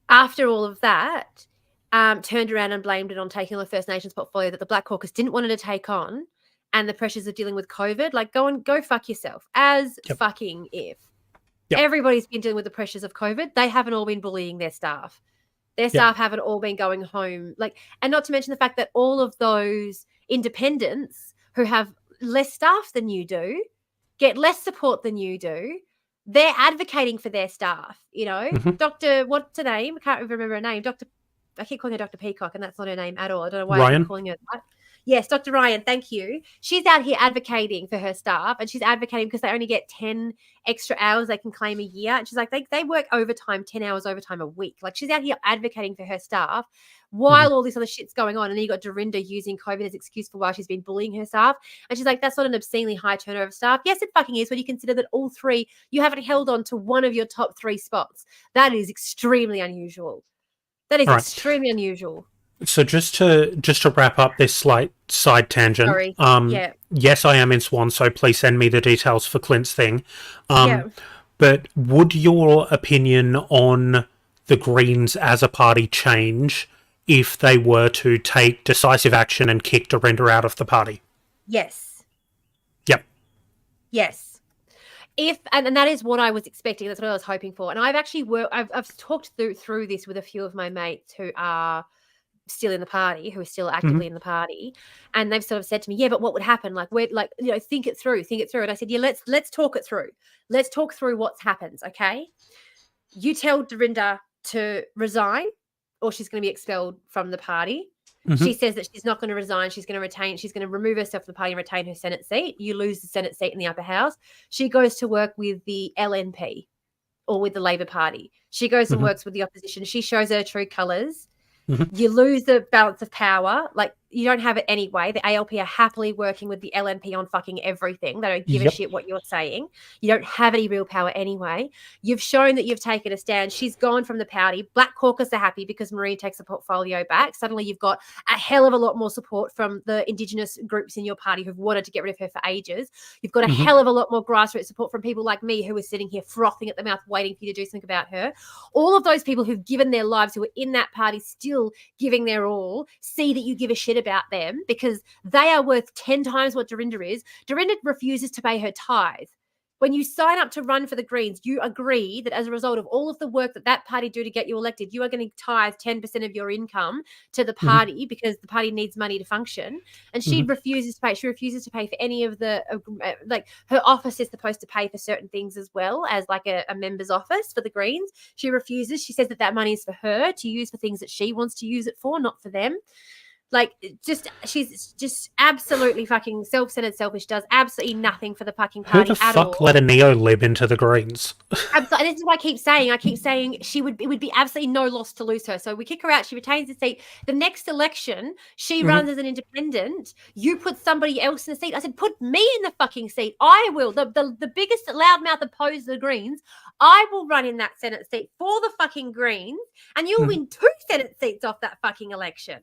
[SPEAKER 1] after all of that, turned around and blamed it on taking on the First Nations portfolio that the Black Caucus didn't want her to take on, and the pressures of dealing with COVID. Like, go fuck yourself. As fucking if. Everybody's been dealing with the pressures of COVID. They haven't all been bullying their staff. Their staff haven't all been going home. Like, and not to mention the fact that all of those independents who have less staff than you do, get less support than you do, they're advocating for their staff, you know? Dr. What's her name? I can't even remember her name. I keep calling her Dr. Peacock, and that's not her name at all. I don't know why I'm calling her that. Yes, Dr. Ryan, thank you. She's out here advocating for her staff, and she's advocating because they only get 10 extra hours they can claim a year. And she's like, they work overtime, 10 hours overtime a week. Like, she's out here advocating for her staff while all this other shit's going on. And then you got Dorinda using COVID as excuse for why she's been bullying her staff. And she's like, that's not an obscenely high turnover of staff. Yes, it fucking is when you consider that all three, you haven't held on to one of your top 3 spots. That is extremely unusual. That is extremely unusual.
[SPEAKER 2] So just to wrap up this slight side tangent.
[SPEAKER 1] Sorry.
[SPEAKER 2] Yes, I am in Swan, so please send me the details for Clint's thing. But would your opinion on the Greens as a party change if they were to take decisive action and kick Dorinda out of the party?
[SPEAKER 1] Yes.
[SPEAKER 2] Yep.
[SPEAKER 1] Yes. And that is what I was expecting. That's what I was hoping for. And I've actually I've talked through this with a few of my mates who are still in the party, who are still actively in the party, and they've sort of said to me, yeah, but what would happen? Like, we're like, you know, think it through. And I said, yeah, let's talk it through. Let's talk through what's happens. Okay. You tell Dorinda to resign or she's going to be expelled from the party. She says that she's not going to resign. She's going to remove herself from the party and retain her Senate seat. You lose the Senate seat in the upper house. She goes to work with the LNP or with the Labor Party. She goes and works with the opposition. She shows her true colours. You lose the balance of power. Like, you don't have it anyway. The ALP are happily working with the LNP on fucking everything. They don't give a shit what you're saying. You don't have any real power anyway. You've shown that you've taken a stand. She's gone from the party. Black Caucus are happy because Marie takes the portfolio back. Suddenly you've got a hell of a lot more support from the Indigenous groups in your party who've wanted to get rid of her for ages. You've got a hell of a lot more grassroots support from people like me who are sitting here frothing at the mouth waiting for you to do something about her. All of those people who've given their lives, who are in that party still giving their all, see that you give a shit about them because they are worth 10 times what Dorinda is. Dorinda refuses to pay her tithe. When you sign up to run for the Greens, you agree that as a result of all of the work that party do to get you elected, you are going to tithe 10% of your income to the party because the party needs money to function. And she refuses to pay. She refuses to pay for any of the, like, her office is supposed to pay for certain things as well as like a member's office for the Greens. She refuses. She says that money is for her to use for things that she wants to use it for, not for them. Like, she's just absolutely fucking self-centered, selfish, does absolutely nothing for the fucking party
[SPEAKER 2] at all. Who the fuck
[SPEAKER 1] all.
[SPEAKER 2] let a neo-lib into the Greens?
[SPEAKER 1] Absolutely. And this is what I keep saying. I keep saying it would be absolutely no loss to lose her. So we kick her out. She retains the seat. The next election, she runs as an independent. You put somebody else in the seat. I said, put me in the fucking seat. I will. The biggest loudmouth opposed to the Greens. I will run in that Senate seat for the fucking Greens, and you'll win 2 Senate seats off that fucking election.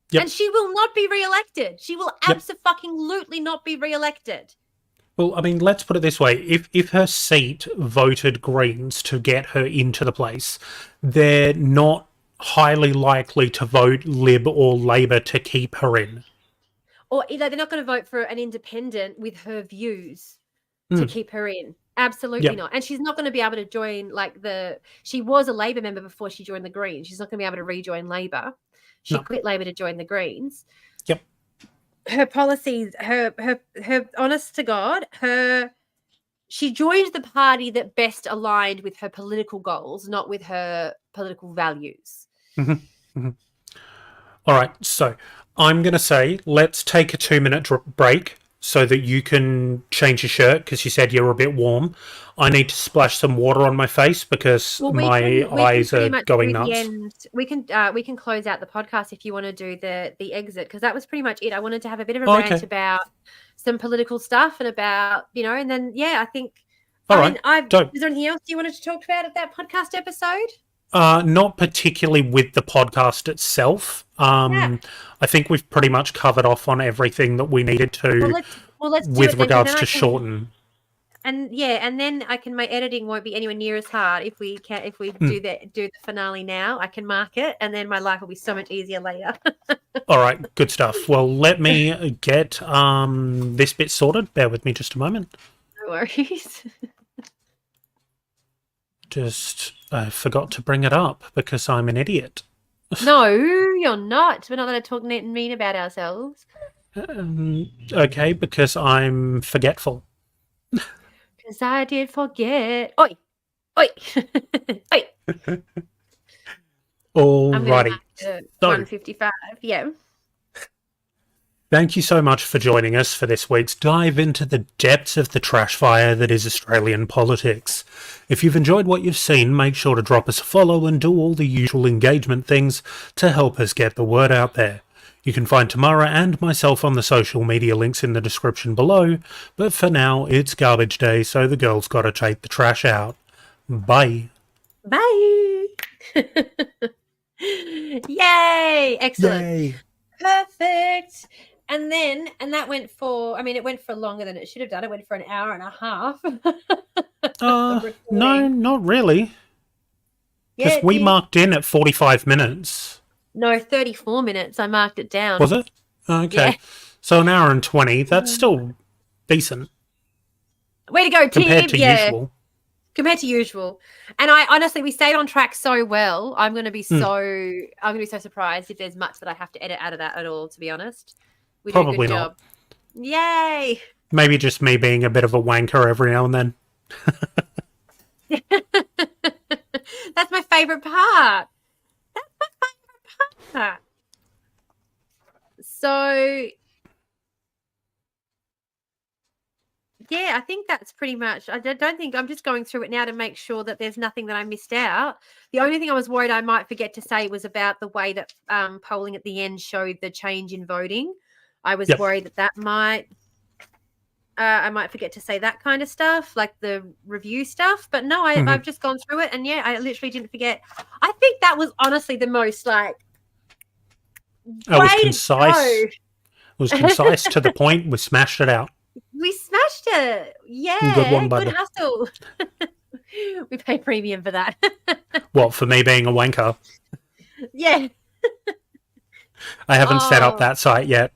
[SPEAKER 1] Yep. And she will not be re-elected. She will absolutely not be re-elected.
[SPEAKER 2] Well, I mean, let's put it this way. If her seat voted Greens to get her into the place, they're not highly likely to vote Lib or Labor to keep her in.
[SPEAKER 1] Or they're not going to vote for an independent with her views to keep her in. Absolutely not. And she's not going to be able to join, she was a Labor member before she joined the Greens. She's not going to be able to rejoin Labor. She quit Labor to join the Greens.
[SPEAKER 2] Yep.
[SPEAKER 1] Her policies, her honest to God, she joined the party that best aligned with her political goals, not with her political values.
[SPEAKER 2] All right. So I'm going to say, let's take a 2-minute break so that you can change your shirt because you said you're a bit warm. I need to splash some water on my face because my eyes are going nuts.
[SPEAKER 1] We can close out the podcast if you want to do the exit, because that was pretty much it. I wanted to have a bit of a rant about some political stuff and about, and then I think. Is there anything else you wanted to talk about at that podcast episode?
[SPEAKER 2] Not particularly with the podcast itself. I think we've pretty much covered off on everything that we needed to with regards to shorten.
[SPEAKER 1] And then my editing won't be anywhere near as hard if we do the finale now. I can mark it, and then my life will be so much easier later.
[SPEAKER 2] All right, good stuff. Well, let me get this bit sorted. Bear with me just a moment.
[SPEAKER 1] No worries.
[SPEAKER 2] I forgot to bring it up because I'm an idiot.
[SPEAKER 1] No, you're not. We're not going to talk mean about ourselves.
[SPEAKER 2] Okay, because I'm forgetful.
[SPEAKER 1] Because I did forget. Oi! Oi! Oi!
[SPEAKER 2] Alrighty.
[SPEAKER 1] So, 155, yeah.
[SPEAKER 2] Thank you so much for joining us for this week's dive into the depths of the trash fire that is Australian politics. If you've enjoyed what you've seen, make sure to drop us a follow and do all the usual engagement things to help us get the word out there. You can find Tamara and myself on the social media links in the description below, but for now, it's garbage day, so the girls gotta take the trash out. Bye.
[SPEAKER 1] Bye. Yay! Excellent.
[SPEAKER 2] Yay.
[SPEAKER 1] Perfect. And that went for, it went for longer than it should have done. It went for an hour and a half.
[SPEAKER 2] No, not really.
[SPEAKER 1] Yeah,
[SPEAKER 2] Because we marked in at 45 minutes.
[SPEAKER 1] No, 34 minutes. I marked it down.
[SPEAKER 2] Was it? Okay.
[SPEAKER 1] Yeah.
[SPEAKER 2] So an hour and 20. That's still decent.
[SPEAKER 1] Way to go, team.
[SPEAKER 2] Compared to usual.
[SPEAKER 1] Compared to usual. And I honestly, we stayed on track so well. I'm going to be so surprised if there's much that I have to edit out of that at all, to be honest. We did a
[SPEAKER 2] Probably
[SPEAKER 1] good
[SPEAKER 2] not.
[SPEAKER 1] job. Yay.
[SPEAKER 2] Maybe just me being a bit of a wanker every now and then.
[SPEAKER 1] That's my favorite part. So, yeah, I think that's pretty much. I don't think I'm just going through it now to make sure that there's nothing that I missed out. The only thing I was worried I might forget to say was about the way that polling at the end showed the change in voting. I was worried that might. I might forget to say that kind of stuff, like the review stuff. But no, I've just gone through it, and yeah, I literally didn't forget. I think that was honestly the most like.
[SPEAKER 2] It was concise. It was concise to the point. We smashed it out.
[SPEAKER 1] We smashed it. Yeah.
[SPEAKER 2] Good one, bud.
[SPEAKER 1] Good hustle. We pay premium for that.
[SPEAKER 2] What, for me being a wanker?
[SPEAKER 1] Yeah.
[SPEAKER 2] I haven't set up that site yet.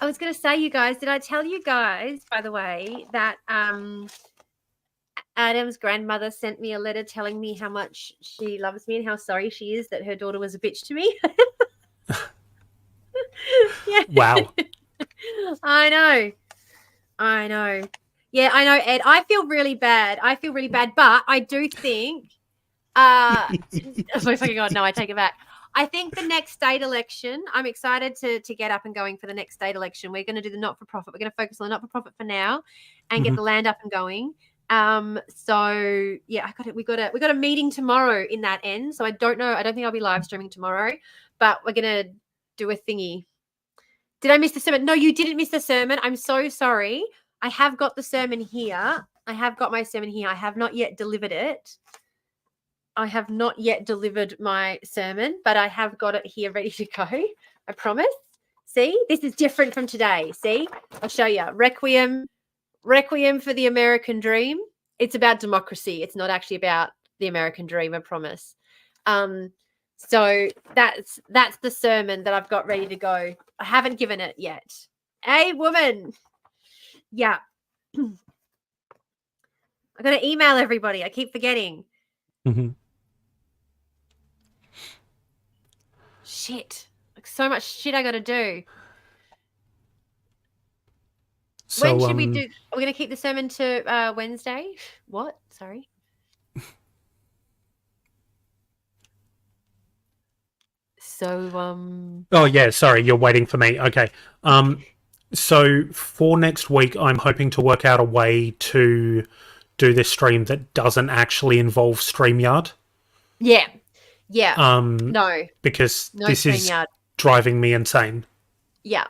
[SPEAKER 1] I was going to say, you guys, did I tell you guys, by the way, that Adam's grandmother sent me a letter telling me how much she loves me and how sorry she is that her daughter was a bitch to me? Yeah.
[SPEAKER 2] Wow.
[SPEAKER 1] I know. Yeah, I know, Ed. I feel really bad, but I do think oh my fucking God, no, I take it back. I think the next state election, I'm excited to get up and going for the next state election. We're going to do the not-for-profit. We're going to focus on the not-for-profit for now and get the land up and going. So yeah, we got a meeting tomorrow in that end. So I don't know. I don't think I'll be live streaming tomorrow, but we're going to do a thingy. Did I miss the sermon? No, you didn't miss the sermon. I'm so sorry. I have got the sermon here. I have got my sermon here. I have not yet delivered it. I have not yet delivered my sermon, but I have got it here ready to go. I promise. See, this is different from today. See, I'll show you. Requiem for the American Dream. It's about democracy. It's not actually about the American dream, I promise. So that's the sermon that I've got ready to go. I haven't given it yet. Hey, woman. Yeah. I got to email everybody. I keep forgetting. Shit. Like so much shit I got to do.
[SPEAKER 2] So,
[SPEAKER 1] when should we do? Are we going to keep the sermon to Wednesday? What? Sorry. So,
[SPEAKER 2] Oh, yeah, sorry, you're waiting for me. Okay. So for next week, I'm hoping to work out a way to do this stream that doesn't actually involve StreamYard.
[SPEAKER 1] Yeah. No.
[SPEAKER 2] Because
[SPEAKER 1] no
[SPEAKER 2] this
[SPEAKER 1] StreamYard.
[SPEAKER 2] Is driving me insane.
[SPEAKER 1] Yeah.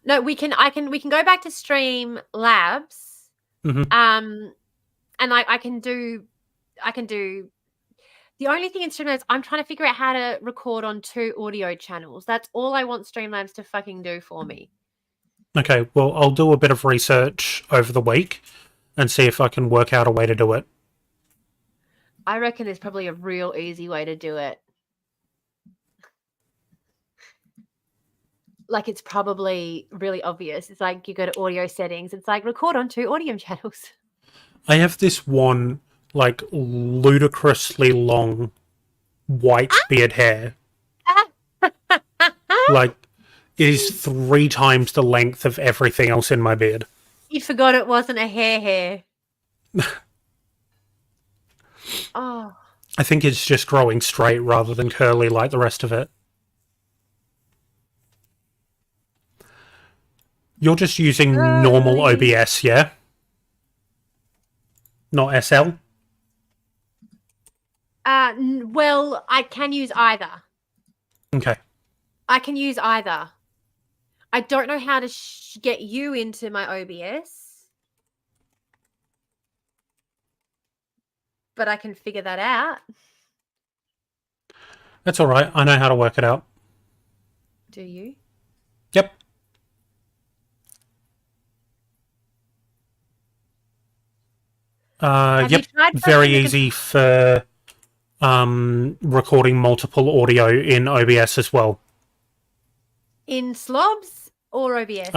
[SPEAKER 1] No, we can go back to Stream Labs. And I can do the only thing in Streamlabs, I'm trying to figure out how to record on 2 audio channels. That's all I want Streamlabs to fucking do for me.
[SPEAKER 2] Okay, well, I'll do a bit of research over the week and see if I can work out a way to do it.
[SPEAKER 1] I reckon there's probably a real easy way to do it. Like, it's probably really obvious. It's like you go to audio settings. It's like record on 2 audio channels. I
[SPEAKER 2] have this one, like, ludicrously long white beard hair. Like, it is 3 times the length of everything else in my beard.
[SPEAKER 1] You forgot it wasn't a hair. Oh.
[SPEAKER 2] I think it's just growing straight rather than curly like the rest of it. You're just using normal OBS, yeah? Not SL?
[SPEAKER 1] Well, I can use either.
[SPEAKER 2] Okay.
[SPEAKER 1] I can use either. I don't know how to get you into my OBS, but I can figure that out.
[SPEAKER 2] That's all right. I know how to work it out.
[SPEAKER 1] Do you?
[SPEAKER 2] Yep.
[SPEAKER 1] Have you
[SPEAKER 2] Yep.
[SPEAKER 1] tried
[SPEAKER 2] Very
[SPEAKER 1] pressing the
[SPEAKER 2] easy for recording multiple audio in OBS as well.
[SPEAKER 1] in slobs or OBS?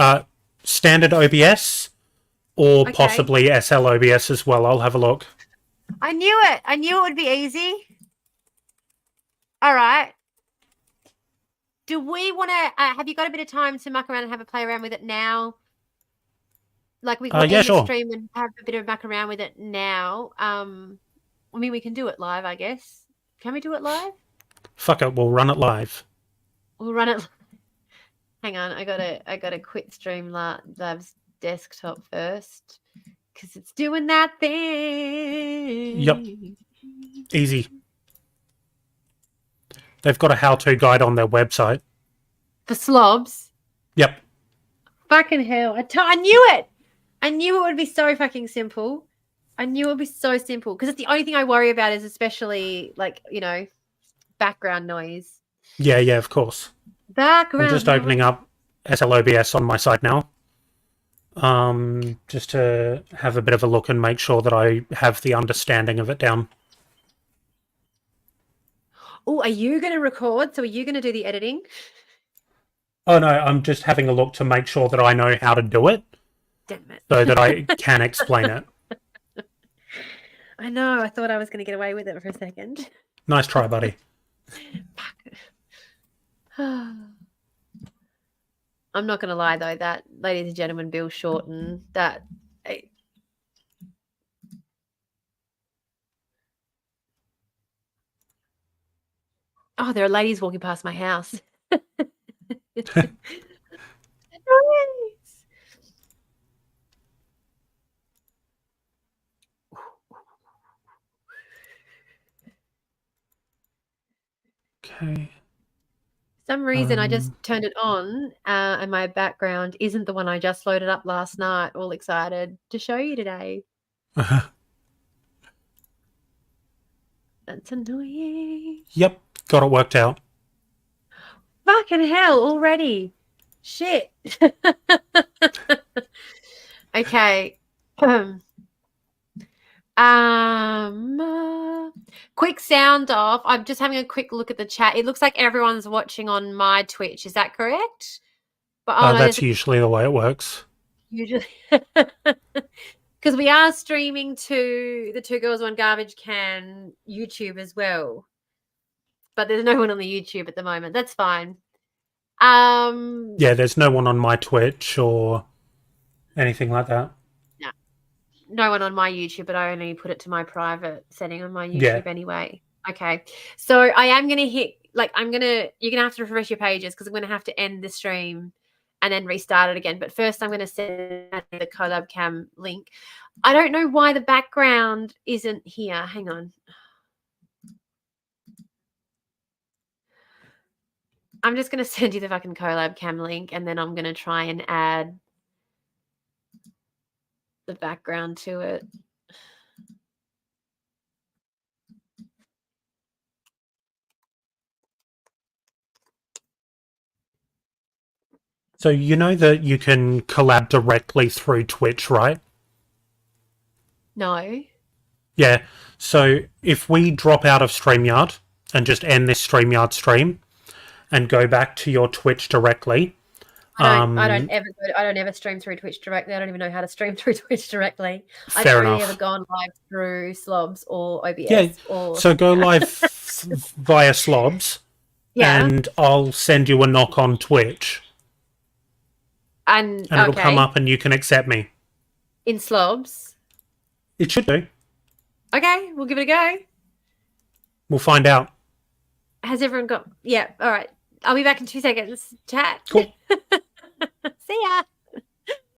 [SPEAKER 2] Standard OBS or
[SPEAKER 1] Okay.
[SPEAKER 2] possibly SL OBS as well. I'll have a look.
[SPEAKER 1] I knew it. I knew it would be easy. All right. Do we want to? Have you got a bit of time to muck around and have a play around with it now? Like we can
[SPEAKER 2] yeah,
[SPEAKER 1] end the
[SPEAKER 2] sure.
[SPEAKER 1] stream and have a bit of muck around with it now. I mean, we can do it live, I guess. Can we do it live?
[SPEAKER 2] Fuck it, we'll run it live.
[SPEAKER 1] We'll run it. Hang on, I gotta quit Streamlabs desktop first because it's doing that thing.
[SPEAKER 2] Yep. Easy. They've got a how-to guide on their website.
[SPEAKER 1] For slobs.
[SPEAKER 2] Yep.
[SPEAKER 1] Fucking hell! I knew it. I knew it would be so fucking simple. I knew it would be so simple because it's the only thing I worry about is especially like background noise.
[SPEAKER 2] Yeah, of course.
[SPEAKER 1] Background.
[SPEAKER 2] I'm just opening up SLOBS on my side now. Just to have a bit of a look and make sure that I have the understanding of it down.
[SPEAKER 1] Oh, are you going to record? So are you going to do the editing?
[SPEAKER 2] Oh no, I'm just having a look to make sure that I know how to do it.
[SPEAKER 1] Damn it.
[SPEAKER 2] So that I can explain it.
[SPEAKER 1] I know. I thought I was going to get away with it for a second.
[SPEAKER 2] Nice try, buddy.
[SPEAKER 1] I'm not going to lie, though. That, ladies and gentlemen, Bill Shorten, that... Oh, there are ladies walking past my house. Nice.
[SPEAKER 2] Okay.
[SPEAKER 1] For some reason, I just turned it on, and my background isn't the one I just loaded up last night, all excited to show you today. That's annoying.
[SPEAKER 2] Yep, got it worked out.
[SPEAKER 1] Fucking hell, already. Shit. Okay. Quick sound off. I'm just having a quick look at the chat. It looks like everyone's watching on my Twitch. Is that correct? But no,
[SPEAKER 2] That's usually the way it works.
[SPEAKER 1] usually because we are streaming to the 2Girls1GarbageCan YouTube as well. But there's no one on the YouTube at the moment. That's fine.
[SPEAKER 2] Yeah, there's no one on my Twitch or anything like that.
[SPEAKER 1] No one on my YouTube, but I only put it to my private setting on my YouTube anyway. Okay. So I am going to hit, you're going to have to refresh your pages because I'm going to have to end the stream and then restart it again. But first I'm going to send the collab cam link. I don't know why the background isn't here. Hang on. I'm just going to send you the fucking collab cam link and then I'm going to try and add the background to it.
[SPEAKER 2] So you know that you can collab directly through Twitch, right?
[SPEAKER 1] No.
[SPEAKER 2] Yeah. So if we drop out of StreamYard and just end this StreamYard stream and go back to your Twitch directly.
[SPEAKER 1] I don't ever stream through Twitch directly. I don't even know how to stream through Twitch directly. I've only ever gone live through Slobs or OBS.
[SPEAKER 2] Yeah.
[SPEAKER 1] Or
[SPEAKER 2] so go live via Slobs.
[SPEAKER 1] Yeah.
[SPEAKER 2] And I'll send you a knock on Twitch.
[SPEAKER 1] And
[SPEAKER 2] it'll come up and you can accept me.
[SPEAKER 1] In Slobs?
[SPEAKER 2] It should do.
[SPEAKER 1] Okay, we'll give it a go.
[SPEAKER 2] We'll find out.
[SPEAKER 1] Has everyone got... Yeah, all right. I'll be back in 2 seconds. Chat.
[SPEAKER 2] Cool.
[SPEAKER 1] See ya.